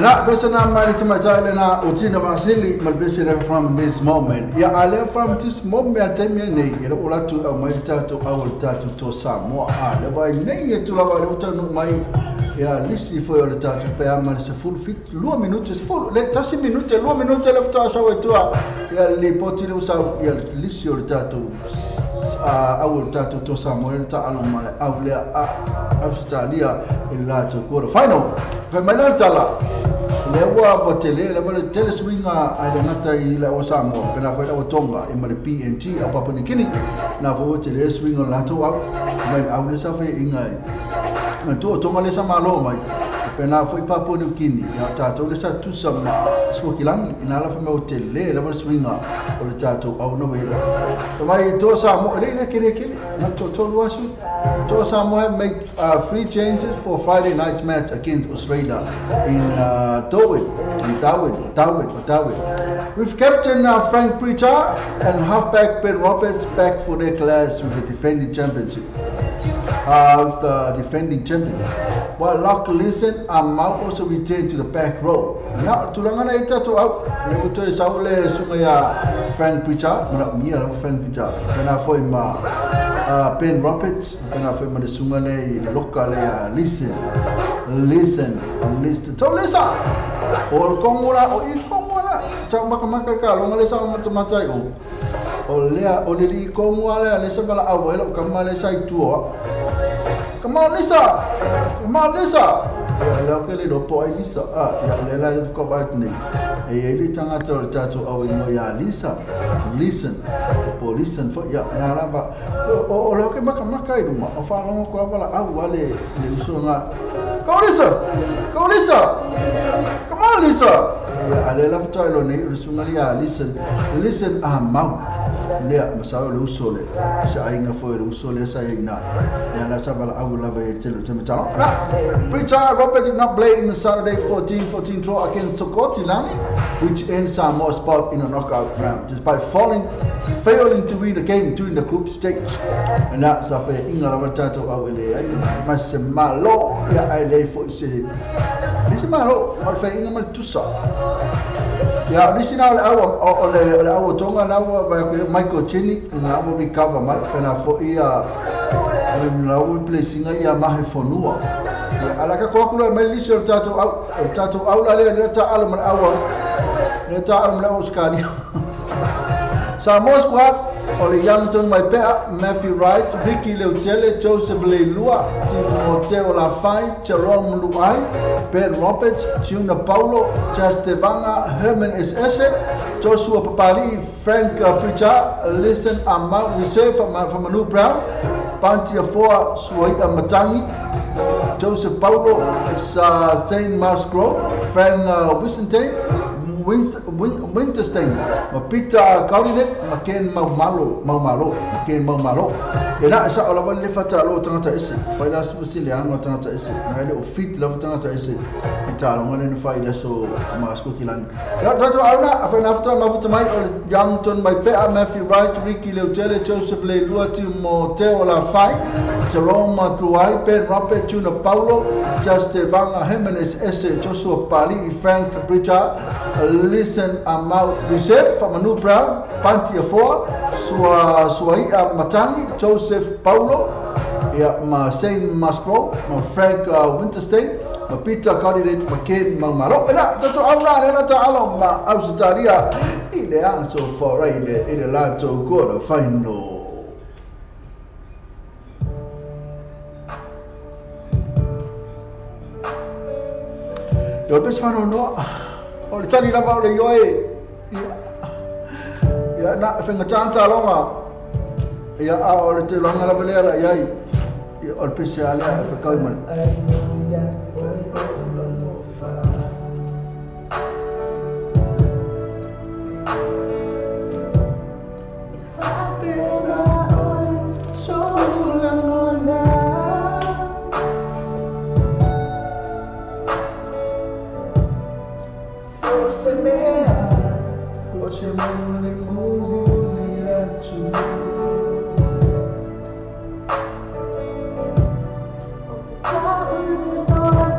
Na besa na mali tumatale na utina vasili malbesi from this moment. Ya ale from this moment atemi ne ila ulatu au mai tatu au tatu to Samoa. Le vai ne tu la vai utanu mai ya lisi foi o tatu pe amal se full fit 2 minutos full le tasi minute 2 minute le fta sa wetua ya le potile usa ya lisi o tatu au tatu to Samoa ta alo male au le Australia ila to quarter final. Pe mai tala lewa botele lewa tele swinga ale ngata ila osamo pela foi la tonga e male PNG apa puni kini na vo tele swinga la to au mai au le sa fe inga to tonga le sa malo mai pela foi papo ni kini ya tato le sa tu sama so kilangi ina la fa me tele lewa swinga o le tato au no be to mai to samo le kire kire na to wasu to samo make free changes for Friday night match against Australia in Darwin. With captain Frank Pritchard and halfback Ben Roberts back for their clash with the defending championship. While Locke Leeson and Mal also returned to the back row. Now, tulangana ita to out. Leto is out le sumaya Frank Pritchard, mia Frank Pritchard. Kana foi ma Ben Roberts, kana foi ma de sumale lokale Leeson. To lesa. O kongora o I kongora. Chama maka ka lo ngale sa mata o lea o le kongora le sa bala awela o kamale sa ituo. Come on, Lisa. Ya ke le lopo ai Lisa. Ya le la ko batni. E ele tanga tatu au ino ya Lisa. Listen for ya na ba. O lo ke maka idu ma. O fa ngo ko bala au wale le usonga. Go Lisa. Come on, Lisa. Ya ale la fto lo ne usonga ya listen mau. Le masao le usole. Sa inga fo le usole sa ina. Ya la sa bala Pritchard Robert did not play in the Saturday 14-14 draw against Sokotilani, which ends Samoa's spot in a knockout round, despite failing to win the game during the group stage. And that's a fair Ingala Tato Awele. Masemalo, ya I for City. Masemalo, my fair Ingamal Tusa. Ya, this is our Tonga now, Michael Cheney, and I will recover my friend for na we placing ya mahe fonua ala ka ko kula mai lisho tato au la le ta al man awa le ta al man uskani Samoa squad Oli Youngton Maipea, Matthew Wright, Ricky Leutele, Joseph Leilua, Timoteo Lafai, Jerome Luai, Ben Roberts, Juna Paulo, Chastevanga, Herman Esse, Joshua Papali, Frank Pritchard, Listen Amma, Reserve from Manu Brown, Pantia Foa, Suaita Matangi, Joseph Paulo, Saint Masgro, Frank Wissente, Winterstein, Peter Kaulinet, Maken Maumalo, Maken Maumalo. Ena sa olawa le fata lo tangata ese. Faila smusile anga tangata ese. Na ile ofit la tangata ese. Italo ngale ni faila so masko kilang. Ya tato auna afena after mafuta mai Youngton Maipea, Matthew Wright, Ricky Leutele, Joseph Leilua, Timoteo Lafai, Jerome Luai, Ben Robert, Juna Paulo, Chastevanga, Jimenez Esse, Joshua Pali, Frank Pritchard, Listen Amau Reserve, Manu Brown, Pantia Foa, Suaia Matangi, Joseph Paulo, Saint Mascro, Frank Winterstein, Peter Kaulinet, Maken Maumalo. Tato auna nena taalo ma Australia ile anso for ile lato goal final. Yo pesfano no. O le tani lava o le yoe ya na fenga chansa longa ya a o le te longa la belera ya i o le pese ale fa kauman Oh,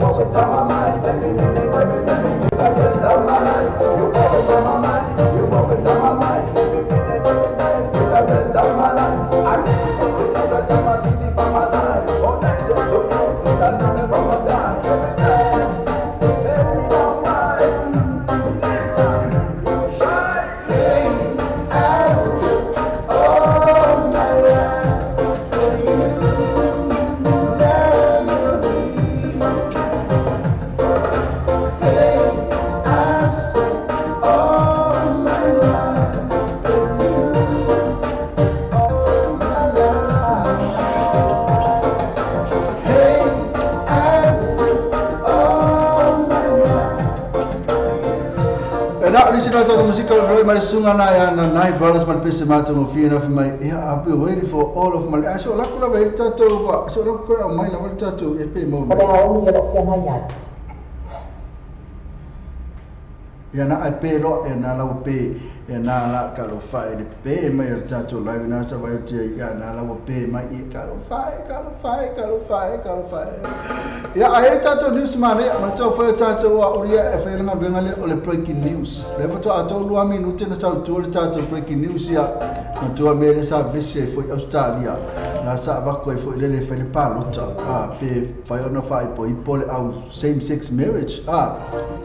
always on my mind, every minute, every day. You got the rest of my life. You always on my mind, you always on my mind, every minute, every day. You got the rest of my life. I really think you know that I'm a city by my side. All next to you, you got nothing by my side. Every day, every now mind. Shining as you all my life. For you, memory. Hey, I spent all my life for you, all my life. Hey, I spent all my life. E na lisi na toka musika roi mai sunga na ya na nai brothers man pese mata mo fina for my yeah I've been waiting for all of my so la kula ba tato ba so la ko mai la tato e pe mo Pada au ni lo fia mai ai. ya na ai pe ro e na la pe e na la ka lo fai le pe mai tato la na sa ba ti ya na la pe mai e ka lo fai ya ai tato news mane ma to fa tato wa uria e fa nga benga le ole breaking news le foto a to lua minute na sa to le tato breaking news ya ma to me le sa vese fo Australia na sa va ko fo le fa le palota pe fa ona fa po i pole au same sex marriage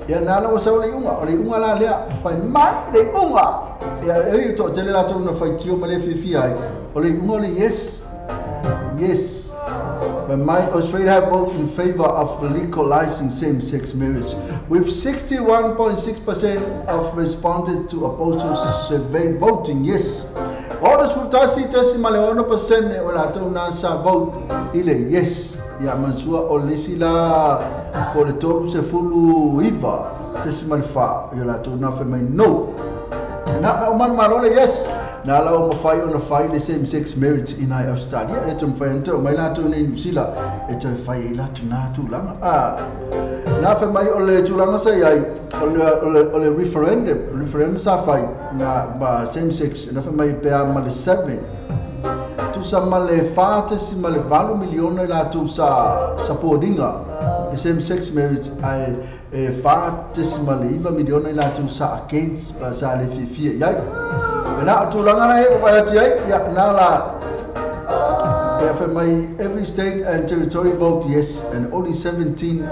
ya na la sa le unga la le fa mai le unga ya e to tele la to na fa tio ma le fifi ai ole unga le yes. But my Australia have voted in favor of legalizing same-sex marriage, with 61.6% of respondents to oppose to survey voting yes. Orders for tasi male 1% ne wala to na sa vote ile yes. Ya mansua olisi la por todo se fulu iva se male fa yo la to na fe mai no. Na man marole yes. Na la o mafai ona fai le same sex marriage in Australia e tum fai ento mai la tu ne New Zealand e te fai la tu na tu langa na fa mai o le tu langa sai ai o le referendum sa fai na ba same sex na fa mai pe ma le 7 tu sa ma le fate si ma le valu milione la tu sa podinga le same sex marriage ai e fate si ma le iva milione la tu sa against ba sa le fifia yai na tu langa na e pa ti ai ya na la every state and territory vote yes and only 17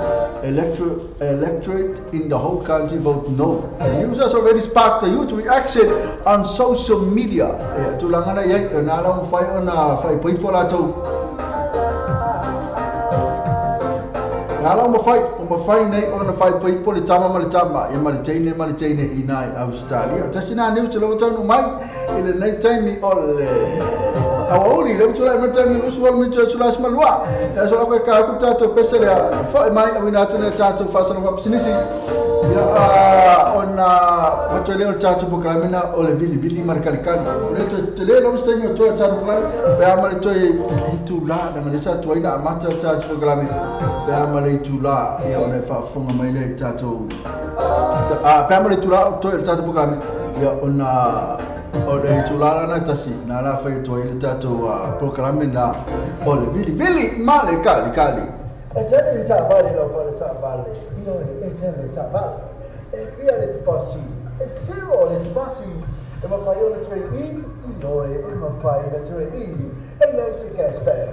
electorate in the whole country vote no. The users already sparked a huge reaction on social media. Tu langa na ai na la fai ona fai people ato na la mo fai nei ona fai people tama e maliteine inai Australia tasina new chelo tonu mai ile nei time all awoli le tula me tami usual me tula smalwa ya so ko ka ku tato pesele fa mai awina tu ne tato fa so ko sinisi ya ona matole o tato programina o le vili marcalicali le tele lo stegno to tato programina be amale to itula na le tato ina mata tato programina be amale itula ya ona fa funga mai le tato be amale itula to tato programina ya ona o le tulala na tasi na la fai to ile tato proclamina o le vili male cali E tele ta vale lo fa ta vale io e tele ta vale e via le passi e zero le passi e ma fai le 3 in io e ma fai le 3 in e lei si cashback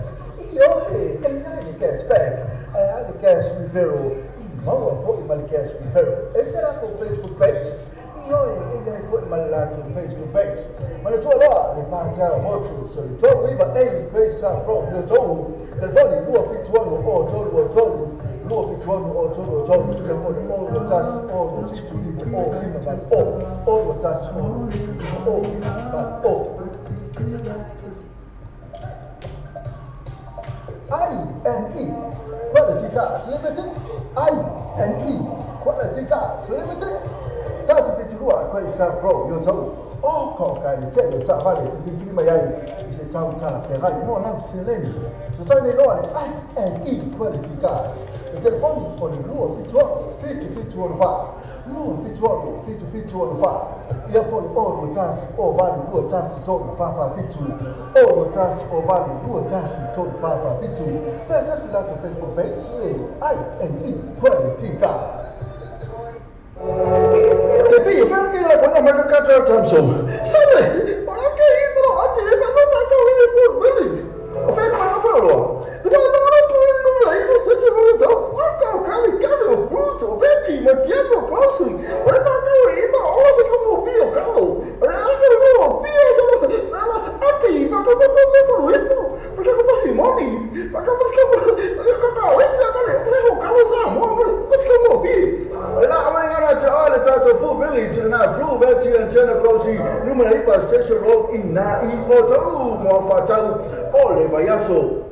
io e lei si cashback e ha cash referral ma fuori ma cash referral e sarà con Facebook page io e lei fuori ma la Facebook page ma le tue là le parta molto so le tue viva e face from the toe del voli luo fituano o tolo luo fituano o tolo del voli o lo tas o lo fituano o prima va o lo tas o lo fituano o prima va o I&E quality cars limited I&E quality cars limited Tasi pichurua kwa isa from yo tau o ko ka ni che yo ta vale ni kiri mai ai se tau tala ke gai mo na seleni so tau ni loa I&E quality cars E telefoni o le lua fitu on fa. Lua fitu on fa. Ia po le o tasi o vale lua tasi to fa fitu. O tasi o vale lua tasi to fa fitu. Pesa si la Facebook page INE Quality Cars. Tapi fai que la buena marca Catra Thompson. Sabe? Para que ir pro ate, mas não tá tão lindo por bonito. O fai para fora. Não aí você se vai então. O cara o puto, o Betty, mas que é no caso. Olha para cá aí, mas olha como o pio, cara. Olha o pio, ela ate, para que eu não vou porque eu posso money, para que eu posso que Station Road in na I o mo fatau o le vaiaso.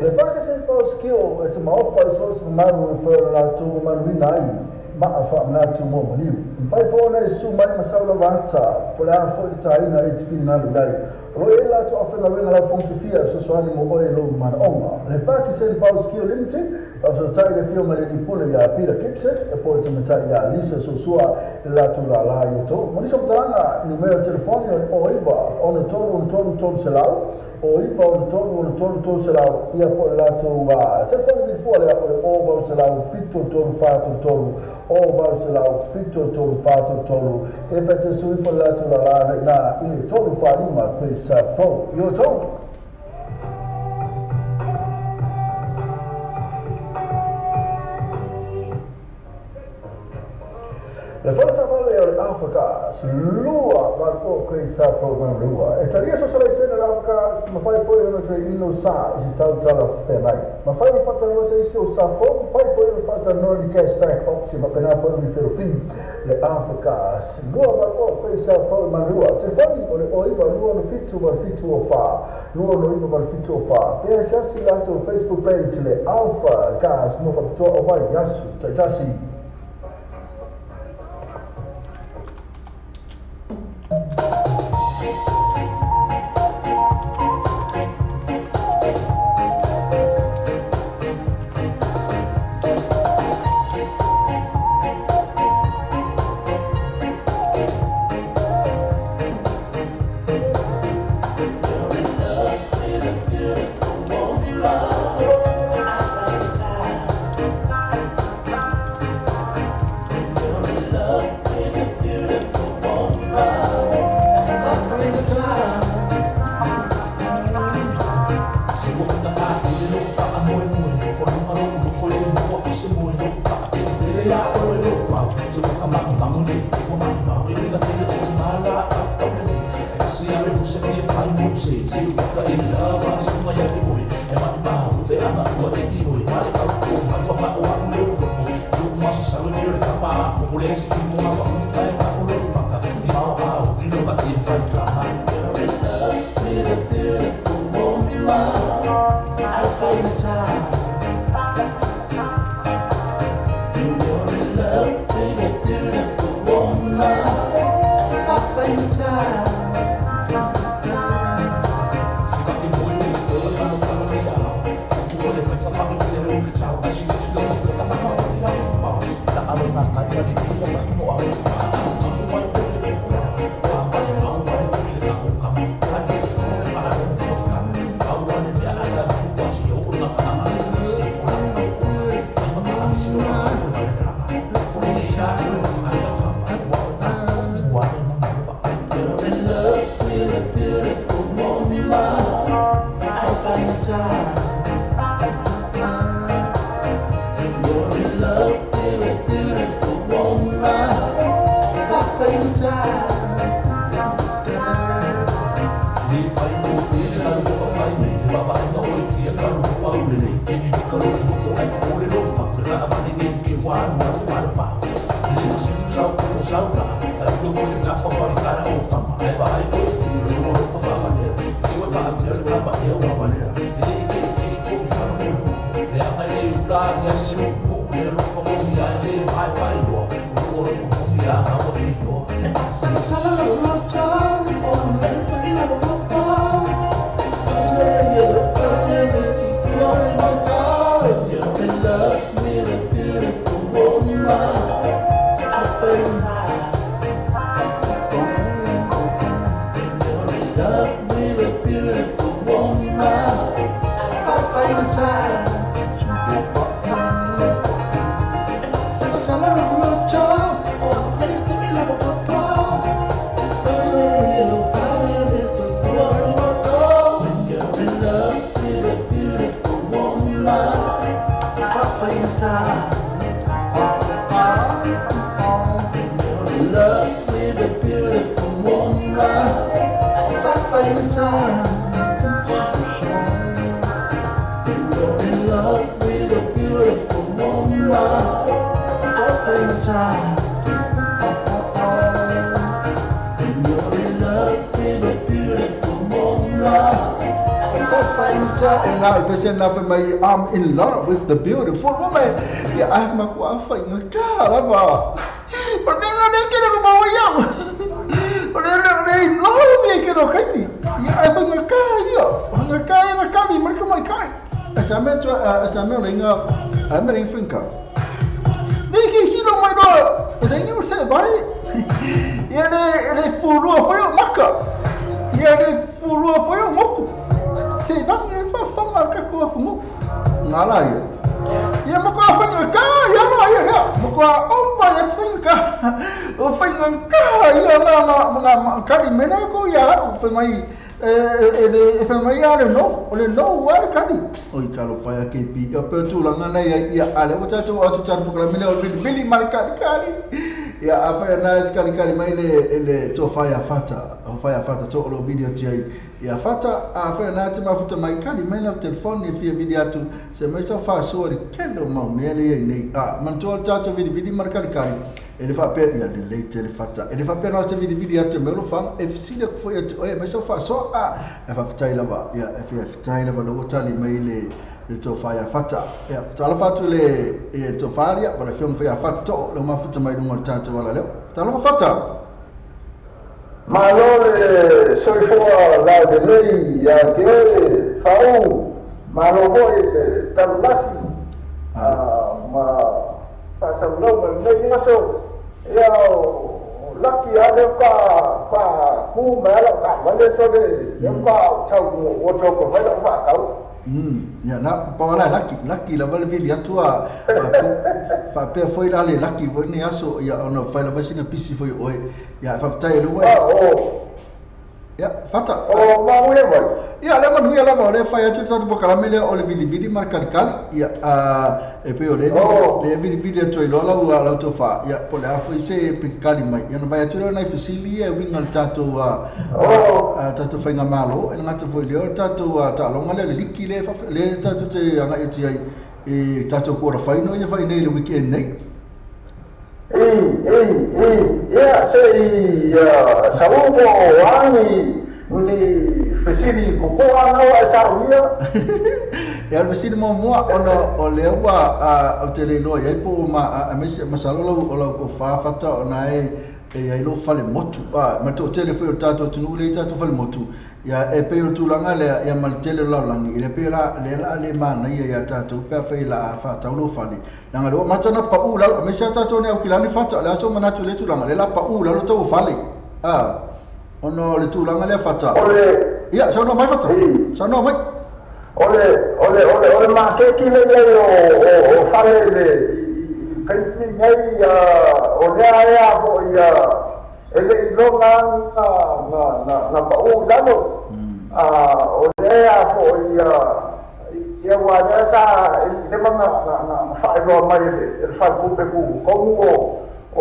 Le paka se pa skill e te mau fa so se maru e fa la tu maru nai ma fa na tu mo liu. Pai fo na su mai masaula vata po la fo de taina e te fina lu lai. Roela to afena wena la fonte fia so so ani mo o e lo man onga. Le paka se pa skill limited so tai le film le di pule ya Peter Kipset e poi te matai ya Lisa so sua la tu la yo to. Mo ni so tanga numero telefoni o iva on tolu selau o iva on tolu selau ia po la tu telefoni di fuori o va selau fitto tolu fatu tolu o va selau fitto tolu fatu tolu e per te su ifa la tu la na ile tolu fa lima questa fo yo to. Le volta valle all'Africa, lua marco questa forma lua. E taria so sala scena all'Africa, ma fai fuori una cioè in sa, si sta tala fermai. Ma fai un fatto non sei sto sa fo, fai fuori un fatto non di cashback option, ma appena fuori mi ferro fin. Le Africa, lua marco questa forma lua. Te fai o iva lua no fitto mal fitto o fa. Lua no iva mal fitto o fa. E se si lato Facebook page le Alpha Gas no fa to o vai yasu, tasi. Don't time. In love with a beautiful woman. Time. You're in love with a beautiful woman. Time. You're in love with a beautiful woman. And now, if I'm in love with the beautiful woman. Yeah, I have my wife in the car. But then I get a young. But then they know me get okay. Yeah, I'm in the car here. I'm in the car and I can't even make my car. As I met I'm a finger. They get hit on my door. And then you say, bye. Yeah, they pull off for your marker. Yeah, they pull off for your moku. Say, don't get for fun like a cook. Nala. Yeah, Maka finger car. Yeah, Maka, oh, my finger. Oh, finger car. Yeah, Kadi Menako. Yeah, for my. If I'm a yard, no, only no what Kadi. Oh, you can't fire KP. Upper two long and I will try to watch a child to Billy Malakali. Yeah, I find nice Kalikali to fire fata to all video to ya fata a find nice mafuta my Kali men of telephone if you video to say myself fast so the candle mount merely Mantua Tato video Malakali. And if I pay the late telefata, and if I pay out the video to Melofam, if see the for you to myself so if I've Tyler, yeah, if you have Tyler, the water mail. To fire fata, yeah. Talafatule to fire, but a film fire fat to the mafuta my dummer tato. Talafata. My lord, sorry for la delay, Yake, Sao, Manovoy, Tabasi, some Roman, making us so. Lucky I have got cool mail, when they saw they've got what's your provider for. Ya na pala lucky la vale vile atua fa pe foi la le lucky voi ne aso ya ono fa la basina pisi foi oi ya fa tai lo oi ya fata oh ma we voi ya le manu ya la vole fa ya tuta to bokala mele o le vidi marca kali ya e pe o le vidi to lo la to fa ya po le foi se kali mai ya no vai tulo na fisili e wingal tato tato fa ngamalo e ngata foi le tato ta lo ngale le likile fa le tato te anga e ti ai tato ko fa no ya fa nei le weekend nei yeah, say, Salvo, Wani, the facility, Cocoa, ya alvesini moa o lewa o te leilo ia po ma masalo o la ko fa fata ona e ai lo fale motu ma to tele foi o tato tunu le tato fale motu ya e pe o tulanga le ya mal tele la langi le pe la le mana ia tato pe fe la fata lo fale nanga lo matana pa ula me sa tato ne o kilani fata la so mana tu le tulanga le la pa ula lo to fale ono le tulanga le fata ia so no mai fata so no mai ole ma ke ki le o fare le kai ngai o le aya fo ia ele lo na pa u lalo o le aya fo ia wa ya sa le na fa ro mai le fa ku pe ku como o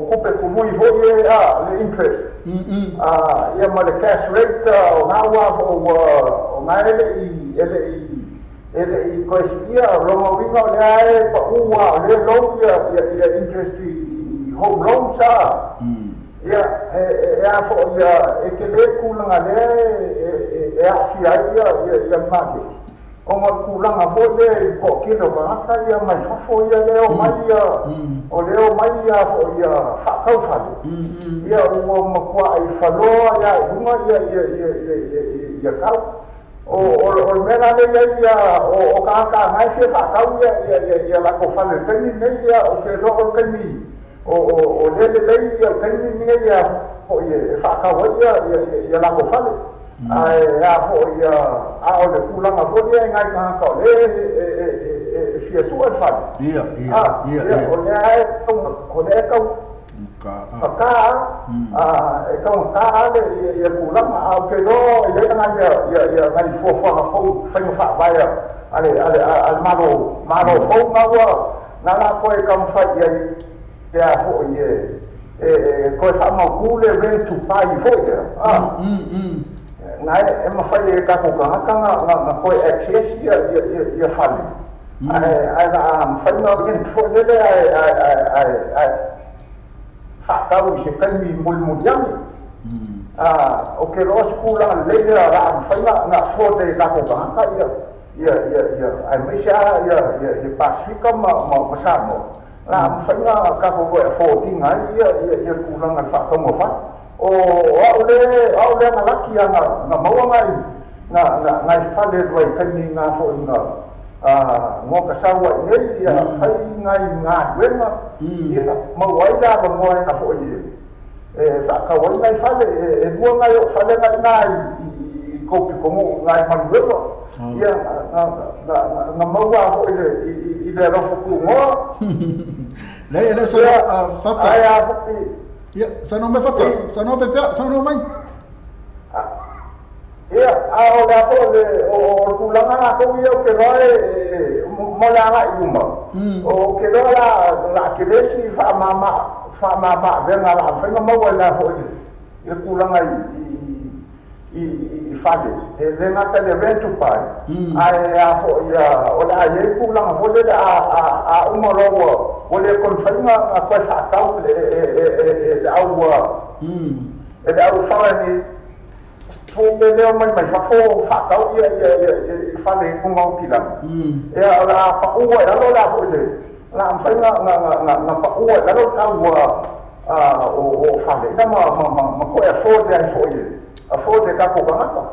coupe com muito le interest ia ma le cash rate o nawa o ele coisia lo vinga le ai pa ua le loan ia interest home loan sa ia a fo ia e ke le kulanga le a fia ia market o ma kulanga fo le ko kilo ka ia mai fo ia le o mai o le o mai ia fo ia fa kau fa ia o ma kwa ai falo ia bunga ia kau o mena le ia o ka mai se fa kau ia la ko fa le kani nei ia o ke ro kani o le ia kani nei ia o ia fa kau ia la ko fa le ai fo ia o le kulanga fo ia ngai ka le fia sua fa ia o le ai o le ka e ka le ia kulanga au ke no ia ngai fo fa fo fa vai ale malo fo mawa na la ko e kam fa ya fo ko fa ma kule ven tu pai fo ya ngai e ma fa e ka ko ka ko access ya fali ai am fa no gen fo le ai fa ka u se kan mi mul yami o ke lo skula le ra am fa na fo de ka ko ka ya ai mesha ya pasifika ma samo la am fa na ka ko fo ti ngai ya ku na fa ka mo fa o ole na laki na mawa ngai na fa le roi kan ni na fo na ngo ka sa wa nei ya fa ngai nga wena ya ma wa ida ba mo na fo ye fa ka wa ngai fa le duo ngai fa le ngai ko ko mo ngai man wena ya na mawa fo i le ro fo ku ngo le so fata ya fo ya sana me fata sana be sana mai ya o da fo le o ku la na ko yo ke no mo la ga yuma o ke no la ke le si fa mama ve na la fa no mo la fo le ku la ngai i fade le na te le ventu pai ai a fo ya o la ye ku la fo le a o mo ro o le kon fa na ko sa ka le au le au fa ni fo le mai fa fo fa ka ya fa le ku ngau ki la ya la pa u la lo la fo le la fa na pa u la lo ka o fa le na ma ko ya fo de ai fo ye a fote ka ko bangata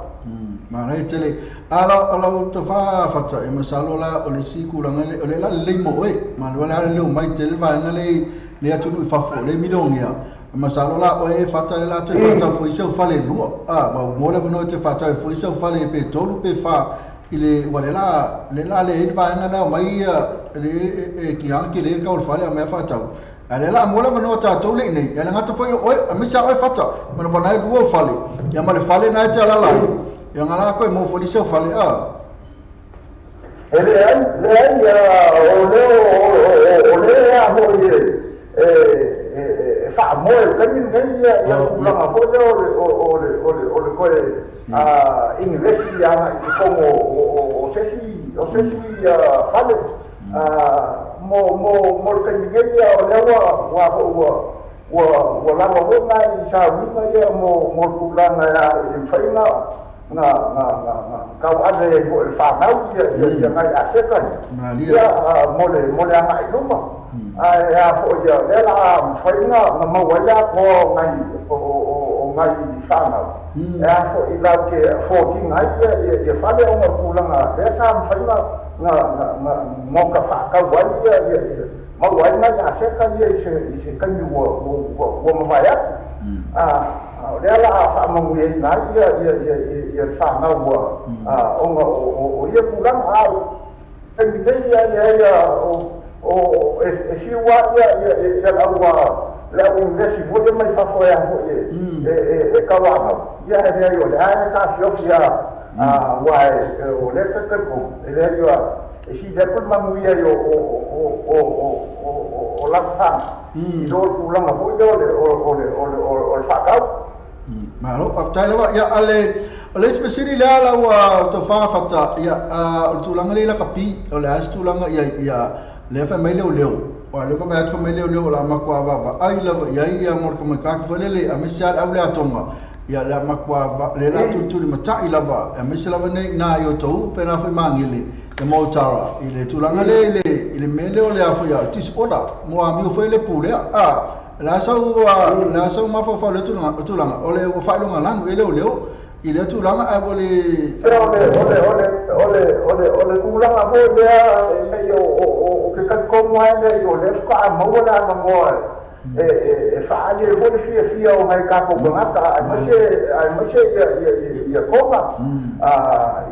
ma re tele ala to fa fata e masalo la o le siku la ngale o le la le mo e ma lo la le mai tele va ngale le atu fa fo le milongia masalo la o e fata le la te fata fo iso fa le lu ba mo le no te fata fo iso fa le pe tolu pe fa ile wale la le va ngana mai le ki anche le ka o fa le me fata ale la mola no ta to le nei ya ngata fo oi amisa oi fata mana bana duo fale ya male fale na ta la ya ngala ko mo fo di so fale ele ya ole ya fo fa mo ka min nei ya la fo ole ko inglesi ya na como o sesi fale mo ka ngeia o le wa la ho na sa wi na ye mo ku la na ya i faina na ka wa de fa na ya ngai aseka ya mo le ngai luma ya fo ya le la faina na mo wa ya ko ngai o ngai fa na ya fo i la ke fo ki ngai ya fa le o ku la na le sa faina na mo ka fa ka wa ya ma wa na ya se ka ye se ka ni wo ma va ya le la fa ma mu ye na ya fa na wo o ye ku la a ka ni le ya o si wa ya la wa la investi vo ye mai fa fo ya fo ye ka wa ya yo le a ta si of ya wa o le ka ko le yo si de kul mamuia yo o la fa do ku la ma fo do o fa ka ma lo afta le ya ale spesiri la wa to fa fata ya tu langa le la kapi o le as tu langa ya le fa mai le wa le fa mai fa mai le la ma kwa ba ai la ya mor ko ka fo le a misal au le atonga ya la ma kwa le la tu ma ta ila ba a misal va nei na yo to pe na fa mangile e mo tara ile tulanga le mele o le afu ya tis oda mo ami o foi le pule la sau ma fa le tulanga o le fa lo ngalan ele o leo ile tulanga a ole ole kulanga fo le o ke kan ko mo le o le fa mo la ma mo fa ale fo le fia o mai ka ko ngata ai ma se ya koma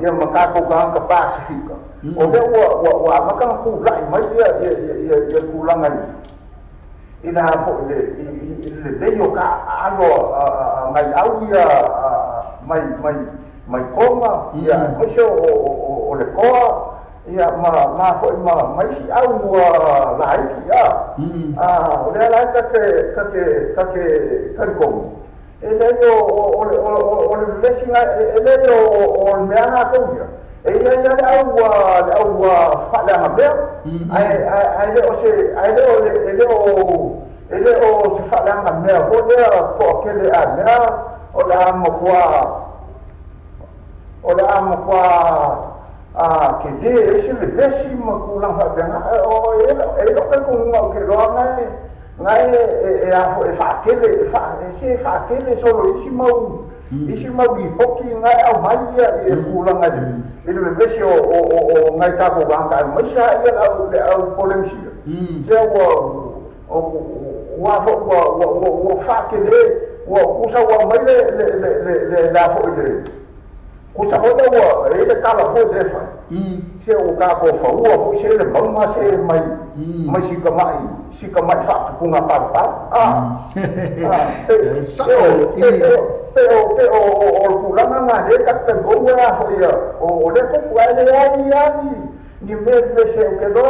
ya ma ka ko ka pasifika o le wa ma ka ku lai mai ya kulanga ni ina fo le yo ka alo ngai au ya mai koma ya ma se o le ko ia ma foi mai si au lai ki o le lai ka kom ele o le vesinga ele o mea na ko ia ia au fala ma be ai ele o se fala ma mea fo le ko ke le a mea o la amo kwa ke le ese le vesi ma kulang fa bena o ele ka ku ma ke ro ngai a fo fa kele solo isi mau gi poki ngai au mai e kulang ade ele le vesi o ngai ka ko ga ka ma sha ia au polemsi se wa fa kele wa usa wa mai le la fo ile ko sa ho da ele kala fo de fa se o ka ko fa o fo se le ma se mai si ka mai fa ku nga pa sa o ku la nga de ka ka ko wa fo ya o le ko wa le ai ni me se o ke do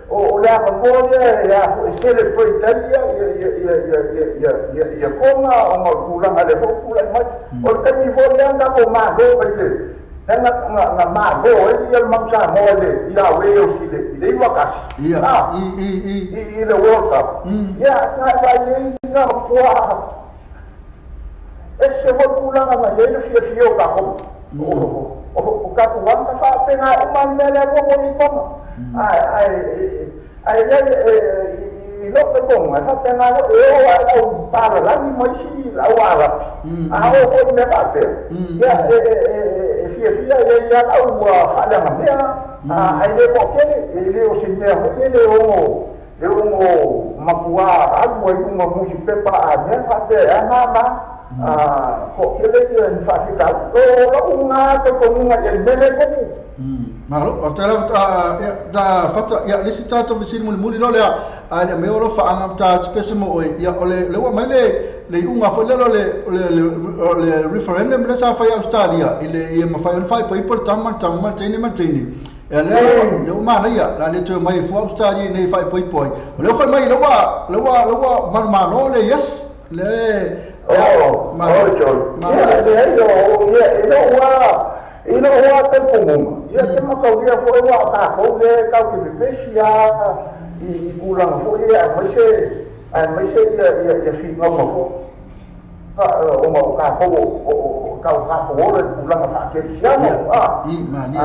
o la ko ya fo se le proitalia ya koma o ma ku la le fo ku la mai o ka ni fo le anda ko ma do ba le na ma do ia mamsa mo le ia we o si le wa kasi i le world cup ia ka ba ye na kwa ese ho ku la na ye le fio ka ko o ka ku wa ka fa te na o ma le fo mo i koma ai i lo ke bom ai fa te na o para la ni mai si la wala o fo me fa te ya fia ia au fa la mea ai le ko ke le o se me ho le o makua ai mo mu si pepa a me fa te ana ko ke le ni fa fi ka o nga ke ko nga le mele ko Malo, after da fata ya lisi tata visin muli lo le ale me oro fa anga ta spesimo ya ole le wa mele le unga fo le referendum le sa fa ya Australia ile ye ma fa fa people tamma tini ele ma na ya la le to mai fo Australia nei fa poi le fa mai lo wa ma no le yes le ino wa te pungu ia te makau ia fo wa ka ko le ka ki vesia i kulang fo ia mai se ia fi ngau ma fo o ma ka ko ka le kulang fa ke sia i mani a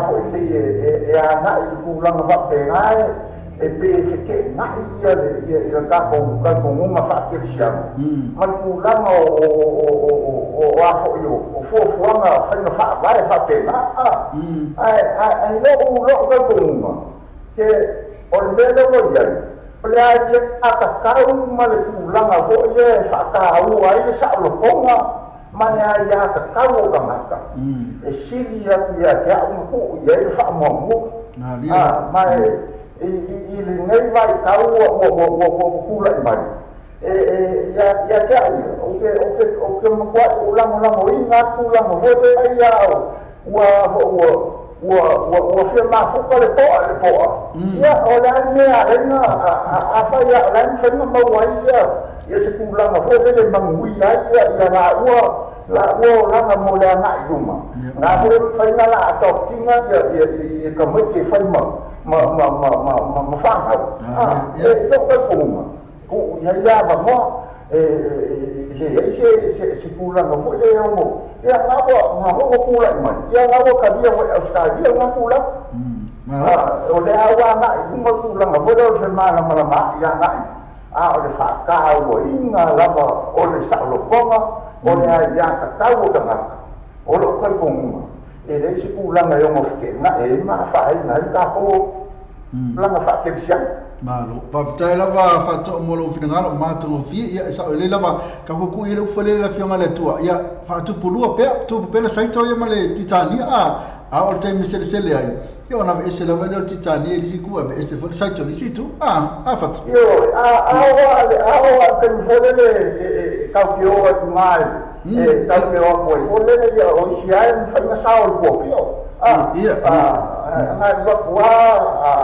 fo i na i kulang fa pe ngai e pe se ke na ia ka ko ma fa ke sia man kulang o afo yo o fo nga fa fa vai fa pe na ai lo ka ko ke o le lo ya pla ye aka ma le kulanga fo ye fa ka u ai sa lo ponga ma ya ka ka ka e sili ya ka ku ye fa mo ma i le ngai vai ka o ku la mai ya ke o ke mo kwa ulang inga kulang mo vote ai ya wa fe ma fu ko le po ya o la ne a fa ya la fe ma wa ya se kulang mo vote le mangui ya la mo la na yuma na ho fa na la to tinga ya ka mo ke fa ma fa ha to ko ko ya va mo le se kula no mo le mo ya ngabo kula mai ya ngabo ka dia mo Australia ngakula o le awa na mo kula ngabo do se ma ya na o le fa ka o inga lava o le sa lo ponga o le ya ka ka o ka o lo ka ko le se kula nga yo mo fke na ma fa na ka ko langa fa ke sia malo va tela va fa to mo lo finanga ma to fi ya sa le lava ka ko ile ufale la fianga le tua ya fa tu pulu pe tu pe la sai to ya male titania a o te mi se ai yo na ese la velo titania li siku a ese fo sai to li situ a fa yo a te mi fole le ka ki o mai ka ki o ko fole le ya o sia en fa na sa o ko yo ngai wa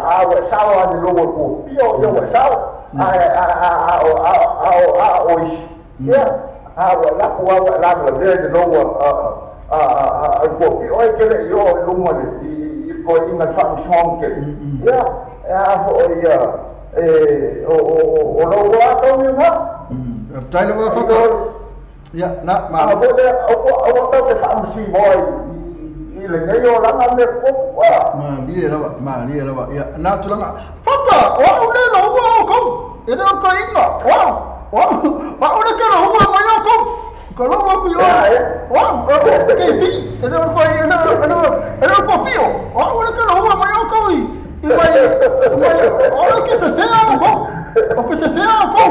a sawa ni lo ko pio ya wa sawa a ois ya a la ko la de no ko pio e ke yo lungo ni ko inga function ke ya a fo ya o lo wa to ni ma tai lo fa ya na ma fo de o to ke function boy le ngai o langa me ko wa ma lie la ya na tulanga pata o le lo wa ko e de ko inga wa o le ke lo wa ma yo ko lo wa ku yo wa ke bi e de ko e de ko pio o le ke lo wa ma yo ko i vai o le ke se fea ko o ke se fea ko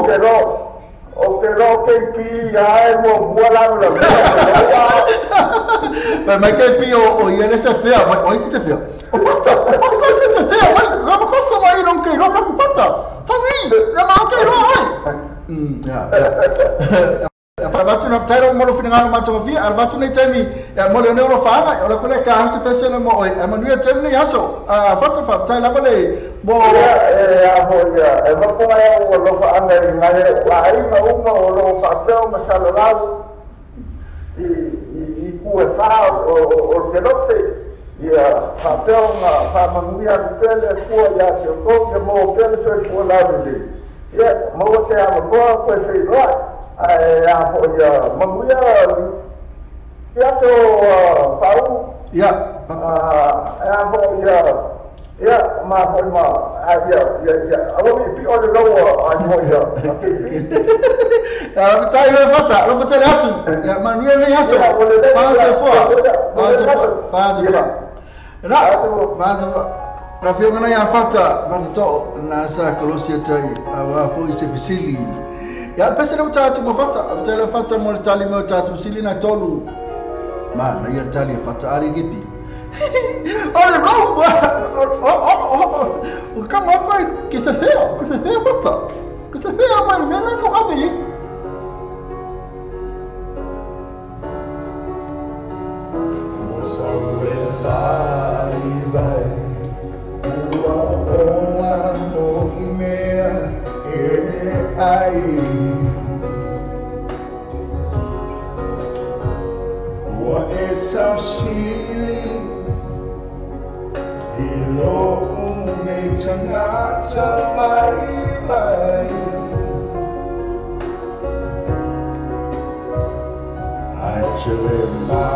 que lo que pilla es la mas que pio o ele se fea o que se fea o pata que se fea vai não posso mais não que não pata sangue não mal que não ya fa batu na tairo mo lo finanga ma to via al batu nei temi mo le no fanga o la kule ka hasi pese le mo oi manuia tele yaso fata fa tai la bale mo ya ho ya va ko ya o lo fanga ni ngai wa ai ma uno o lo fa teo ma salao i ku fa o que no te ya fa teo ma fa manuia tele ko ya que ko que mo que se fo la de ya mo se ama ko se ro a fo ya mamuia ya so pau ya a fo ya ma fo ma ya awo mi pi o lo a mo ya ke fi tai lo fata lo fata atu ya manuel ya so na fio ngana ya fata to na sa kolosia tai awa fo se fisili ya pese le utatu mo fata after fata mo tali mo utatu sili na tolu ma na ya tali fata ari gipi ole no o kama kwa que se fea fata que se fea mano me na ko abi mo sabe vai ona no imea ai wa esa sili ilo me tangata bye actually ma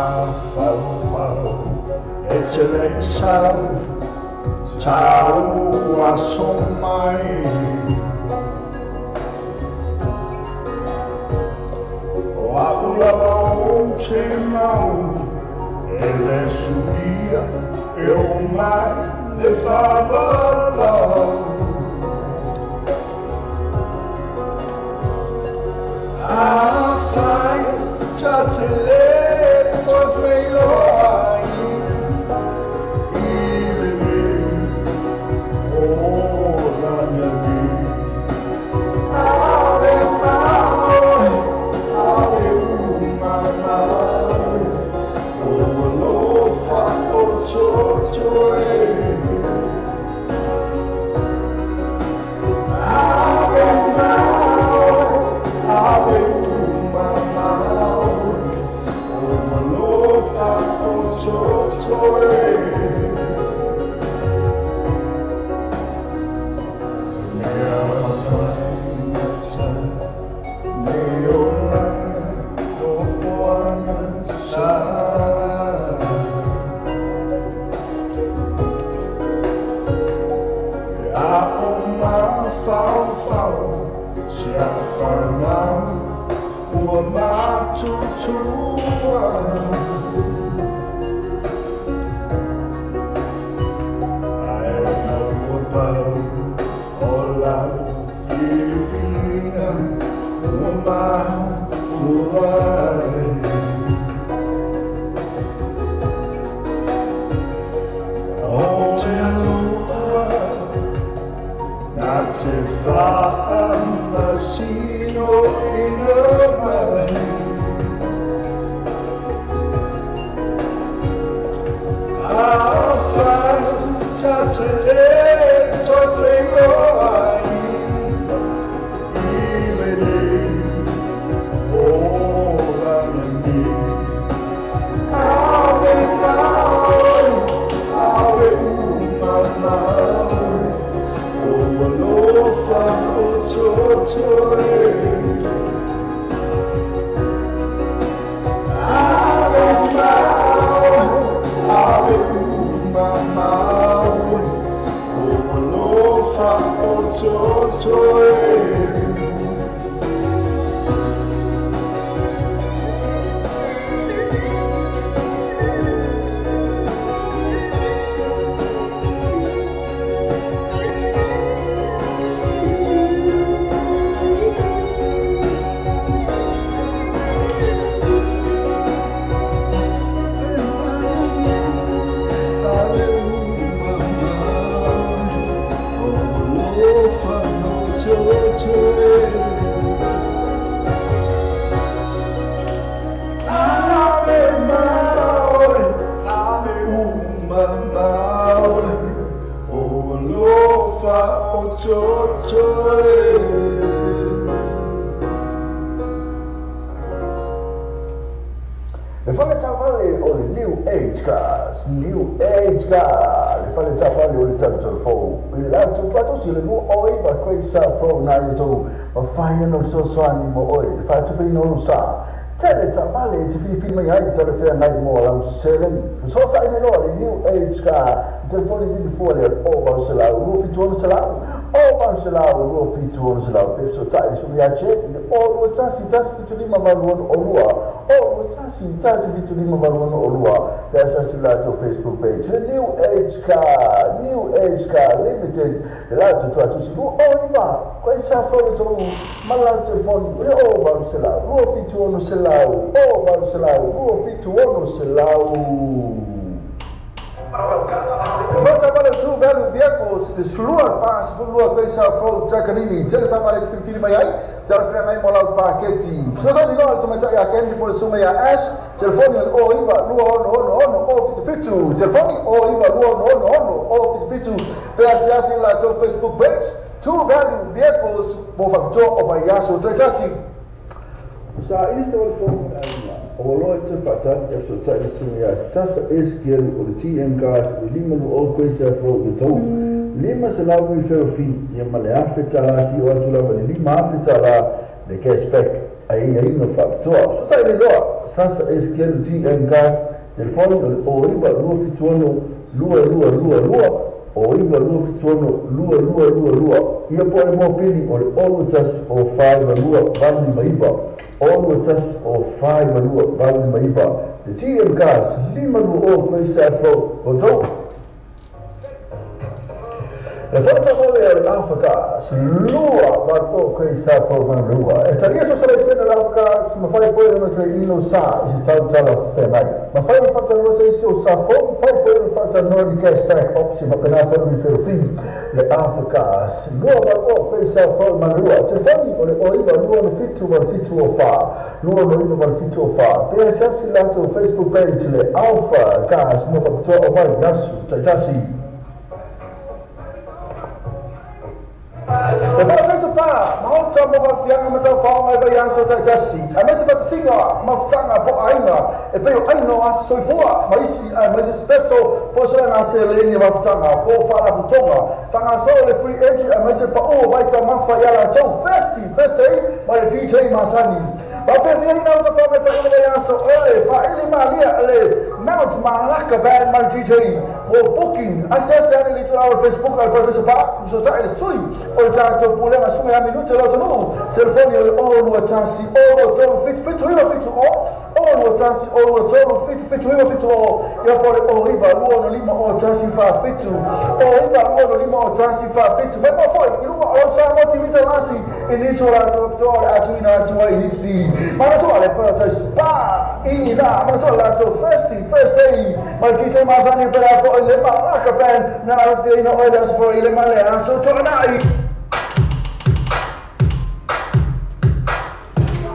actually tau asomai o chemau ele subia eu mais levava lá pai já te estou feio I'll find Le fale tawale o le New Age Cars, New Age Car, le fale tawale o le tawale fo. La tuato si le nu oi va quei sa fo na yoto, ma fai no so so ani mo oi, le fai tu pe no sa. Tele tawale ti fi mai ai tele fe mai mo la selen. So ta ine no le New Age Car, te fo ni vin fo le o va se la, lu fi tu se la. O va se la, lu fi tu se la. Pe so ta su ya che, o lu ta si fi tu ma va lu o lua. O tasi vitu lima baruano o lua pesa sila to Facebook page the New Age Car Limited la to tu si o iba kwa sa fo to mala telefone o va sila lu fitu ono sila o va sila lu fitu ono sila Volta vale tu velho vehicles de slua pas flua kwa sa fo takanini tele tamale tikili mai ai tele frena mai mola paketi sasa ni no tuma ya kendi por suma ya ash telefone o iba lua ono o fitu telefone o iba lua ono o fitu peasiasi la to Facebook page tu velho vehicles po factor of ayaso tasi sa ini se vol fo o lo te fata e so tsa suma ya sasa eskel o le TM gas lima lu o kwesa fro beto lima se la wi ferofi ya male afeta si o tula lima afeta la le cashback ai no factor so tsa le lo sasa eskel TM gas telefone o iba lu fituono lua o iba lu fituono lua ia pole mo pili o le olutas o 5 lua vali maiva olutas o 5 lua vali maiva le TM gas lima lu o kwesa fro o zo le falta vale Africa lua va o kwesa fro man lua e taria so sala sena Africa ma fai foi no tre ino sa si tau tala femai ma fai falta no se si o sa fo fai foi falta no di cashback option ma pena fo mi fer fi le Africa lua va o kwesa fro man lua te fai o iva lua no fitu o fa lua no iva va fitu o fa pe sa si la to Facebook page le Alpha gas mo fa to o vai yasu tasi e poi adesso pa ma oggi mo fianga ma fa mai vai anso tasi a me si fa singa ma fanga po aina e poi aino asso fua ma isi ma spesso forse la se leni ma fanga po fa la butonga fanga solo le free entry a me si pa o vai ta ma fa ya la to festi ma le DJ Masani va per vieni na fa me fa ile anso fa ile malia le Mount Malaka band ma DJ o booking accessa le trovare Facebook al partecipa so ta il sui o tanto problema su a minuto lo no telefoni o lo tassi o lo to fit o lo tassi o lo to fit o io poi o riva lo lima o tassi fa fit o riva lo lima o tassi fa fit ma poi il o sa motivita lasi inizio la dottore a tu inizi ma naturale però pa ina ma to la to first day ma DJ Masani per la le Malaka fan na fino o le for ile male so tornai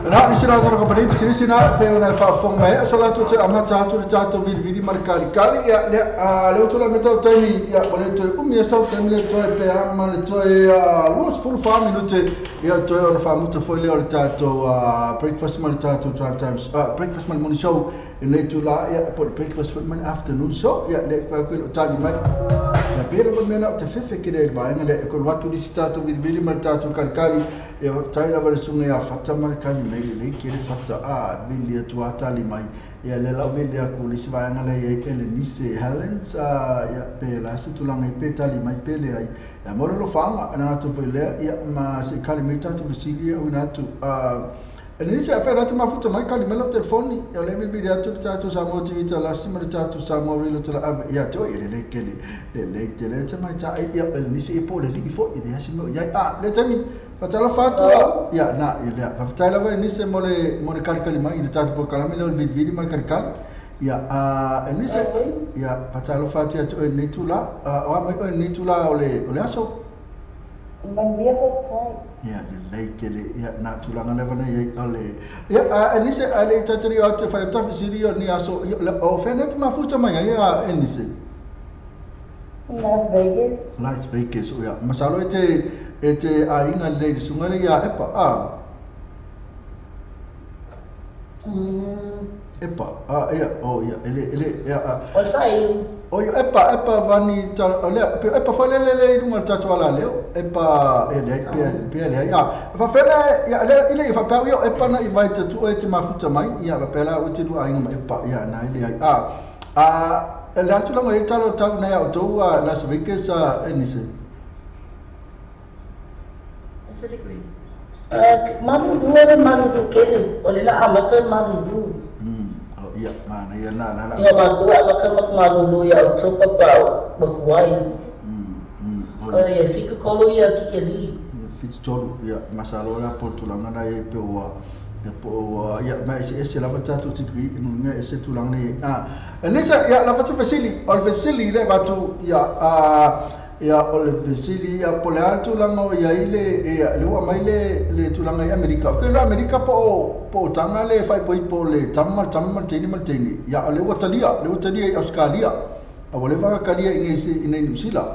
Ra ni sira tara ka bali sina fe na fa fong mai sala tu te amata tu te vidi mal kali ya le tu la meta tani ya bole to umi sa tani le to pe mal to los full farm minute ya to on fa muta foi le tato breakfast mal tato drive times breakfast mal morning show in le tu la ya por breakfast for mal afternoon show ya le fa ko tani mai ya pera bon mena te fefe ke le vai le ko watu di tato vidi mal tato kali ya tai la sunga ya fata mal kali mai le ke le fata vili tu atali mai ya le la vili ku le siva ngale ya ele nise Helens ya pe la se tu langa pe tali mai pe le ai ya mo lo fanga na tu pe le ya ma se kali mai tatu visili o na tu ele se afera tu mafuta mai kali melo telefoni ya le vili tu tatu sa mo ti la sima tatu sa mo rilo tu la ya to ele le ke le te mai ta ya ele nise e po le li fo ide ya simo ya le tami Fatala fatua ya na ile fatala va nise mole kali mai ile tatu por kala mele vidi mal kali ya nise ya fatala fatia to ne tula wa mai ne tula ole aso man via fostai ya le kele ya na tula ngale va ne ole ya nise ale tatri o te fa ta fisiri ni aso o fenet mafuta mai ya nise Las Vegas ya masalo ete ainga le sungale ya epa ya oh ya ele ya o sai o ya epa vani ta le epa falele lunga tatu ala leo epa ele pe ya fa fele ya ile fa pa yo epa na invite tu ete mafuta mai ya pa la o te du ainga epa ya na ile ya ele atu la mai talo tau na ya to Las Vegas enise Maru dua kele, oleh lah amakan maru dua. Oh iya, mana ya na. Ya maru amakan maru dua ya coba bau berkuai. Oh ya, fiku kalau ya kikeli. Fiku tolu ya masalah lah portulang ada ya pewa. Depo ya mai ese la bata tu tikri nunga ese tulang ni. Ini ya la bata fasili, ol fasili le batu ya ol vesili ya pola tulanga ya ile ya lewa mai le tulanga ya Amerika ke la Amerika po tanga le fai po le tamma teni ya lewa tadia Australia awale va kalia ine New Zealand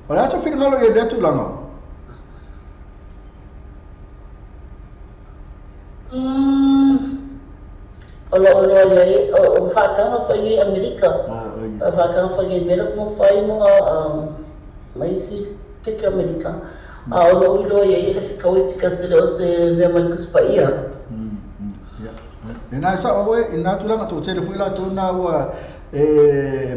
wala sa fin ngalo ya le tulanga Olo ya o fakang fai Amerika fakang fai Amerika mo fai mo mai si ke Amerika olo ya ile fikau tikas le ose le mal kuspaia ya ina sa oe ina tulanga to tele fuila to na wa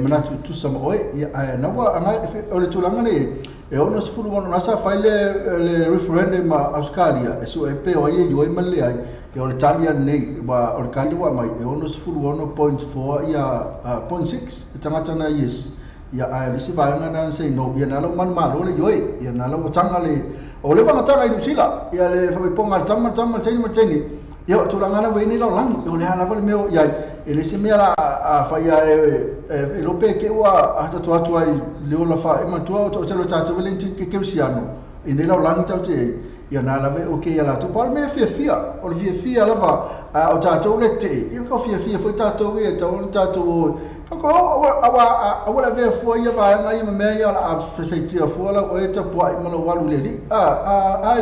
manatu tu sama oe ya na wa anga ole tulanga ne ono sifuru ono nasa faile le referendum Australia so pe oe yo male ai ke ole Italia nei ba ole kandwa mai ono sifuru 1.4 ya 0.6 tangata na yes ya lisi bayangan dan say no ya nalo man malo le yoi ya nalo tanga le ole va tanga i sila ya le fa ponga tama teni ya tulanga we ni lo langi ole ala vale meo ya ele se mera fa ya europe ke wa ata to atu ai le ola fa e man to lo tatu vele ke usiano ine lo langi tatu ya nala ve okay ya la to pal me fia ole fia la va o tatu le te io ko fia foi tatu we tatu Ko awala ve fo ia va nga ia me ia la facility fo la o eta po ai malo walu leli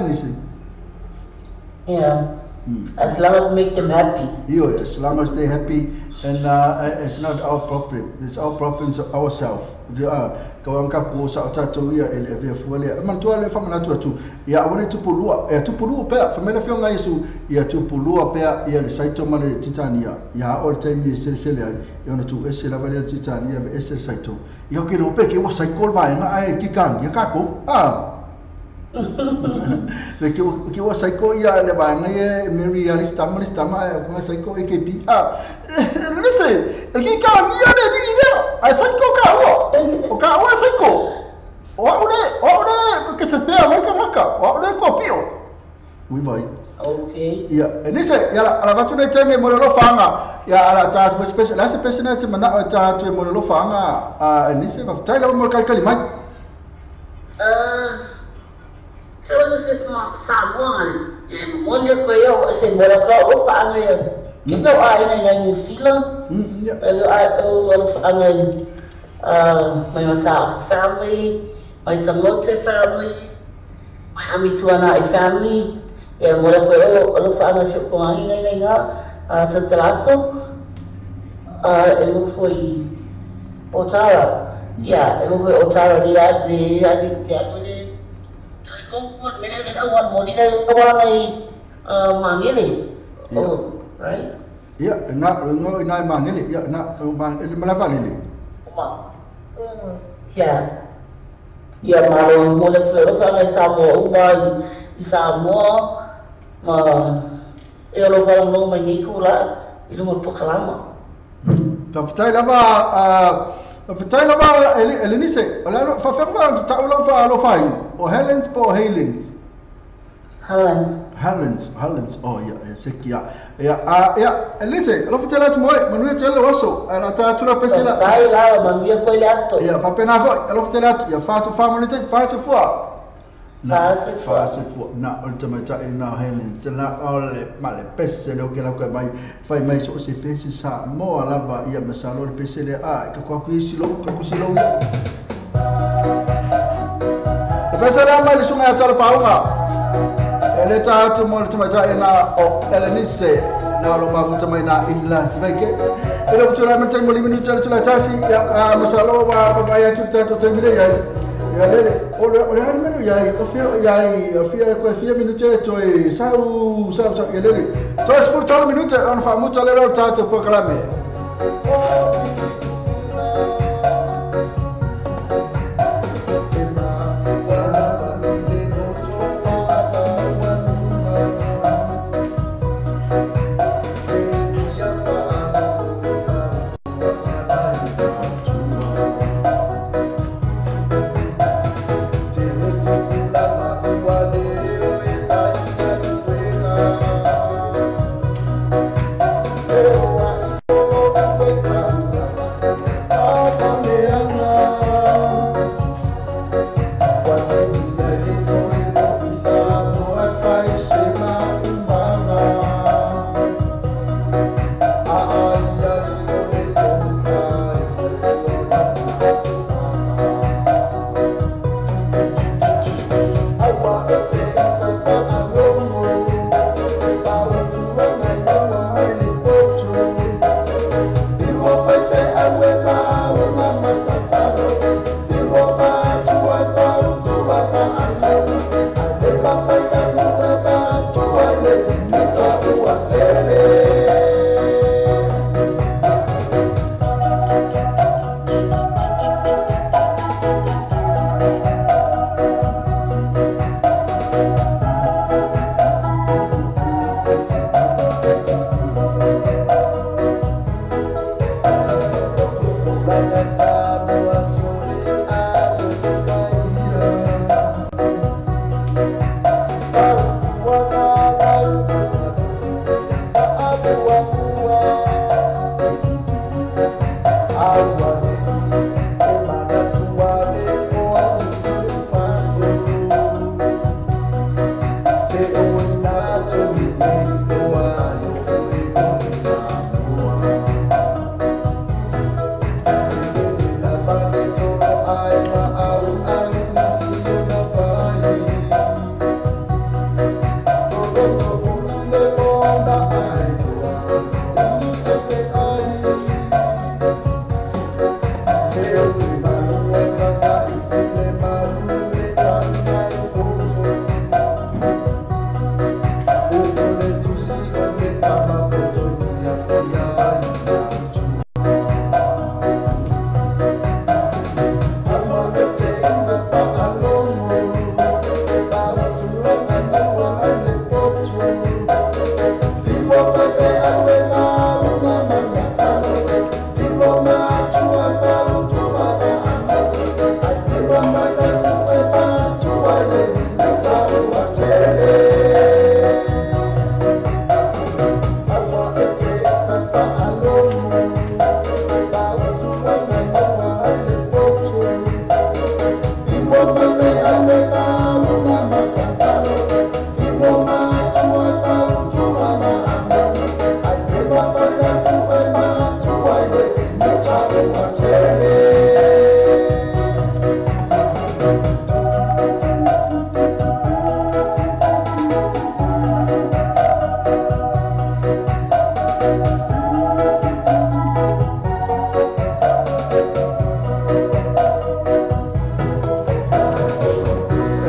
ni se yeah as long as make them happy as long as they happy and it's not our problem, it's our problems ourselves ko anka ko sa tato ia ele ve fo le man to le fa mana tu ya wona tu pulua pe fa mele fio nga isu ya tu pulua pe ya le saito male titania ya all time se le ya no tu ese la vale titania ese saito ya ke lo pe ke wa sai kol va nga ai ki kan ya ka ko le ke wa sai ko ya le va nga ye meri alista nga sai ko ekp listen ki ka ya de di ai sai ko ka o ka o sai ko o ke se pea maka o le ko pio we vai okay ya nise ya ala batu ne teme mo lo fanga ya ala ta tu special la special ne mana ta tu mo lo fanga nise va taila mo kali mai so this is my saguan Mole ko yo se mola ko o fa anga kino ai na New Zealand ai o fa anga my Mata family, my Samote family, my Amituana family, mola ko o fa anga sho ko ai nga tatalaso e mo foi Otara e mo foi Otara dia ko mene awan mo dina awan ai mangili right na mangili na malavali malo mo le fero fa ngai Samoa uma I Samoa ma e lo fa no mai ni kula I mo pokalama Papai lava Elenise, olha, fafema tá o lava lo fai, o Helens po Helens. Helens. Oh ya, sekia. Ya, Elenise, lo fai lá de moi, manuia tela osso, ela tá tula pesela. Vai lá, manuia foi lá só. Ya, fa pena foi, ela fai lá, ya fa family tem, fa se for. Na ultima ta ina Helens, na ole male pesela que ela que vai fai mais o se pese sa mo lava ia masalo pesela ka kwa kuisilo ka kusilo. Pesela mai sunga ya tala paunga. Ele ta tu mo ultima ta ina o Elenise na lo ma ultima ina illa sveke. Ele putula mete mo liminu tala tasi ya masalo wa ya tu tu temile ya. Olha menu yai, ofia ko fia minutos toi sau yelele. Tois por 30 minutos on fa muito alero tato proclame.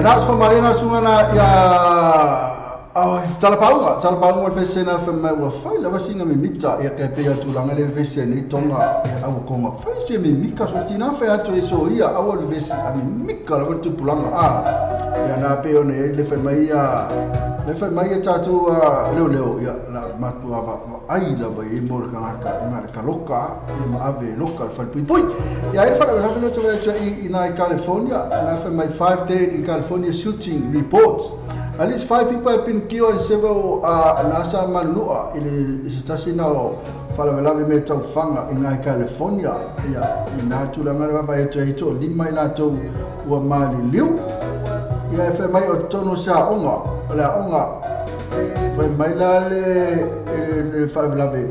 That's for Marina Sungana Talapaunga Besena from my file of a singer Mita, Yakapia to Langale Vesen, Tonga, Awakoma. Fancy me, Mika Sotina fair to so here, our visit, I mean, Mika, went to Pulanga. Yana pay on the Left my tattoo, Lolo, Matua, I love a Morganaka, Kaloka, Ave, local for people. Yeah, I have in California, and after my 5-day in California shooting reports. At least 5 people have been killed and several nasa manua ili station now Falawelawe Meta Fanga in California. Ya inatulanga baba yetu ito lima ilato wa mali liu. Ya FMI otono sa onga FMI le Falawelawe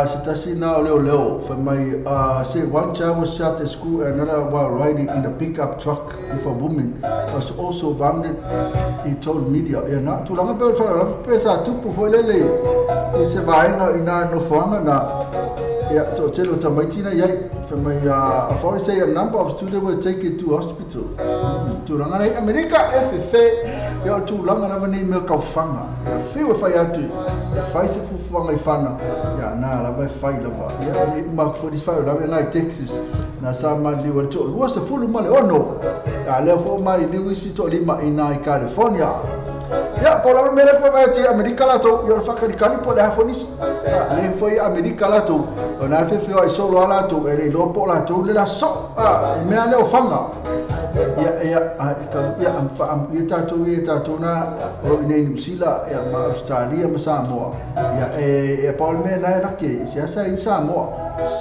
station now leo FMI say one child was shot at school and another while riding in a pickup truck with a woman was also wounded. He told media, "Na tulanga pe fala pesa tupu folele." Ise bainga ina no fanga na ya to telo tamaitina yai from my authorities say a number of students were taken to hospital. Tulanga na America FFA ya tulanga na vani me ka fanga. Ya fiwa fa ya tu. Fa se fu fanga fana. Ya na la ba fa la ba. Ya mark for this file la na Texas. Na sama liwa to. Was the full mali no. Ya le fo mali liwa si to lima ina California. Ya pola mele fa ba te America la to yo fa ka dikali po da fonis. Le foi America la to. Ona fe fe ai solo ala to ele lo po la to le la so. Me ale o fanga. Ya am tato na o nei Sila ya ma Australia ma Samoa. Ya Paul me na la ke sia in Samoa.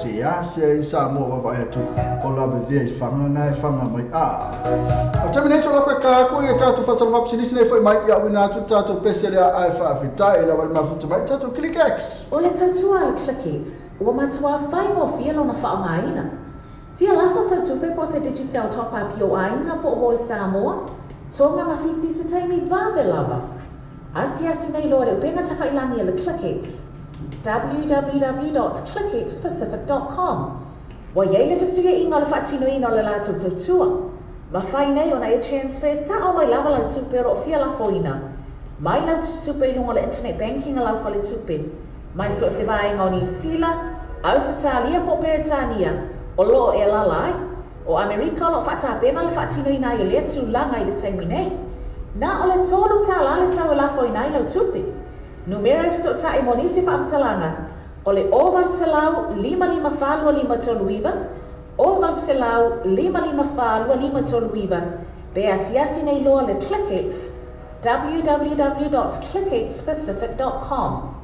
Sia in Samoa va tu. Ola be vie fanga na fanga mai O tamine so la ka ko ya tato fa salva psilis ne foi mai ya wina tu tato pesele a fa vita ela wal ma futa mai tato click X. O le tatua click X. O matua fai mo fielo na fa ngaina. Fia lafa sa tupe po se digital top up yo ainga po o Samoa. Tonga mafiti se taimi vave lava. Asia sinei lo le penga taka ilani le ClickX. www.clickxpacific.com. Wa yele fisiga inga le fatino ino le lato tutua. Ma fai nei ona e transfer sa o mai lava la tupe ro fia la foina. Mai la tupe ino le internet banking la fa le tupe. Mai so se vai inga o New Zealand, Australia po Peritania. O lo e la lai, o Amerika lo fata pena le fatino ina yo le tu langa i le taimi nei. Na o le tolu tala le tau la fo ina i lau tupi. Numero so ta i monisi fa amtalanga. O le oval selau 55 toluiba, oval selau 55 toluiba. Be asiasi nei loa le ClickX, www.clickxpacific.com.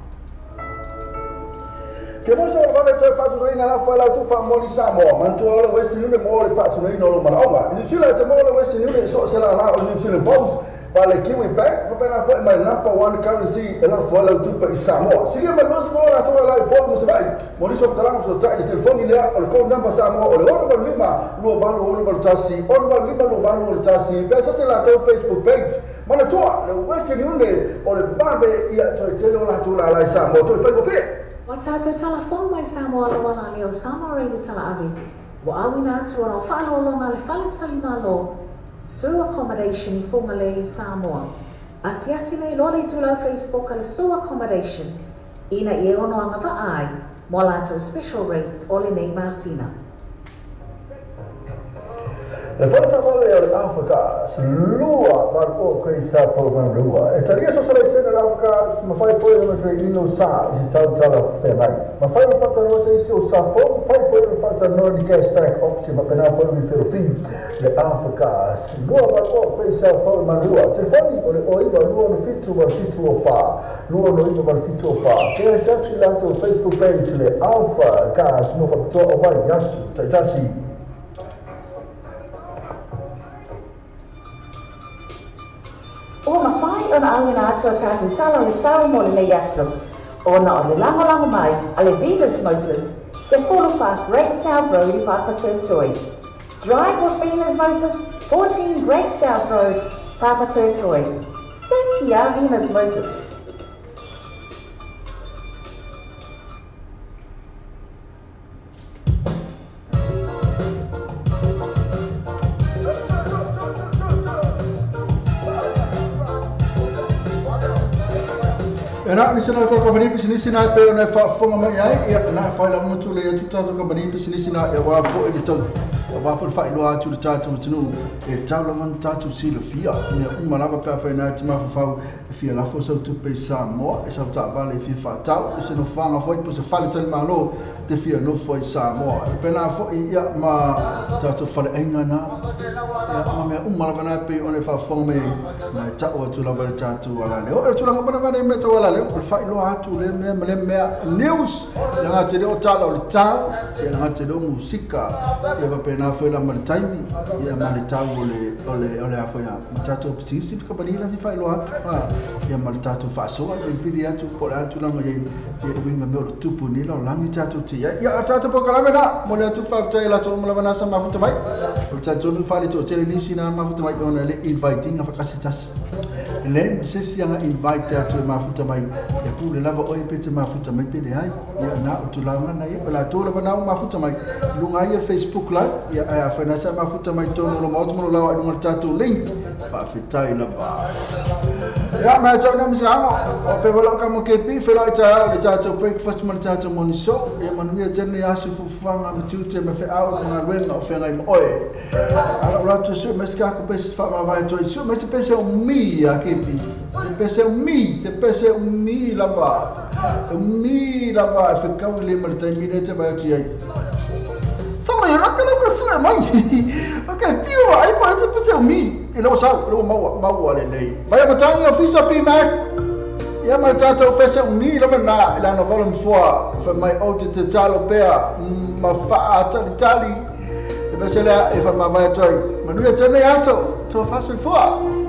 Che mo so va mettere fatto in la fa la tu fa mo li Samoa, ma tu lo West Union mo le fatto in lo ma in Sila te mo le West Union so se la in Sila both pa le Kiwi Bank va bene fa my number one currency e la fa la tu pa Samoa. Si ma lo so la tu la po mo se vai. Mo li so talang so ta il telefono le al con number Samoa o le ono lima lo va lo tassi, ono lima lo va lo tassi. Pensa se la tu Facebook page. Ma la tu le West Union o le babe ia to te lo la tu la Samoa to fa go fe. Wa tato telefon mai Samoa la wala leo Samoa reidi tala avi. Wa awina atu ana whaalo longa le whale talima lo. Su accommodation I funga le Samoa. Asiasi nei lo le tula Facebook ale su accommodation. Ina I ono anga va ai. Mo lato special rates o le nei masina. Le falta vale Africa lua barco que sa forman lua. E taria so sala sena Africa ma fai foi no tre ino sa si tau tala ferrai. Ma fai no falta no se o sa fo fai foi no falta no di gas back option ma pena foi mi fero fi le Africa lua barco que sa forman lua. Te fai o iva lua no fitu o fa. Lua no iva fitu o fa. Che sa si lato Facebook page le Alpha gas mo fa to o vai yasu tasi. O mawhai ona awina atua tātou tala le sau mo le yaso. Ona o le lango mai a le Venus Motors se 45 Great South Road I Papatūtoi. Drive with Venus Motors, 14 Great South Road, Papatūtoi. Safety our Venus Motors. Ena ni sila ko company business na pero na fonga mai ai ia na fa la mo tu le tu ta company business na ia wa fo i tu wa fo fa ilo atu ta tu tu e tau la man ta tu si le fia ni uma la pa fa na ti ma fa fia la fo so tu pe sa mo e sa ta vale fi fa tau se no fa fo pu se fa le tal malo te fia no fo sa mo pe na fo ia ma ta tu fa le enga na ia ma me uma la na pe on fa fo me na ta o tu la vale ta tu ala le o tu la ba na me to ala le o fa ilo atu le me news nga te o tala o tau nga te do musika e va pena foi la maltaimi ia maltau ole a foi a tato psisi ka bani la fa ilo atu ia maltato fa so e pidi atu ko atu la ngai e winga me o tupu ni la la mi tato ti ia tato po kala mena mo le atu fa tai la to mo la bana sa ma futa mai o tato no fa le to tele ni sina ma futa mai ona le inviting fa kasitas le se si anga invite atu ma futa mai e pu le lava o e pete ma futa mai pede ai ia na o tulanga na ia la to la bana ma futa mai lunga ia Facebook live ia a fa na sa ma futa mai to no mo mo la wa tato link fa fitai la ba ya ma cha na misa o fe vola ka mo kepi fe la cha le tato breakfast ma tato morning show e manu ia tene ya se fu fanga ma tu te me fe au na wenga o fe ngai mo oe ala la to se meska ko pe fa ma vai to su me se pe se o mi a kepi te pe se o mi la ba fe ka le ma te mi te ba ti ai Sama eu não quero pessoa mai. Ok, piu, aí pode ser pessoa mi. E não sabe, não mau ale. Vai botar em ofício pi mac. E a mais tata o pessoa mi lá na no volume 4, foi mai outro te talo pea, ma fa tali. E pessoa lá e fa ma vai toi. Mas não é tão aso, tô fácil for.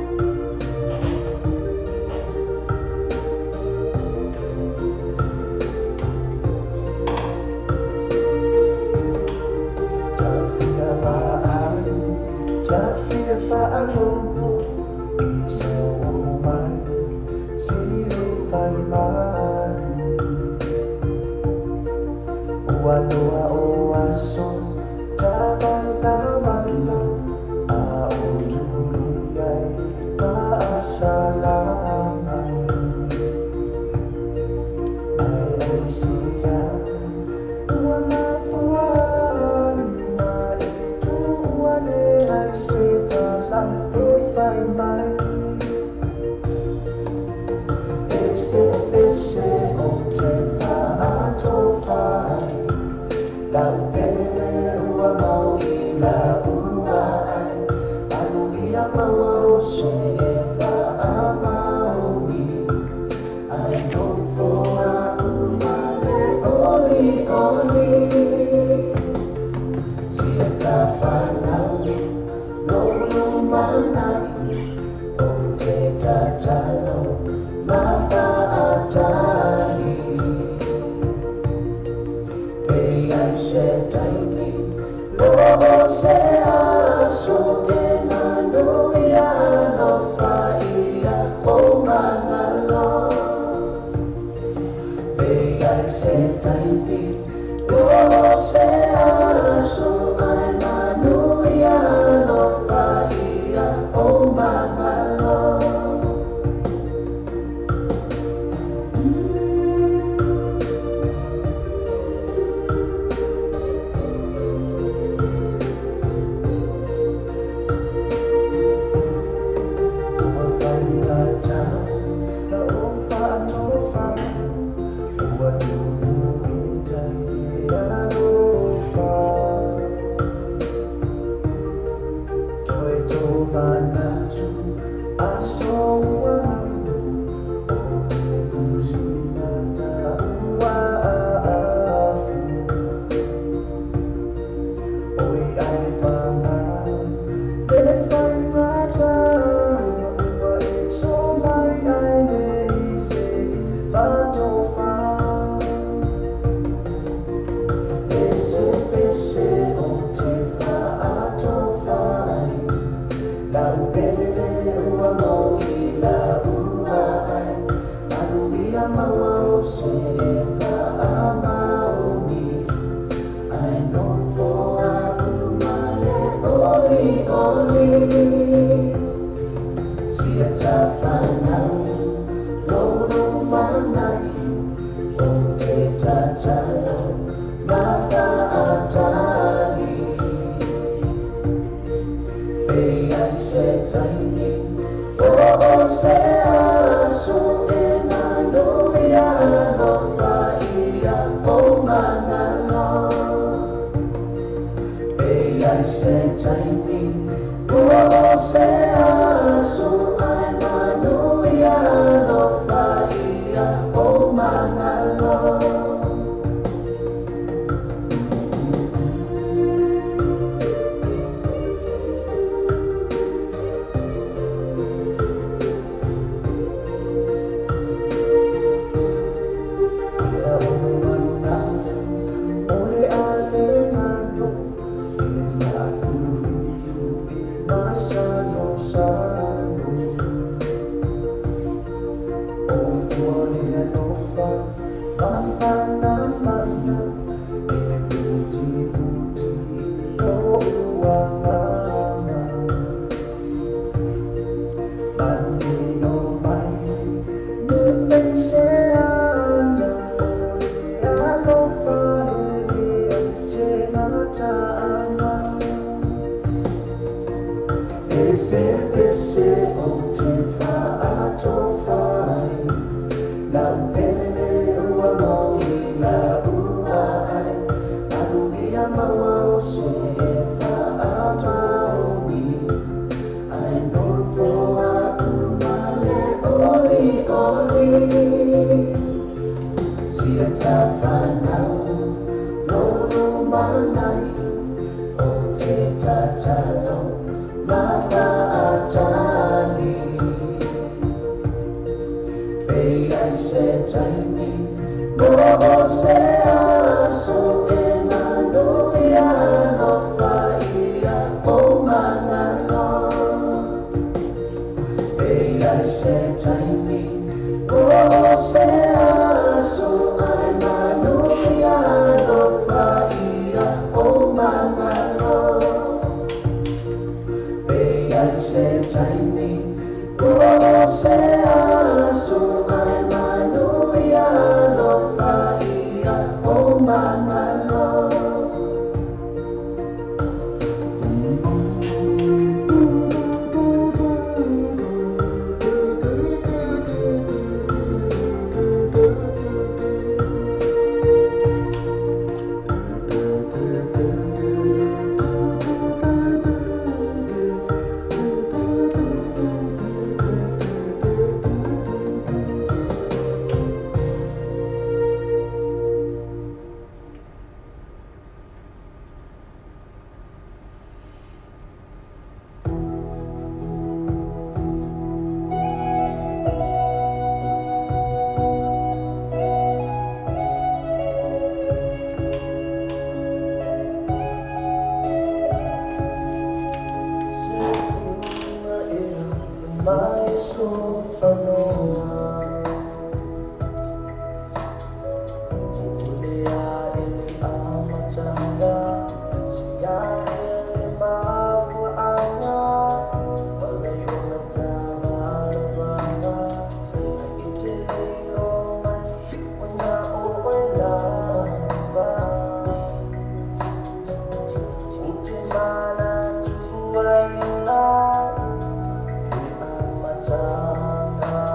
Matanga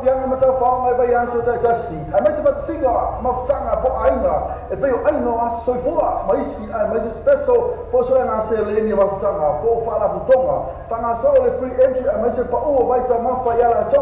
yang mata fa ngai ba yang so ta si a mai se ba singa ma tanga po ainga e pe ainga a so fua mai si a mai se special po so na se le ni ma tanga po fa la butonga tanga so le free entry a mai se pa o vai ta ma fa ya la to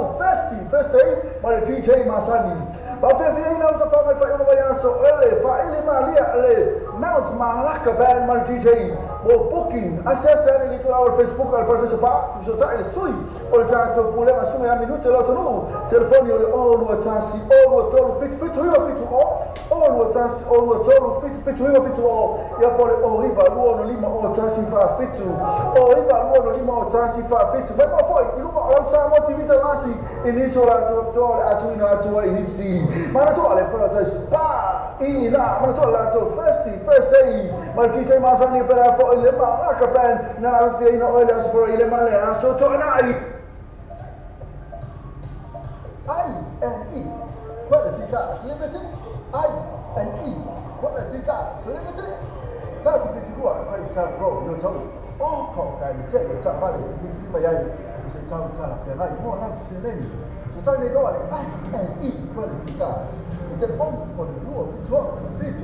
first day ma le DJ Masani ba fe fe ina mata fa ngai fa ina ba yang so ele fa ele ma lia ele Mount Malaka band ma DJ o booking acessa ni tu our Facebook al partecipa so ta il sui o tanto problema sono a minuto lo no telefoni o lo tassi o lo toro fit io fit o lo tassi o lo toro fit io fit o ya pole o riba luono lima o tassi fa fit o riba luono lima o tassi fa fit ma poi il luono o sa motivita lasi inizio to a tu ina to inizi ma na to ale però ta spa ina ma to la to first day ma DJ Masani per fo il Malaka band na fino o le sporo ile male a sotto nai I&E Quality Cars Limited. I&E Quality Cars Limited. Tasi pichukua kwa isa pro yoto. Oko kai mtego cha pale kipima yai. Ise tau tala kwa ngai mo lang sileni. Tutai ne doale I&E Quality Cars. Ite phone for the luo fituo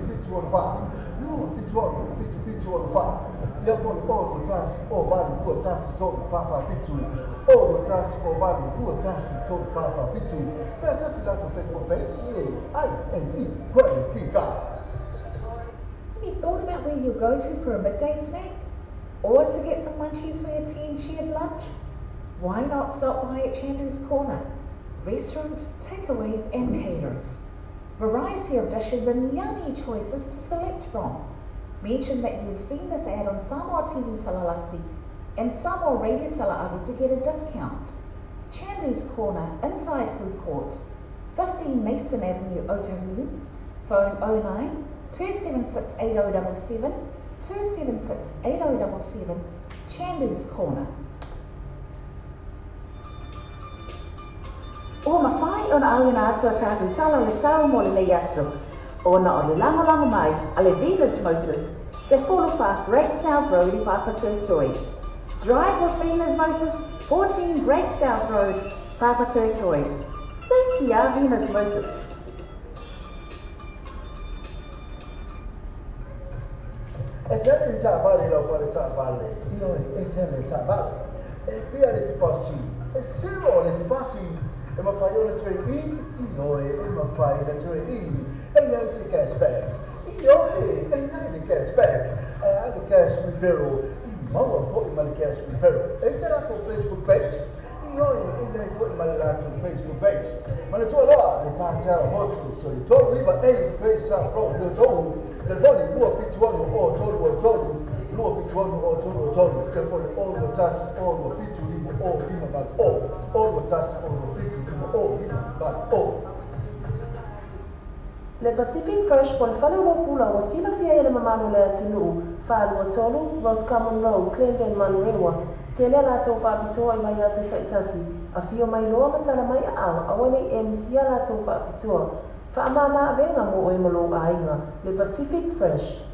fituo fa. Luo fituo fa. Ya pole o tasi o bali luo tasi to fa fitu. O tasi o bali luo tasi to fa fitu. Pesa sila to Facebook page. I&E Quality Cars. Have you thought about where you'll go to for a midday snack? Or to get some munchies for your team shared lunch? Why not stop by at Chandu's Corner? Restaurant, takeaways and caterers. Variety of dishes and yummy choices to select from. Mention that you've seen this ad on Samoa TV Talalasi and Samoa Radio Talaawi to get a discount. Chandu's Corner, inside food court, 15 Mason Avenue, Otahuhu. Phone 09 276 8077 276 8077. Chandu's Corner. O mawhai o na au na atua tātou tala le sao mo le aso. O na o le lango mai a le Venus Motors se wholofa Great South Road I Papatūtoi. Drive with Venus Motors, 14 Great South Road, Papatūtoi. Safety a Venus Motors. E già in Tabale lo vuole Tabale, io e te Tabale. E qui alle ti passi, e se vuole ti passi, e ma fai le 3 io e ma fai le 3 e io si cashback. Io e io di cashback. E anche cash referral, ma poi ma cash referral. E sarà con Facebook page. Io e lei poi ma la Facebook page. Ma le tue là, le pantella molto, so you told me but hey, face up from the told. The funny luo fituano o told luo fituano o told. Che poi all tas all fitu limo o limo but all tas all fitu limo o limo but Le Pacific Fresh po le whale o pula o sila fia ele mamano le atunu, whaalua tolu, Roscommon Road, Clendon Manrewa, te lea la tau whaapitoa I mai aso taitasi, a fio mai loa matala mai a awane e misia la tau whaapitoa, whaamama a venga mo o e malo a inga, Le Pacific Fresh.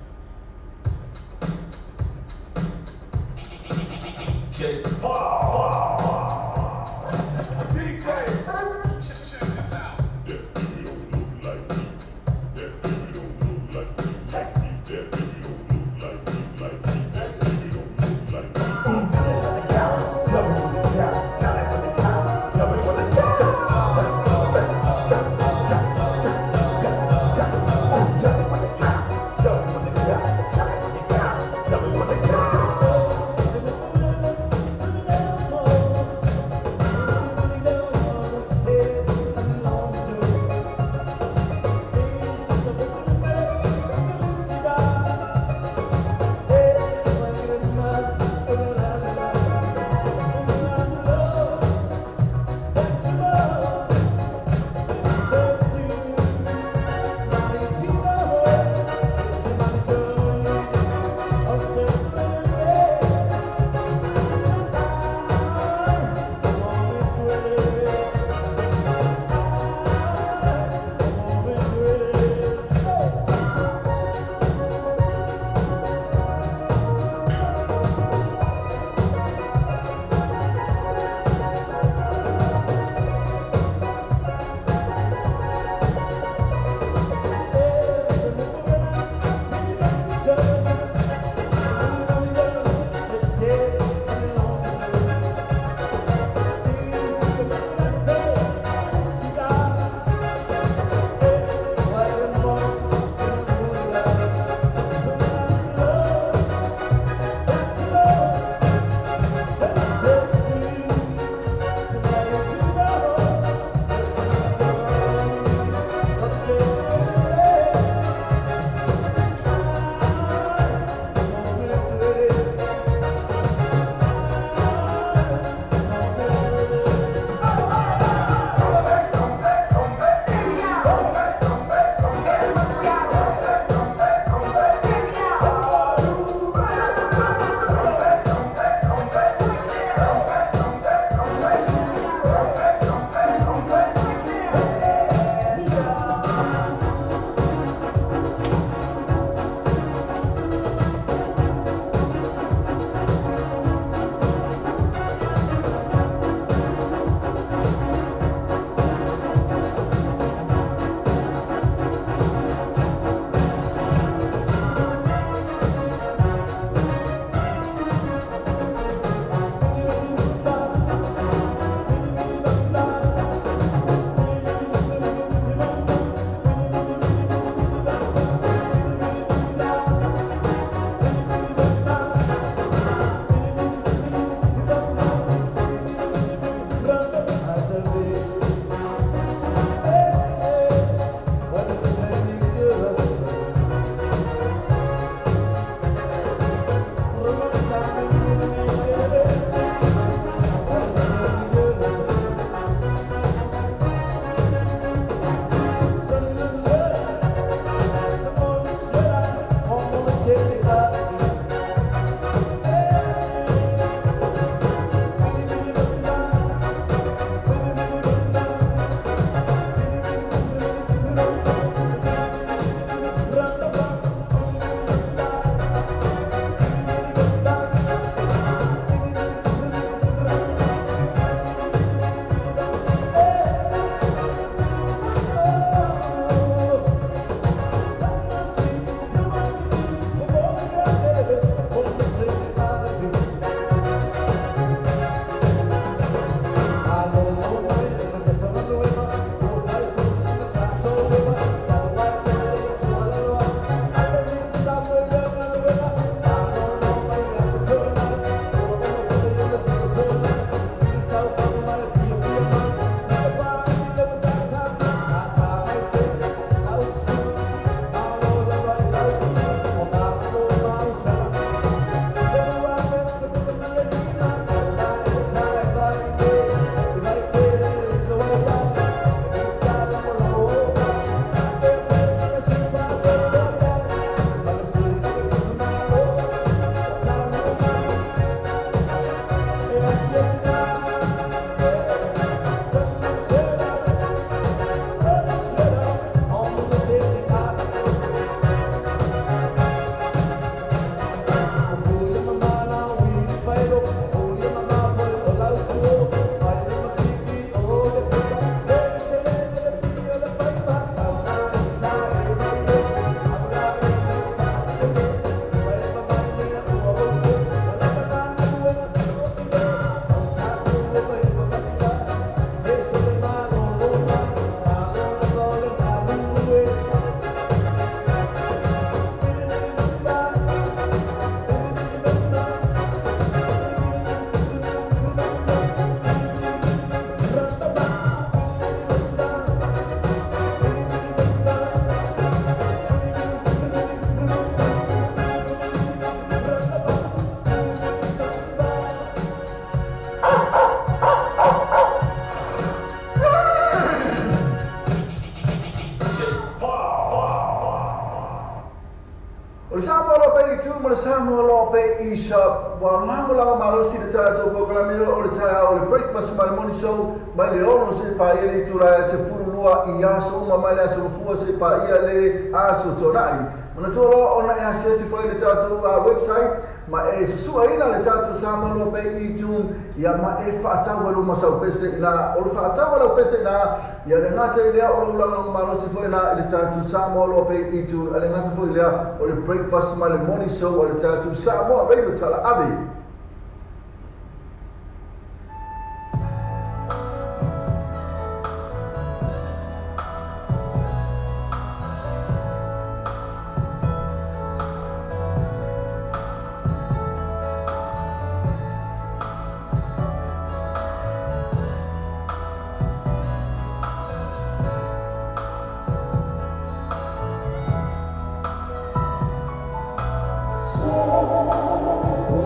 Samoa lo pe isa wa mamula marosi de tato programa o le taia o le breakfast my morning show mai le ono se pa ele tura se furulua I aso ma le aso fu se pa ia le aso torai ona tolo ona e access foi le tato website ma e su ina le tato Samoa lo pe I tun ia ma e fa tawa lo masau pese ina o fa tawa lo pese ina ia le ngata ile o lo la marosi foi na le tato Samoa lo pe I tun ale ngata foi le o le breakfast my morning show o le tato Samoa radio tala ave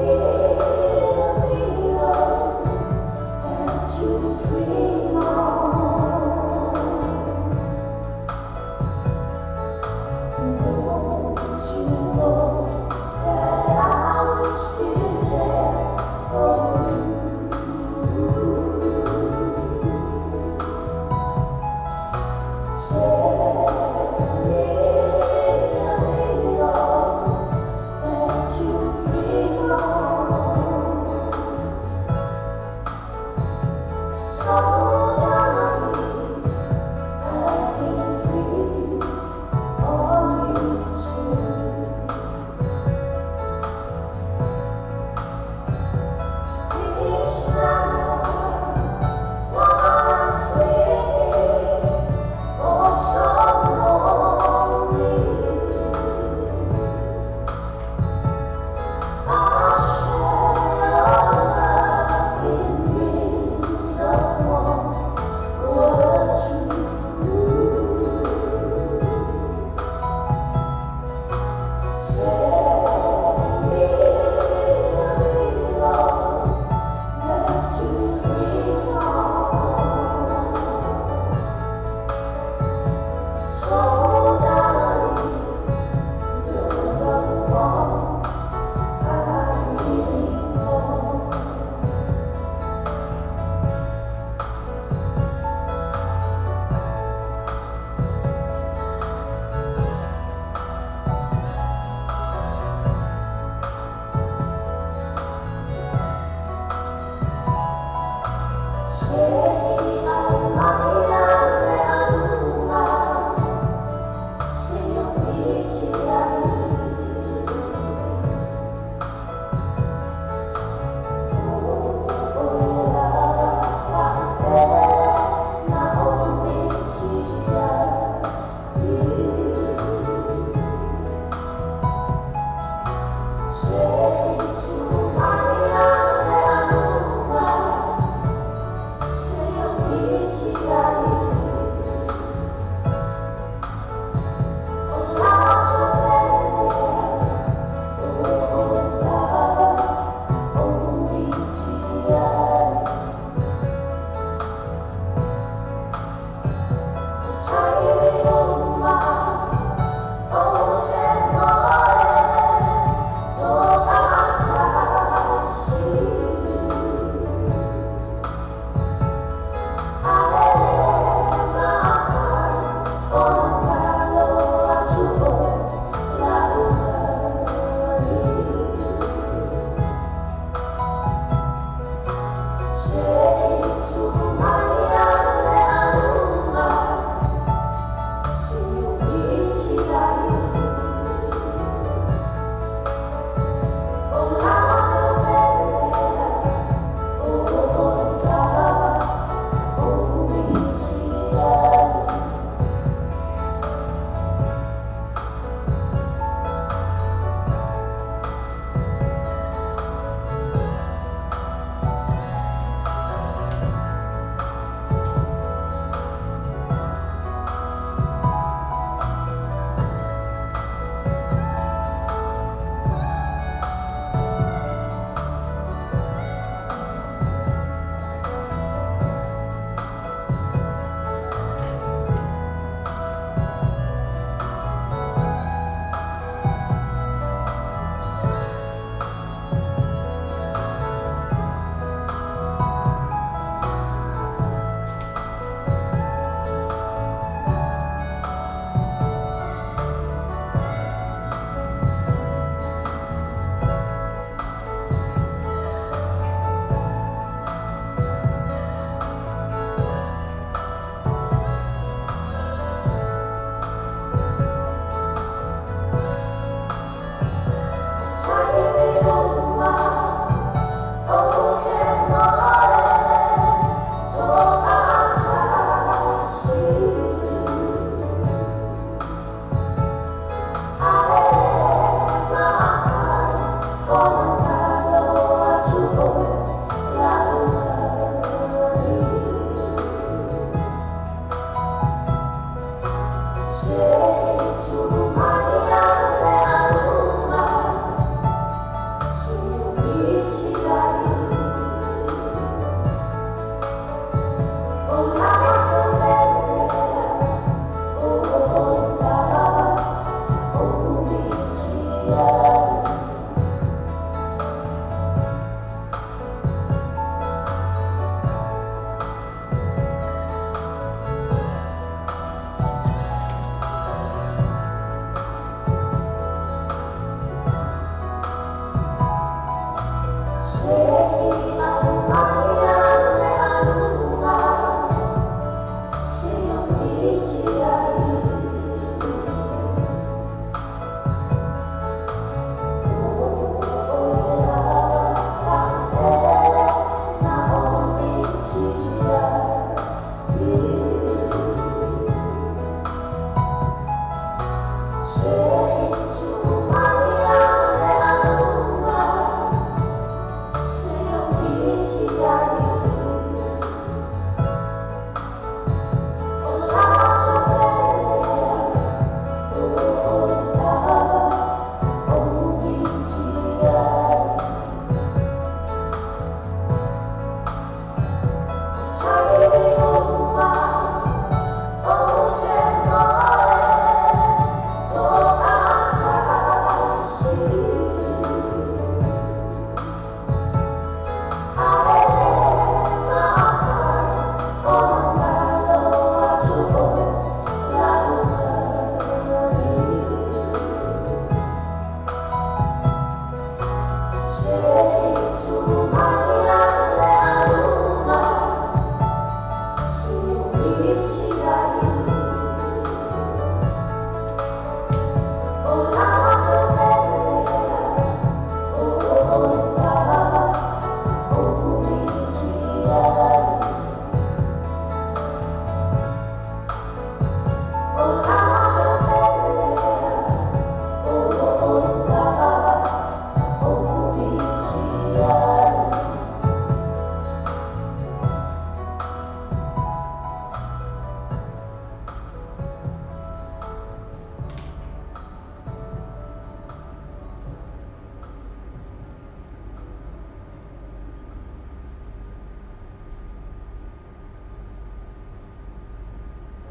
Yeah.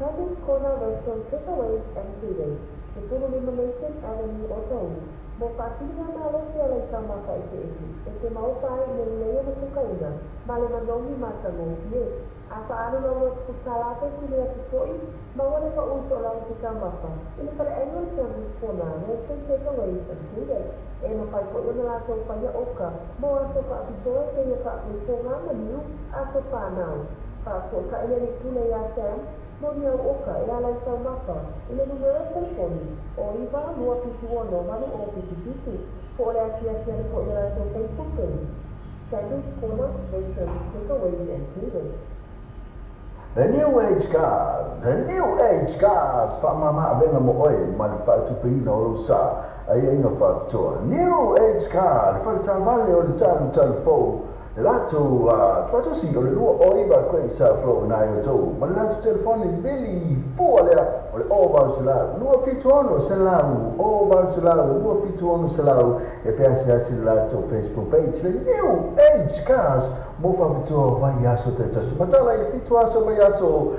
Travis Corner Restaurant Takeaways and Feeding, Sepuluh Malaysian Avenue, Otaung. Mopatinya na wasiala sama ka iti-iti. Iti maupay nilaya na sukaina. Malimandongi matamo, yes. Asa ano na wak kusalate sila sikoy, mawala ka uso lang si Kamapa. Ini pada annual service ko na, Restaurant Takeaways and Feeding. Mapay ko yun na laso pa niya oka. Mawaso ka abisora sa iyo ka abisora na niyo aso panaw. Paso ka ina ni Kula Yasem, Monia oka ilalay sa mapa, ina numero telefoni, o iba luwa pituono, manu o pitipitu, po ole asia-asia po ilalay sa Facebook page. Travis Corner Restaurant Takeaways and Feeding. The New Age cars, Mama venga mo oi, manufacture pino sa ay factor. New Age car, fa travale o telefone. Lato tu si o lu o iba questa fro na io tu, ma lato telefone veli fuori o over sala. Lu fituono salau, over sala, lu fituono salau e pensa si lato Facebook page. The New Age cars mo fa bitu vai aso te tasu. Matala il fitu aso mai aso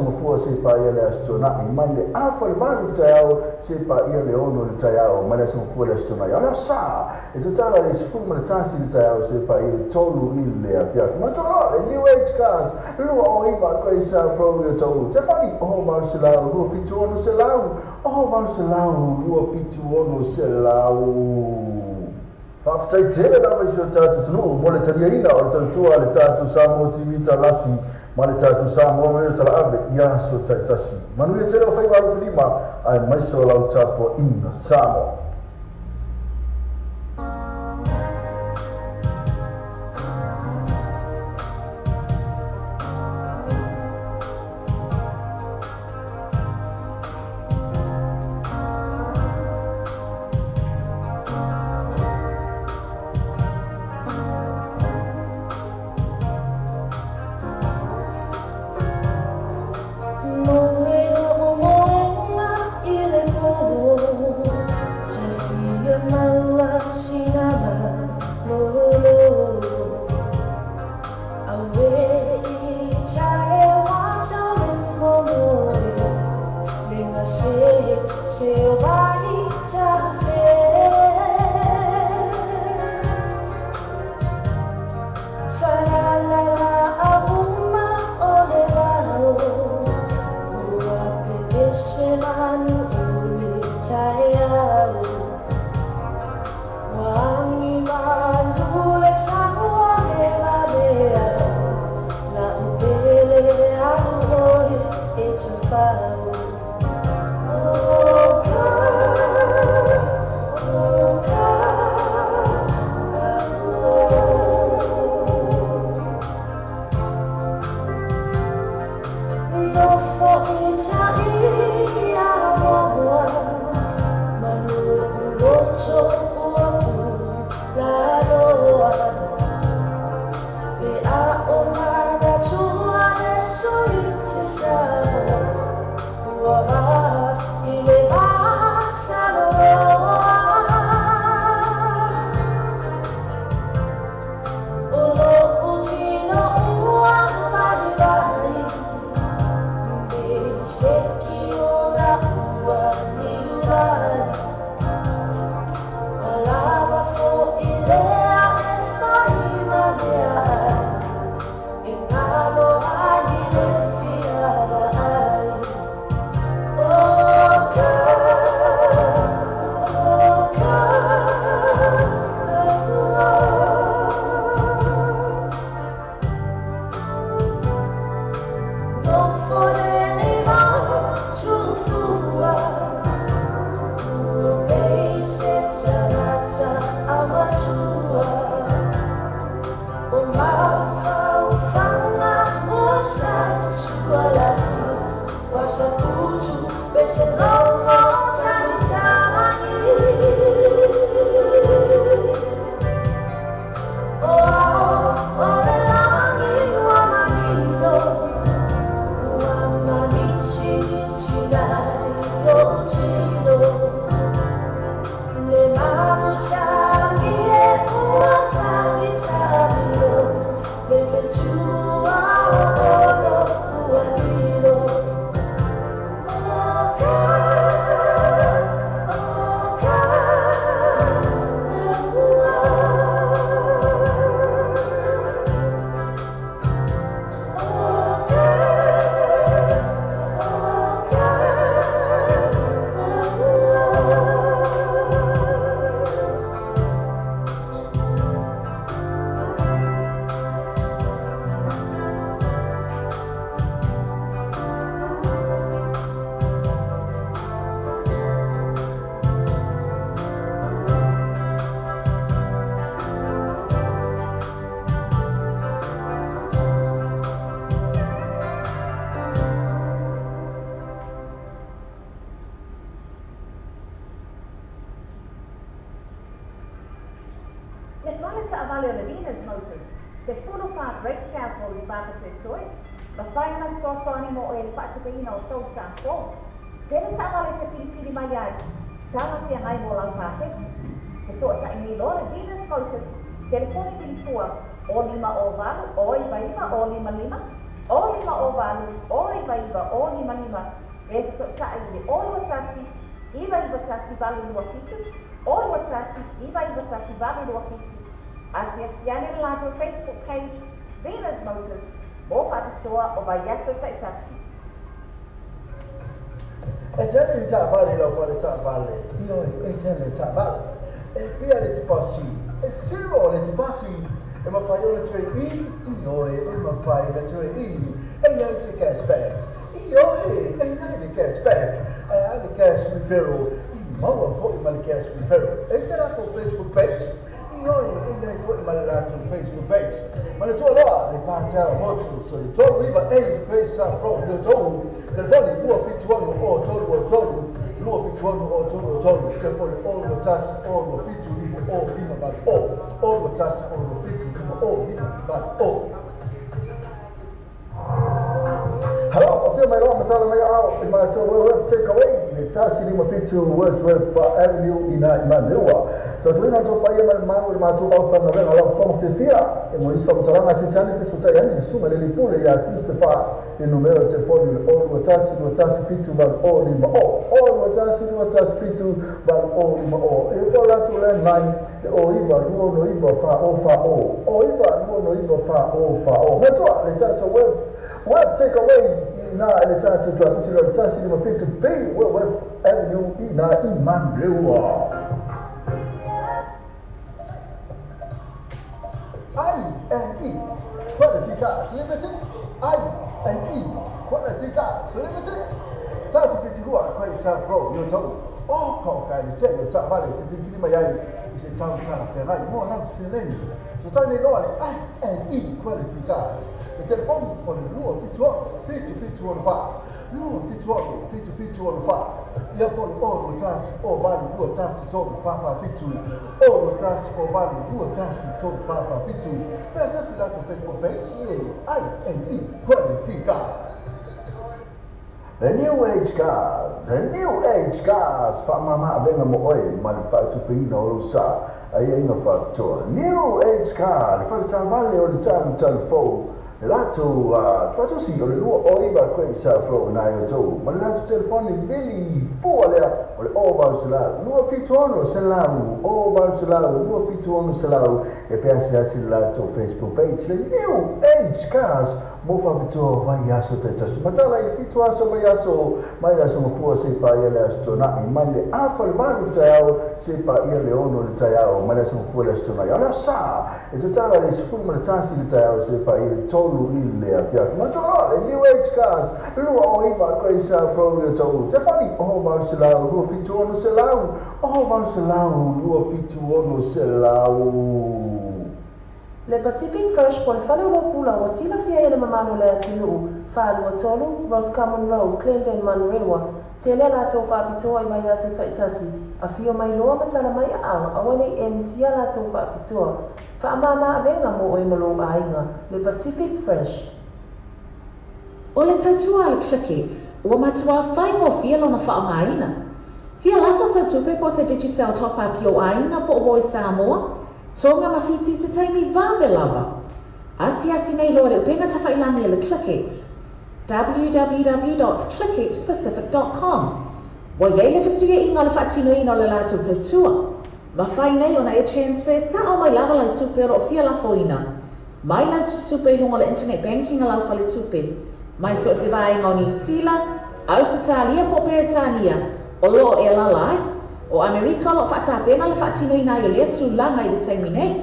mo fu se pa ele asto na i mai le afa il manu tayao se pa ele ono le tayao mai aso fu le asto na ya sa. E totala le fu mo tasi le tayao se pa il tolu il afia. Ma tolo le New Age cars lu o iba ko isa from your tolu. Se fa ni o ma selau lu fitu ono selau. O ma selau lu fitu ono selau. After tele na maisha tatu tunu mole tariaina o tatu ale tatu samo TV talasi male tatu samo mole talabe ya so tatasi manu tele o fai valu lima ai maiso la utapo ina samo. Facebook page, Venus Motors, more para store o vai essa taxi. Ejele tabale lo kwa tabale. Iyo ejele tabale. Pia le tipasi. Siro le tipasi. E ma fai le tre iyo e ma fai le tre e io si cashback. Iyo e le cashback. The cash referral. Ma wa ma le cash referral. Esse era com Facebook page. Iyo e foi ma la com Facebook page. Ma le tua là le parta molto so le tua viva e pensa from the tool. Telefoni 251 o todo no 51 o todo telefoni all tas all fitu libo all bima bad all tas all fitu libo all bima bad Hello, I feel my long metal may out in my tour take away the tas lima fitu Wordsworth Avenue in Manila. So tu ina tu paia mal ma tu ofa na venga la forma fifia e mo iso mtalanga si chani pisu ta yani suma le pule ya Christopher il numero di telefono all watasi fitu bal all lima all watasi fitu bal all lima e poi la tu line o iva no iva fa o iva no iva fa o ma tu le tato web take away na le tato tu atu silo watasi lima fitu pay web avenue ina Imandlewa INE, qualificati, limited, I and E quality cars limited. That's a pretty good quite self road, you know. Oh, cock, I tell you, Valley, the beginning of my is a town Ferrari, more than Selene. So tell me, and E quality cars. The telephone for the Lua fit to fit to 105. Lua fit to fit to 105. You're going all the chance, or value, Lua chance to talk to Papa fit to. All the chance, or value, Lua chance to talk to Papa fit to. There's just a lot of Facebook page, I and E quality cars. The new age cars, Mama Benga Moy, Malfactupino, Sa, a young factor. New age car, the first valley or the time telephone. Lato, try to see or Oliver Quay Safro, Nayo, Malato telephone, Billy, 4 there, or over Salau, no fit on or Salau, over Salau, no fit on Salau, a Lato Facebook page. The new age cars. Mofa bito vayaso tetas matala ikitu aso vayaso maya so mfua sepa yale astona imande afal baru tayao sepa yale ono tayao maya so mfua astona yala sa itatala ni sifu mtasi tayao sepa yale tolu ile afya matala new age cars lu oiba kwa isa from your tolu tefani over selau lu fitu ono selau over selau lu fitu ono selau. Le Pacific Fresh po le whalero pula wa sila fia ele mamano le atinu whalua tolu, Roscommon Road, Clendon, Manrewa, te lea lātou whaapitoa I mai aso taitasi, a fio mai loa matala mai a wane e misia lātou whaapitoa, whaamama avenga mo o malo a inga, Le Pacific Fresh. O le tautua le Clickets, ua matua whai mo fia lona whaamaina. Fia lafo sa tupe po se Digicel top-up o a inga po o Samoa, tonga mawhiti se taimi vawe lava. Asi nei loa le upenga tawhailami le Clickets. www.clicketspecific.com. Wa yei le fistuia inga le whaatino ina le lātou tautua. Ma whai nei ona e transfer sa o mai lava lau tupe o fia lafo ina. Mai lau tupe inga le internet banking lau whale tupe. Mai so se vai inga o New Zealand, Australia po Peritania, o lo e lalai. O Amerika lo whaatapena le whaatino ina I o lea tūlanga I le taimi nei.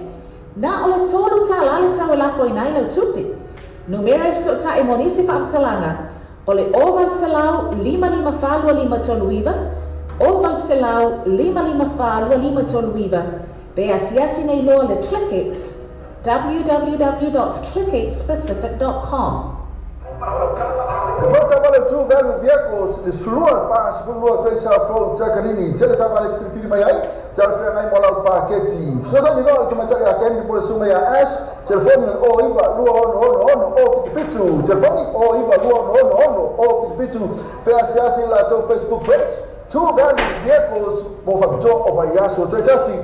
Nā o le tōlu tā la le tawe lafo ina I lau tupe. Numero e so ta e monisi whaatalanga. O le oval selau 5555 toluiva. Oval selau 5555 toluiva. Be asiasi nei loa le Clickets. www.clicketspecific.com. Volta vale tu velho vehicles de sulua pa sulua coisa from Takanini tele tavale tiri mai ai tele frena ai mola paquete sosa ni lo tuma tele akemi por suma ya ash telefone o iba lua ono o fitu telefone o iba lua ono o fitu pe asiasi la to Facebook page tu velho vehicles mo factor over yaso tetasi.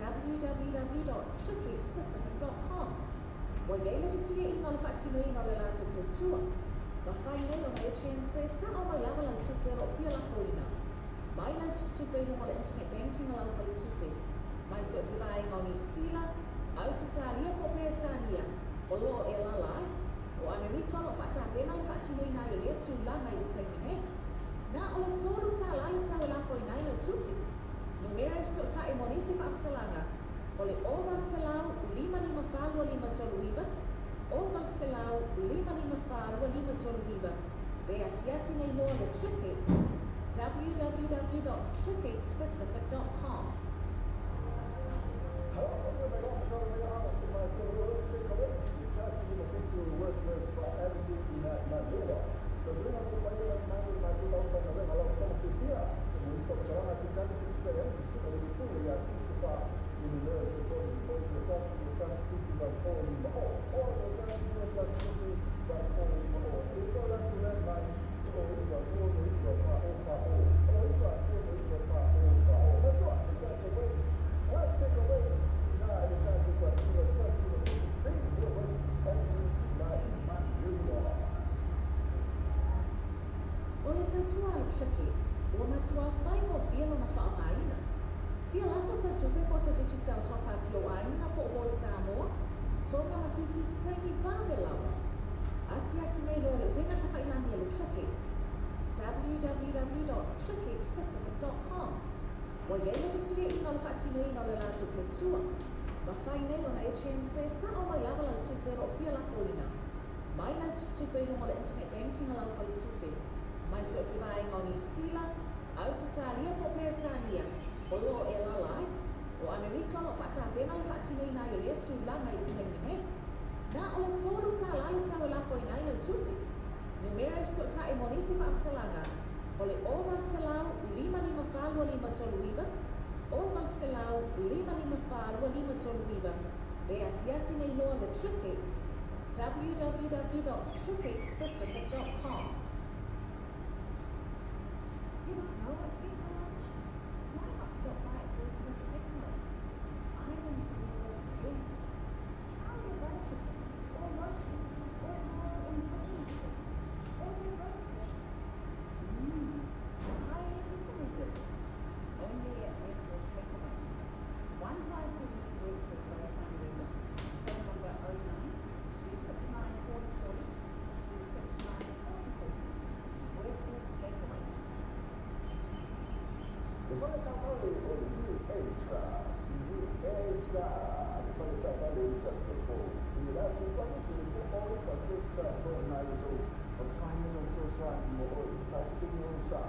www.clickitespacific.com. Wagele fisire inol fatino inol la tutua. Mafaine lo mai transfer sa o mai lava lang tupe o fia la koina. Mai lang tupe no mo internet banking la fa tupe. Mai so se vai ngoni sila, au se talia ko Britania. O lo e la lai. O Amerika lo fata pena lo fatino ina le tu la mai determine. Na o tolu ta la la koina la tupe. Numero so ta e monisi fa amsalanga. Oleh orang selau 55 falu 5 toluiba, orang selau 55 falu 5 toluiba. Beasiasi nei lo le Clickits, www.clickitespacific.com. www.clickitespacific.com. Wagele fisire inol fatino inol la tutua. Mafaine lo na transfer sa o mai lava lang tupe o fia la koina. Mai lang tupe no mo internet banking la fa tupe. Mai so se vai ngoni sila, au se talia ko Britania. O lo e la lai. O Amerika lo fata pena lo fatino ina le tu la mai determine. Na o tolu ta la la koina la tupe. Numero so ta e monisi fa amsalanga. Oleh orang selau 55 falu 5 toluiba, orang selau 55 falu 5 toluiba. Beasiasi nei lo le Clickits, www.clickitespacific.com. You don't know what's been for lunch? Why not stop by at Ultimate Technos? Island Rewards Boost. Try their butter chicken, or rotis, or taro and cooking chicken, or their roast dishes. Highly recommended. Only at Redwood Takeaways. 157 Redwood Road, Honolulu. Phone number 09 269 4040 269 4040. Redwood Takeaways. Kufanya chapale o new age kufanya chapale utakufo ila tupate chini kwa kwa pesa for naito kufanya no sasa mo tati ni usa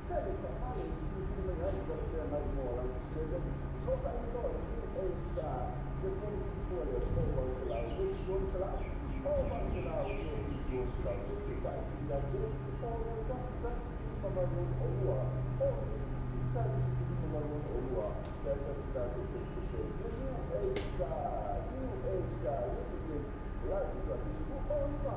tele chapale tufike na tupia na mola sebe so tai no new age jepon for the kwa sala with John sala over sala with John sala with tai ya je or just mama no olua or Tazi kitu mwangu olua pesa sidati kufikiri new age limited right to atusiku oiba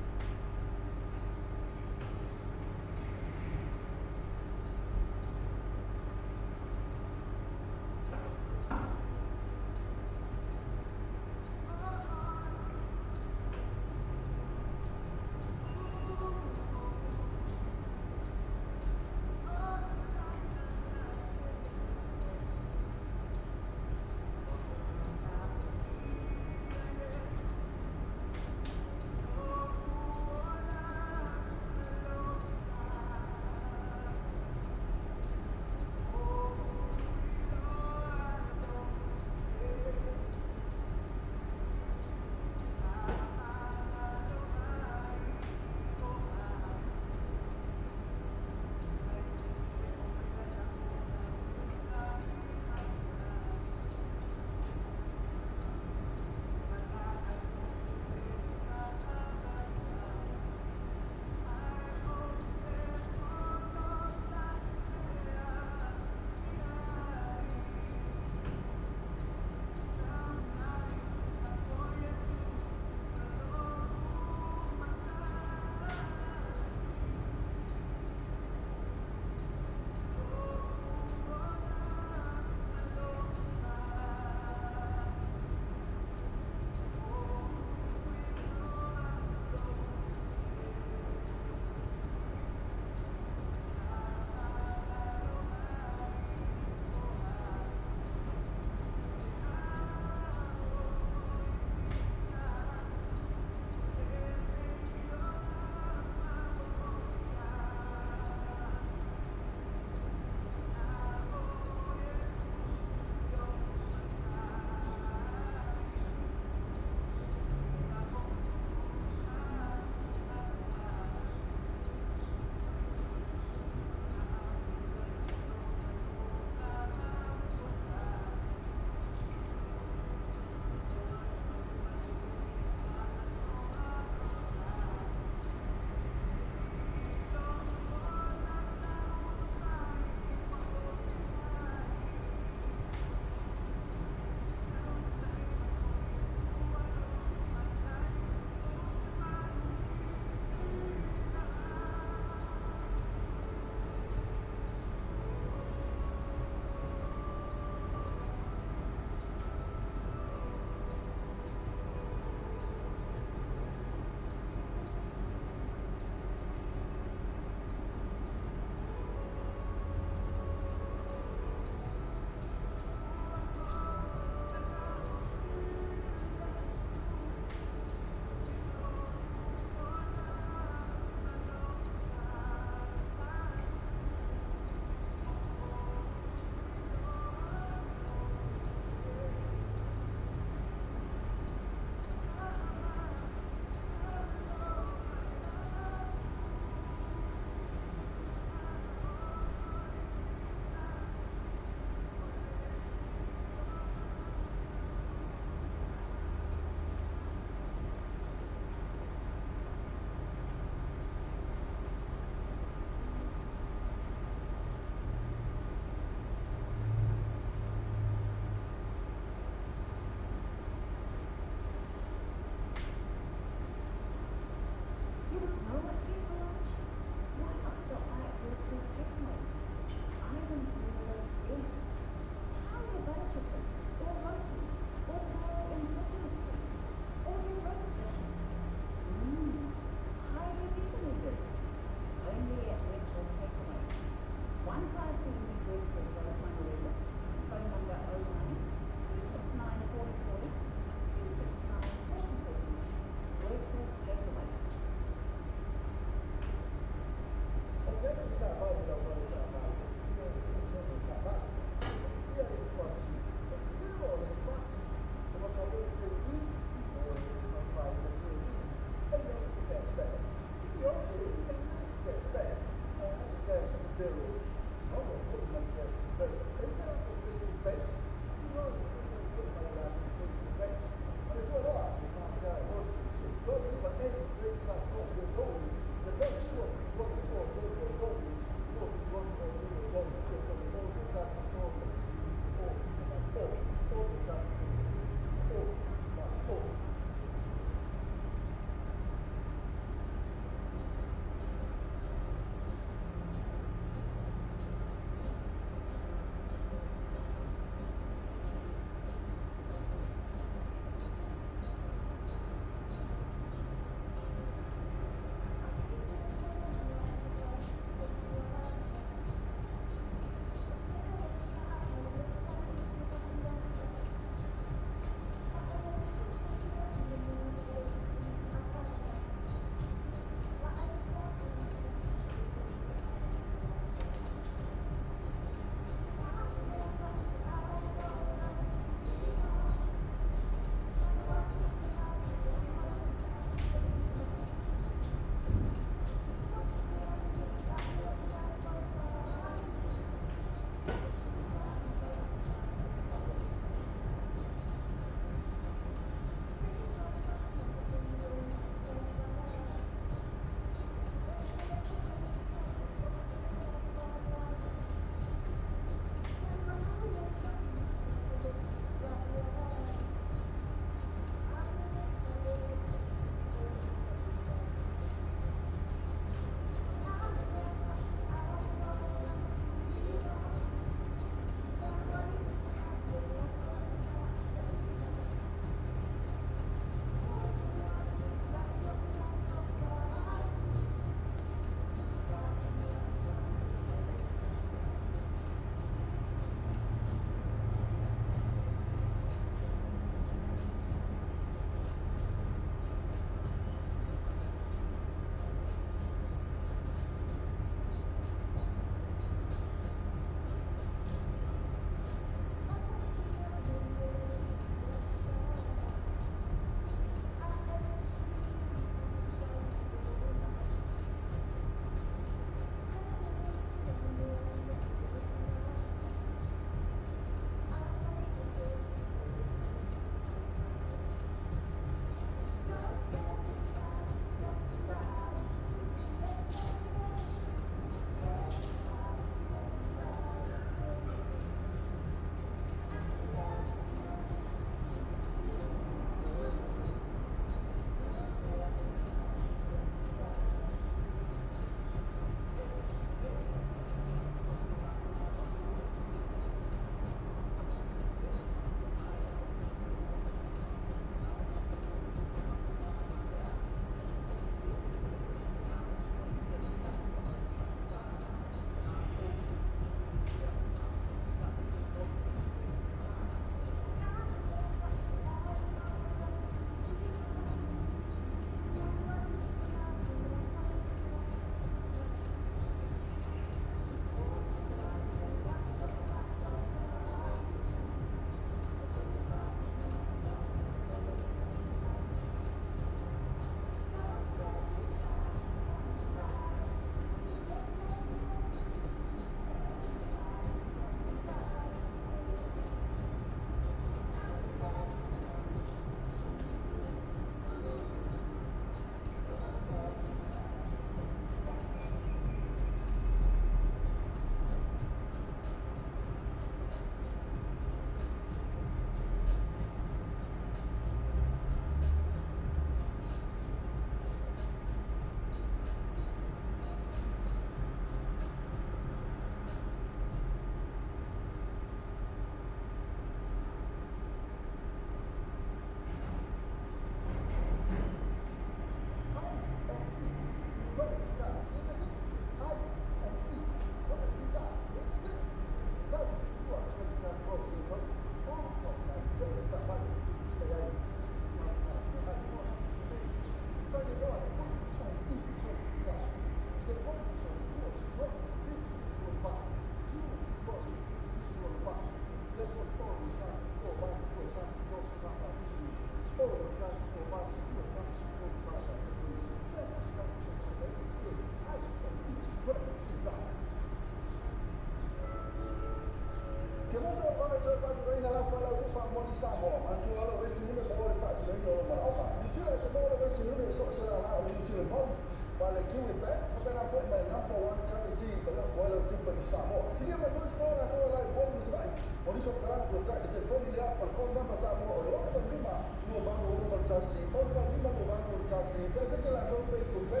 mai kiwi pe ko na ko mai number 1 currency kalau bola tim ba Samoa sini ma terus ko na to lai bom sebai ori so tran so ta de telefon dia pa ko na ba Samoa lo ko lima no ba no ba tasi o ba lima no ba no tasi ke se la ko Facebook pe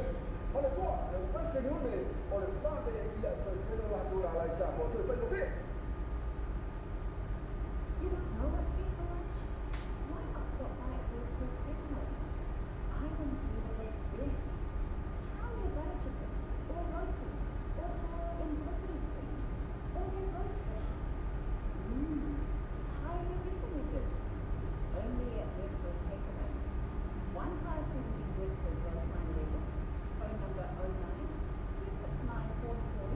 mana tu ba se ni ne o le ba be ia to te la tu la lai Samoa to pe ko fe You don't know what's here for lunch? Why not stop by at Wordsworth Takeaways? I wouldn't leave against this. Try their butter chicken, or rotis, or taro and broccoli cream, or their roast dishes. Highly recommended. Only at Wordsworth Takeaways. 157 Wordsworth Road, Manurewa. Phone number 09 269 4040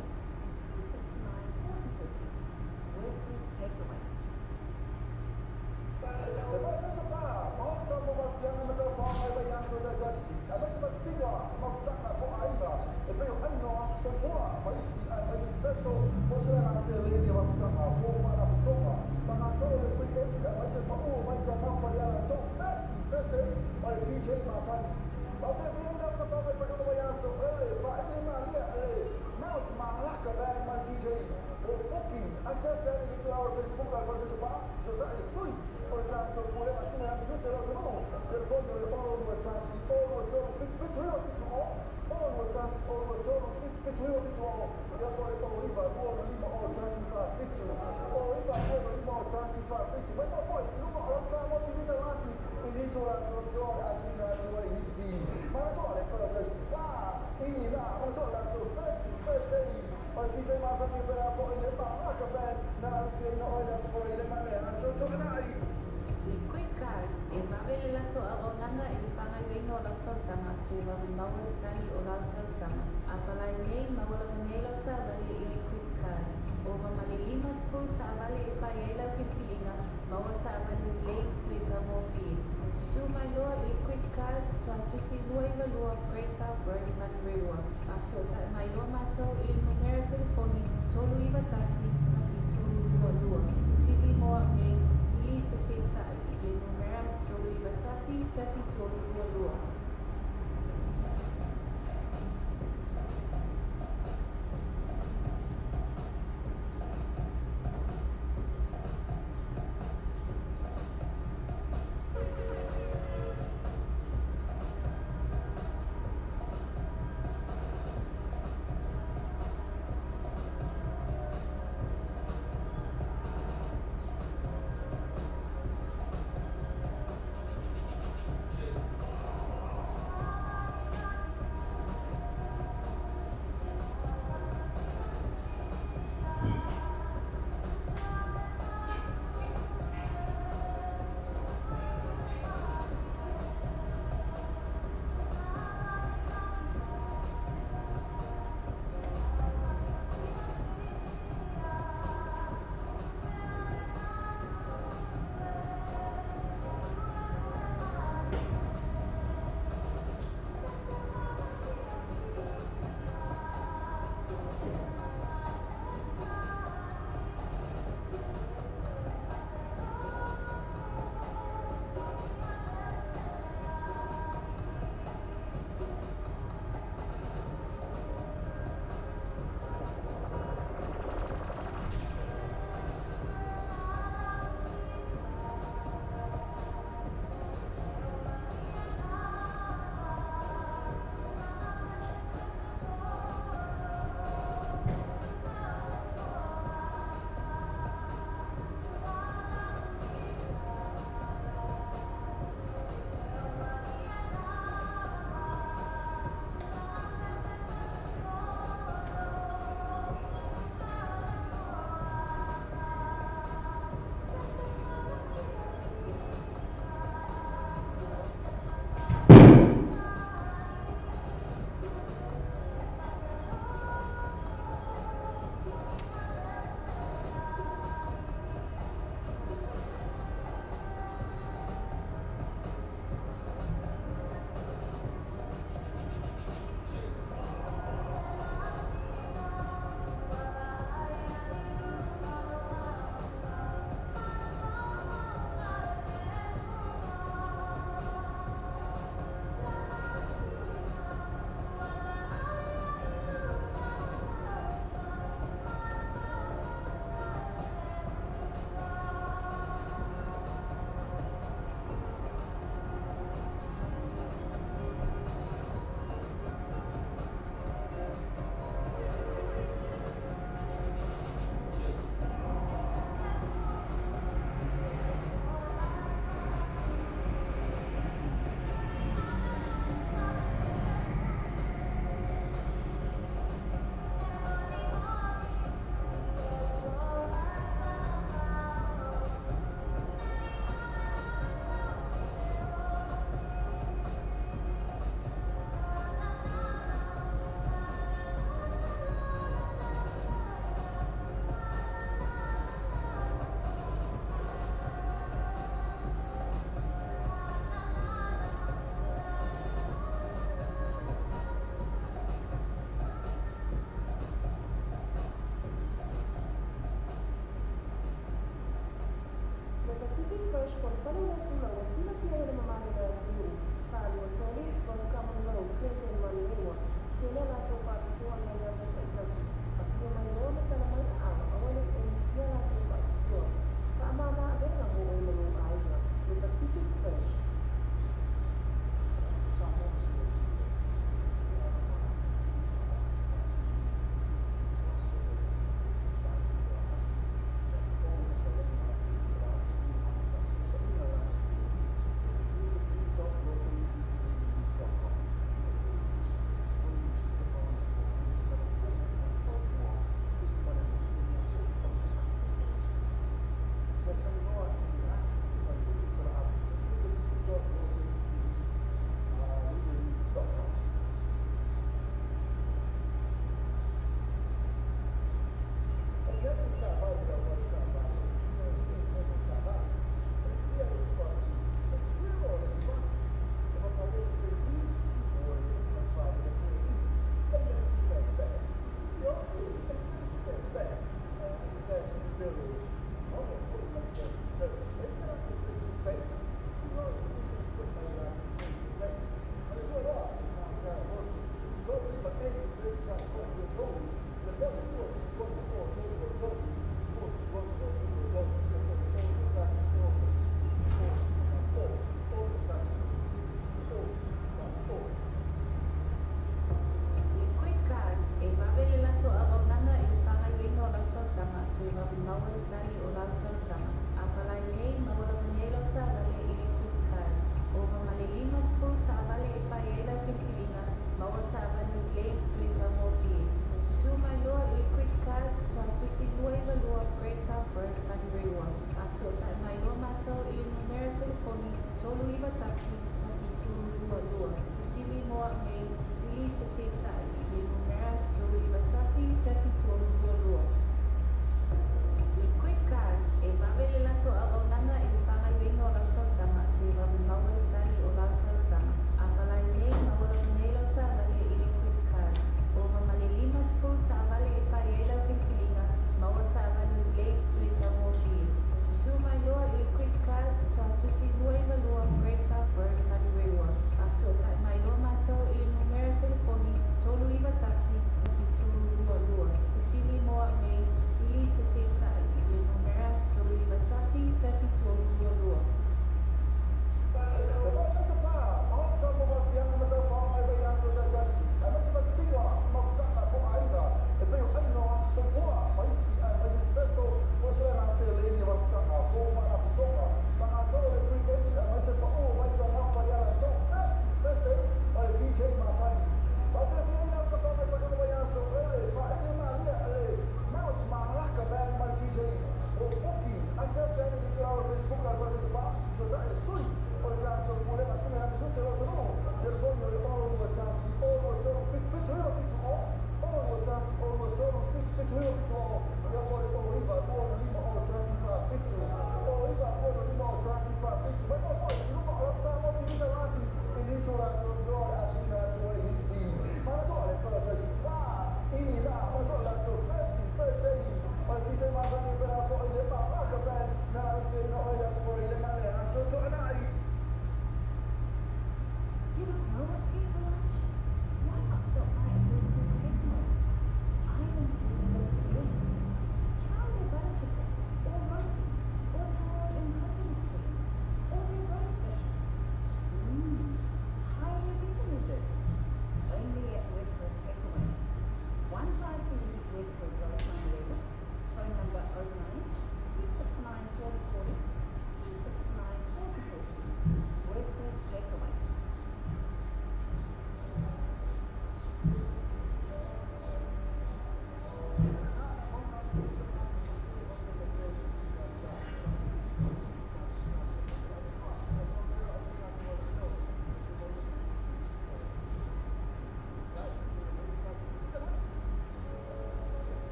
269 4040. Wordsworth Takeaways. Lepas itu sekarang, mau coba yang macam apa yang sudah jadi. Ada sebab siapa mau cakap apa aja. Tapi yang no semua masih special. Masih ada lagi yang macam apa mana betul. Karena soal weekend masih mau macam apa yang tu best oleh DJ Masan. Tapi belum dapat apa apa yang so. Pak ini mana mau semangat kerana mal DJ. Booking. Asal saya itu awal Facebook kalau sebab sudah free. For tanto pure macchine hanno tutte le auto del fondo del polo trassi polo giorno polo trassi polo giorno io poi riva buono lima o trassi fa picture o riva buono lima o trassi fa picture ma poi non lo sa molti di ragazzi in isola giorno a Cina giù in sì ma non è quello che si fa in là ma non è tutto first day poi ti sei massa che per poi le parla che per na che no è poi le male a sotto I quick cars e mawele lato a onanga i whanga i no lato sanga tu wami mawale tangi o lato sanga. A palai nei mawala nei lato avali i quick cars. O mamali limas full ta avali i whaiela whiwhilinga mawala ta avali lei tui ta mofi. Su mai loa i quick cars tua tusi lua iwa lua Great South Road Manurewa. A so ta mai loa mato i numera telefoni tolu iwa tasi tolu lua lua. Sili moa ngai Sili Faceta e numera tolu iwa tasi tolu lua lua.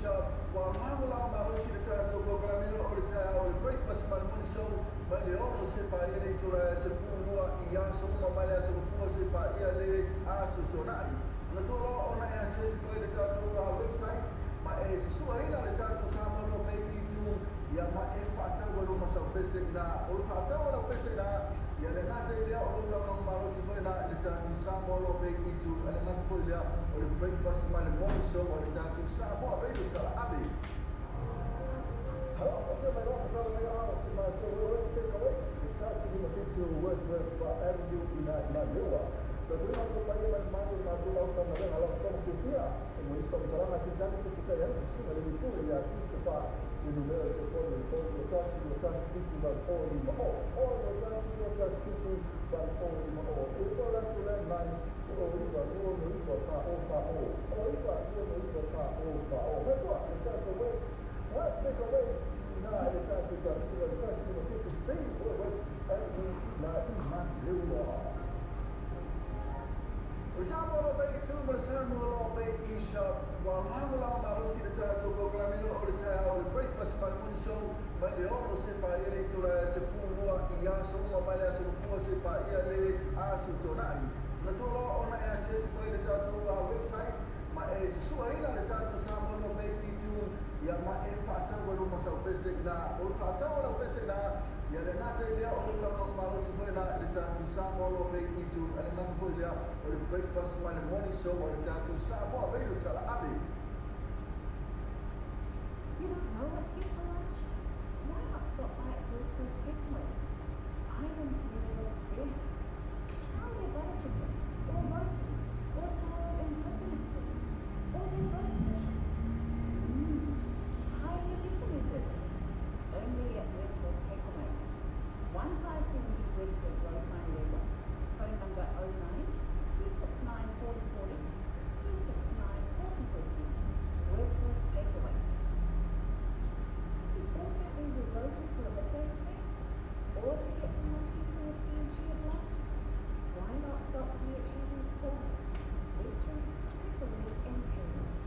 shop. While Mangala Maroshi the Tato Programming or the Tao, the breakfast man money so, but the owners say by any to the Fua, Yasu, Mamalia, so before say by Yale, Asu Tonai. The Toro on I said for the Tato website, my age, so I know the Tato Samuel baby to Yama Efata, where almost a visit now, or Fata, or a visit now, Yanata, or Long Marosi, the Tato Samuel baby to, and not for the breakfast man morning show or the Tato Samuel baby to Abby. Wordsworth Avenue in Madeira. But we also play in Manu Matula from the Hall of Sofia, and we saw Talana Sicilian to Sicilian, and Christopher, in the middle of the touch, but all in the hall. All the touch, but all in the hall. If you want to learn line, or that's what the touch away. Let's take away. The touch to touch, the touch to be. Samuel Bay, Samuel Bay Isha, while Mangala Marosi the Tato Programming or the Tao, the breakfast man show, but they also say by any to the Fua, Yasu, Mamalia, so before say by Yale, Asu Tonai. The Toro on I said for the Tato website, my age, so I know the Tato Samuel Bay to Yama Efata, where almost a visit now, or Fata, or a visit now. Yanata, or Long Marosi, the Tato Samuel Bay to, and not for the breakfast man morning show or the Tato Samuel Bay to tell Abby. You don't know what to get for lunch? Why not stop by at Wordsworth Takeaways? Island Florida's best. Try their butter chicken, or rotis, or taro and coconut food, or their roast dishes. Highly recommended. Only at Wordsworth Takeaways. 1570 Wordsworth Road, Manuela. Phone number 09-269-4040, 269-4040. Wordsworth Takeaways. You thought that we were voting for a midday snack? Or to get some munchies for your tea and shared lunch? Why not stop here at Children's Corner? Restaurants, takeaways and caterers.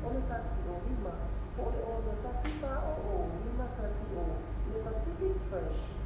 o le tasi o lima, po le o le tasi pa o lima tasi o le Pacific Fresh.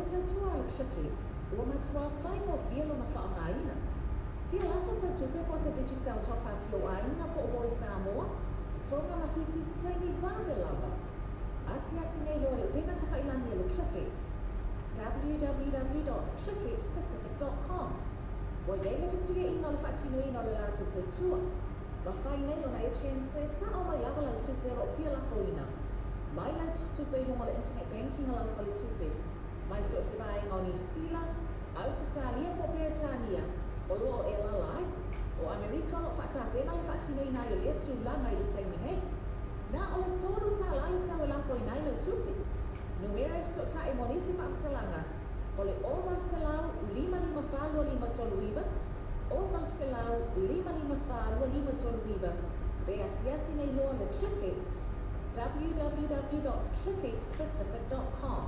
le tautua le Clickix, ua matua whai mo whialo na whaamaina. Fia lafo sa tupe po sa Digicel topa ki o ainga po o Samoa, tona na fiti si taimi vāwe lava. Asia nei loa le pena ta whailani le Clickix, www.clickixpacific.com. Wa iei le fisia ina le whaatino ina le lātou tautua. Wa whai nei o na e transfer sa o mai lava la tupe ro fia lafo ina. Mai la tupe lunga le internet banking la fa le tupe. Mai so se vai o New Zealand, Australia po Britania, o lo e la lai, o Amerika lo whata pena le whaatino ina i le tu la mai le taimi nei. Na o le tōru tā la le tau la fo ina i le tupe. Numero so ta e monisi whaatalanga, o le oval selau 5555 toluiva, oval selau 5555 toluiva, be asiasi nei loa le Clickix, www.clickixpacific.com.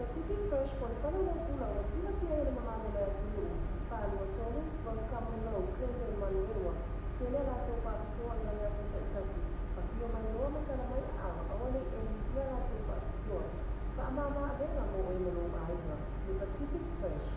Pacific Fresh por whanau pula o sina fia e mamano le atu whanau tolu, Ross Common Road, Clinton, Manuewa, tēnei rātou whakatoa i ngā so taitasi, a whio mai noa matana mai au, awale e sia rātou whakatoa, whaamama a venga mo o imano a inga, le Pacific Fresh.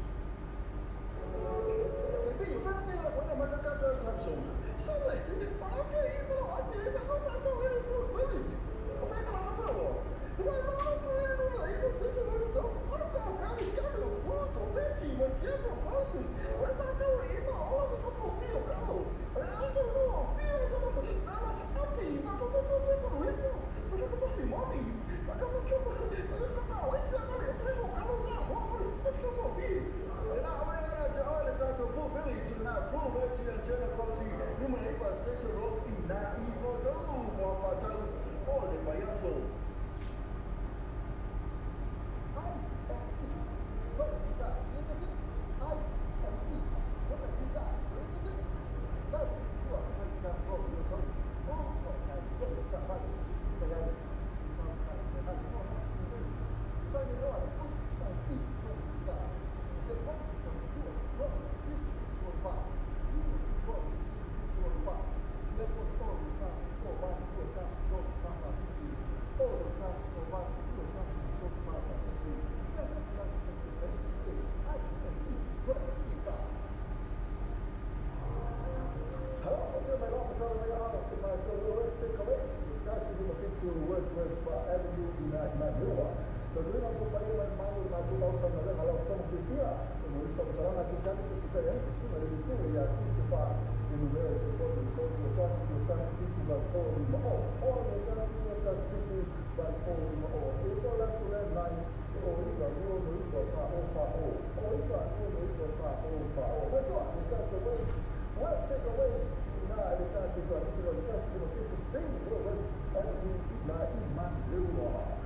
Oh, to Wordsworth Avenue in Manua. Lalu nak coba yang mau nak coba orang nak kalau orang Fifia, kalau seorang nasi cantik itu kita yang itu ada itu ya Christopher in the way to go just speak about all the just speak about all itu lah tu lah lain itu itu fa betul kita coba what take away nah kita coba just to be na iman lewa.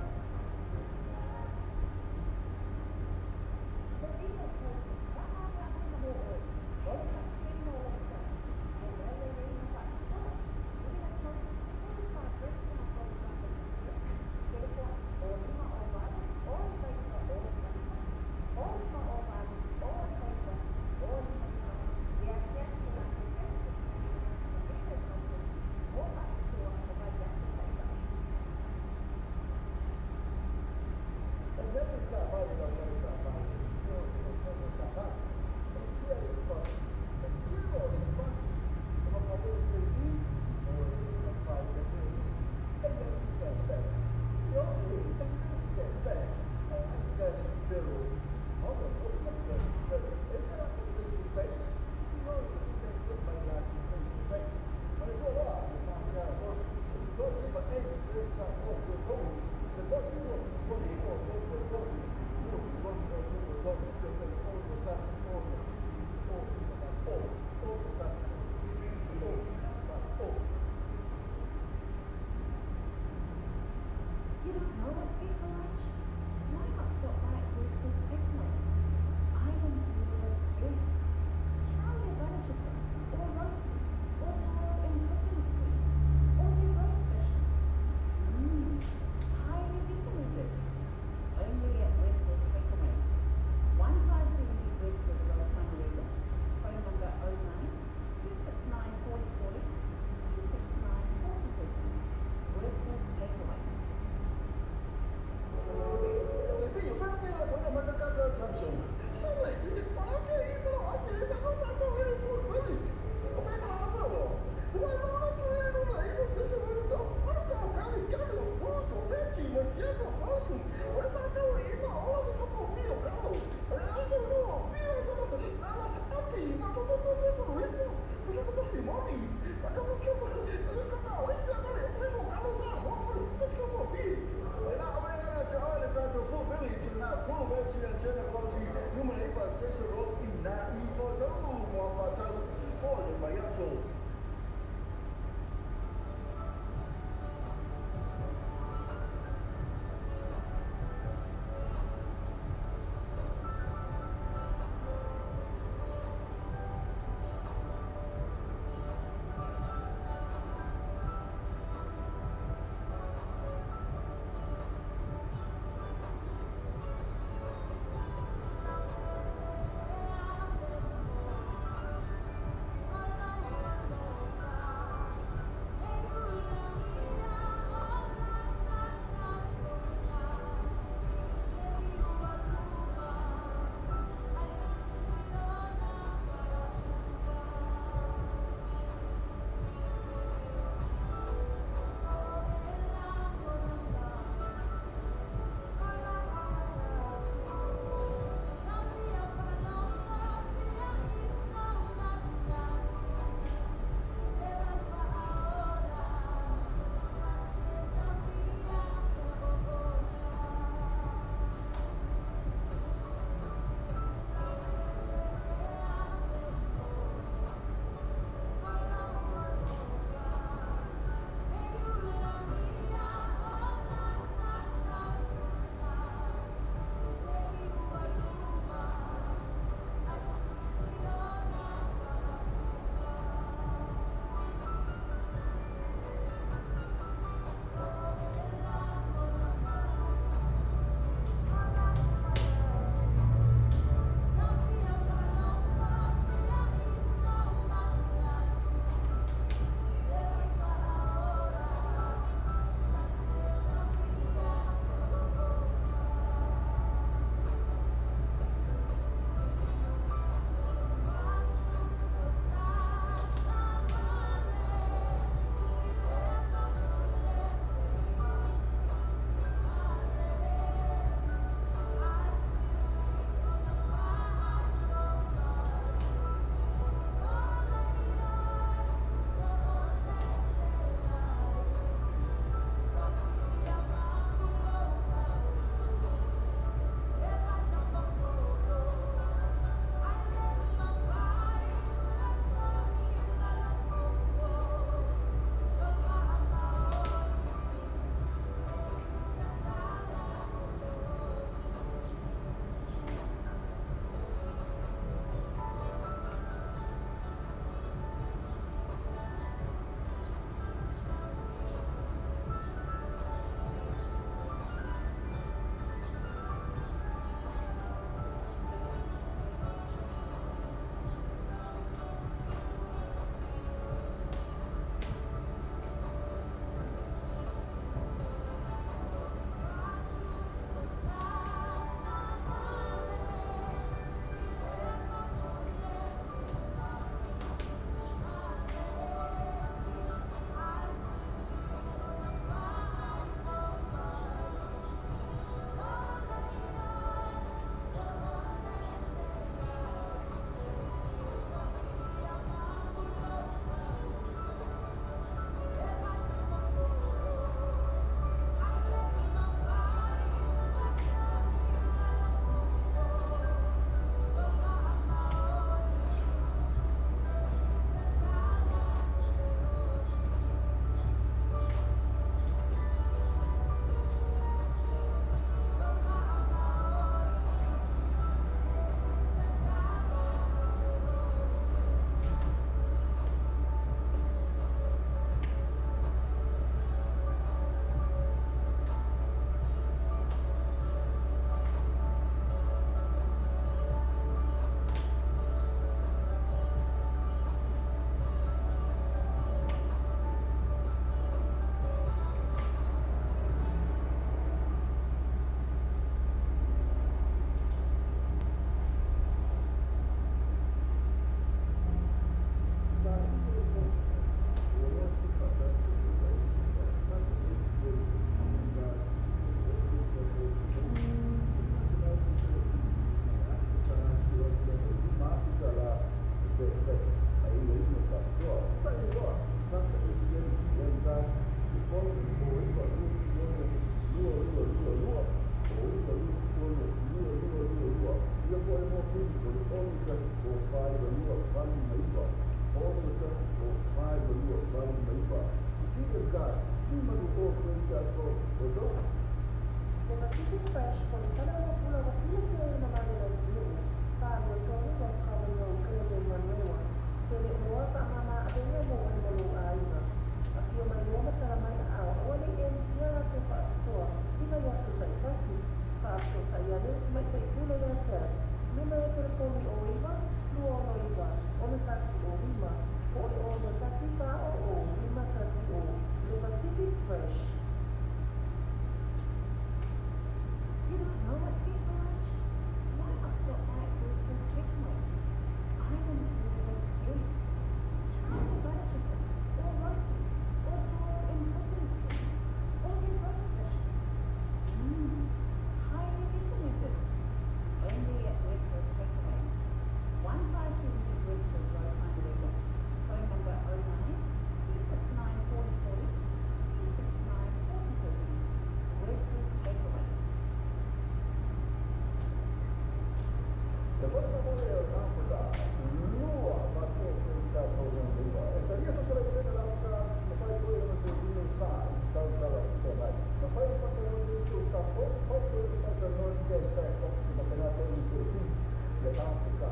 malu o ko sa ko ojo Le Pacific Fresh por el Federal Popular Wasila Fiel na Manila Tulu, Pablo Tony was common road Canadian Manrewa, Tele Umoa sa mama abenga mo ay malu aina. Afio may luwa talamay ao, wali siya to pa apitoa, ina yasu taitasi, pa apito tayane, tumay taipula ya chas, numero telefoni o iba, luo no iba, ometasi o lima, o ometasi pa o lima tasi o, Le Pacific Fresh. You don't know what to get for lunch? Why not stop by at Goodswood Takeaways? Island food events exist. Try their butter chicken, or rotis, or taro in Brooklyn food, or their roast dishes. Highly recommended. Only at Goodswood Takeaways. 1570 Goodswood Road, Honolulu. Phone number 09 269 4040 269 4040. Goodswood Takeaways. Le volta mole Africa, lua mato questa program lua. E taria so solo scena l'Africa, ma poi non c'è di sa, si sta che vai. Ma poi fatto lo stesso sa poi fatto non che aspetto, si ma appena per il team. Le Africa,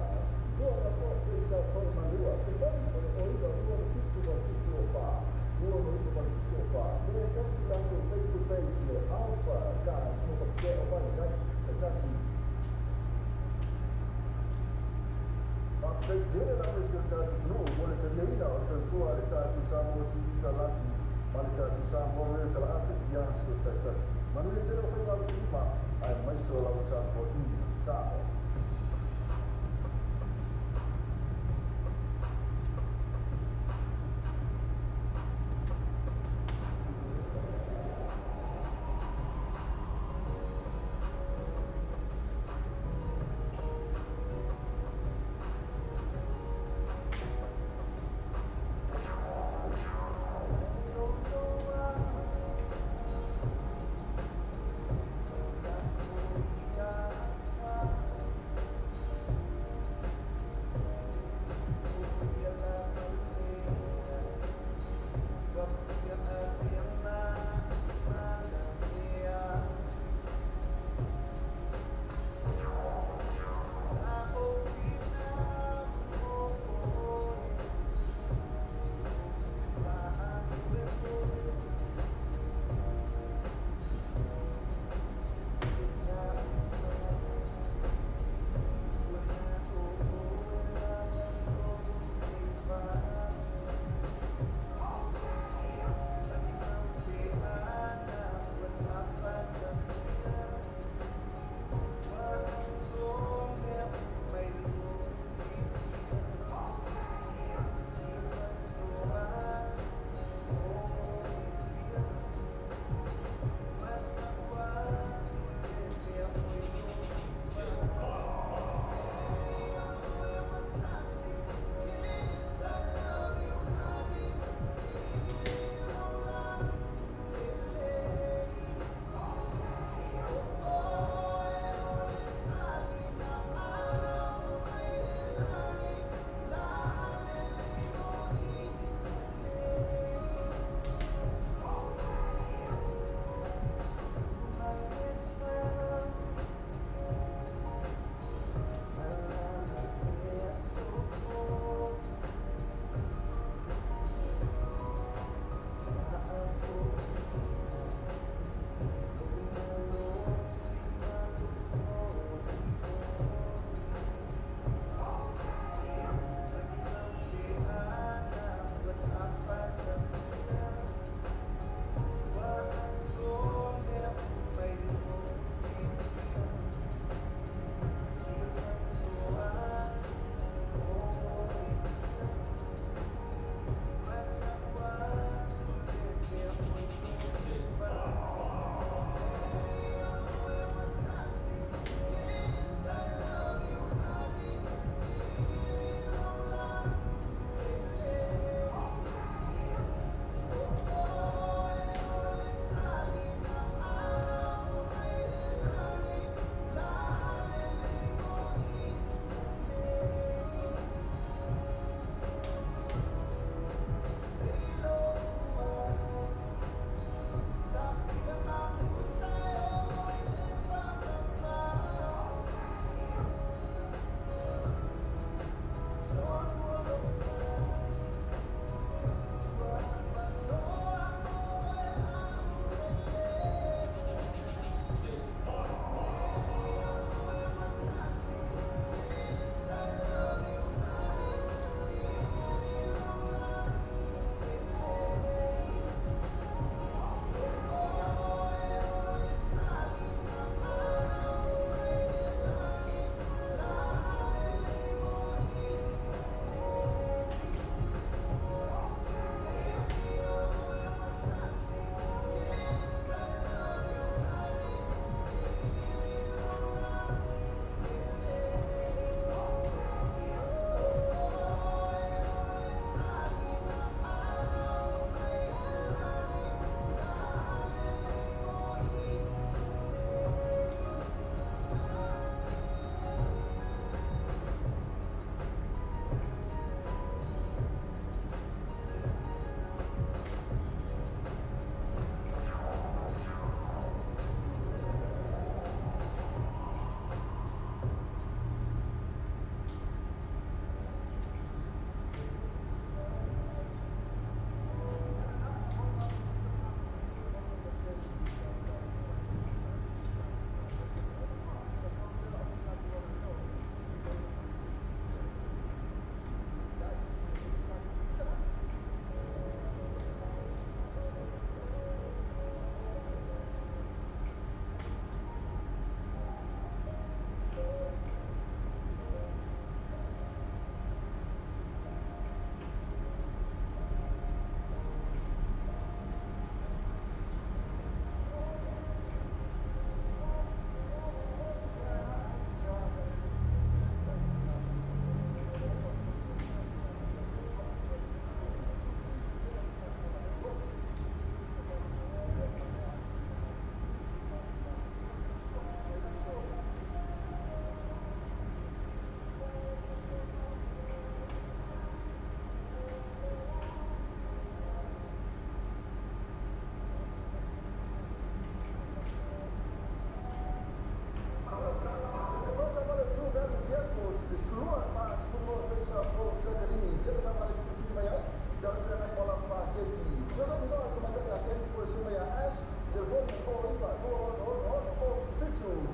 lua mato questa program lua. Se poi o io lua tutto fa. Lua no io per tutto fa. Le stessi lato Facebook page le Alpha Gas, no perché o poi gas, già si After la mission tatu no, wale taliaina o tantua le tatu samo tini talasi, male tatu samo le talabe ya so tatasi. Manu le telo fa ngalo lima, ai mai so la utampo ini sao.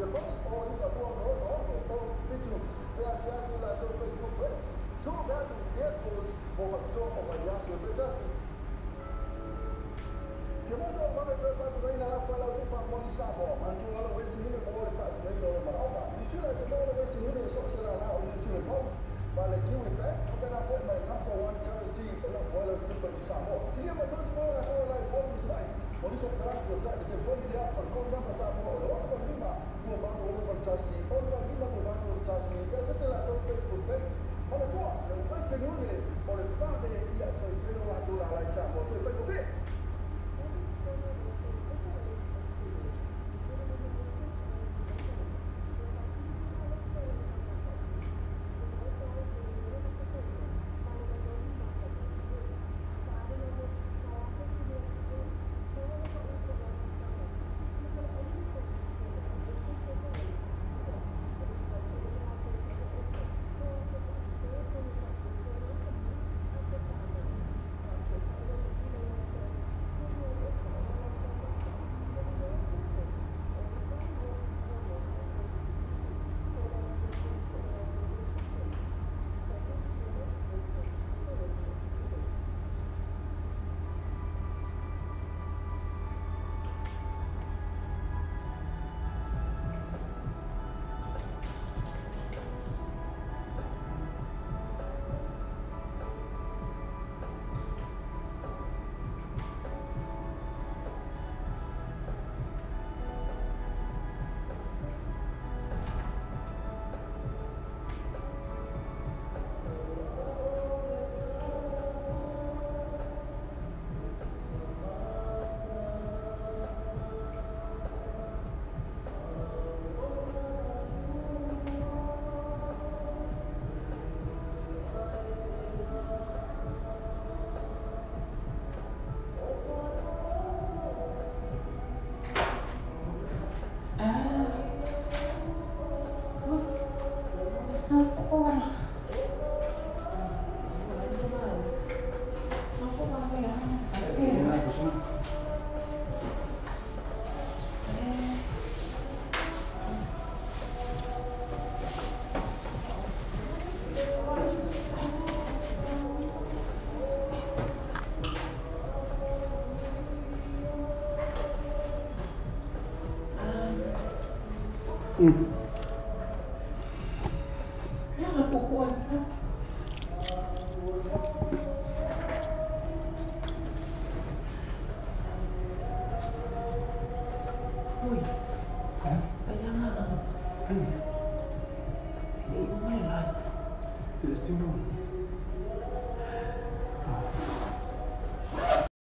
se fue o iba a no, bicho, te hacía así la todo Facebook, pues. Yo vean un viejo, o yo, o vaya, yo te hace. Que vos sos más de todo para tu reina, la cual la tufa con sabo, mancho a la vez ni me puedo para tu reina, o malauba. Y si la que no la vez ni me so se la la, o ni si me puedo. Vale, aquí un back, no me la forma de number one currency, la cual la tufa en sabo. Si yo me puedo no la toda la bonus right. Por eso trato de familiar con una pasada por lo otro lima, no va a volver a tassi, otra lima no va a volver a tassi. Esa es la top Facebook page. Ahora tú, el Western Union, por el padre y el tercero la chula la isamo, tu Facebook page. Destino.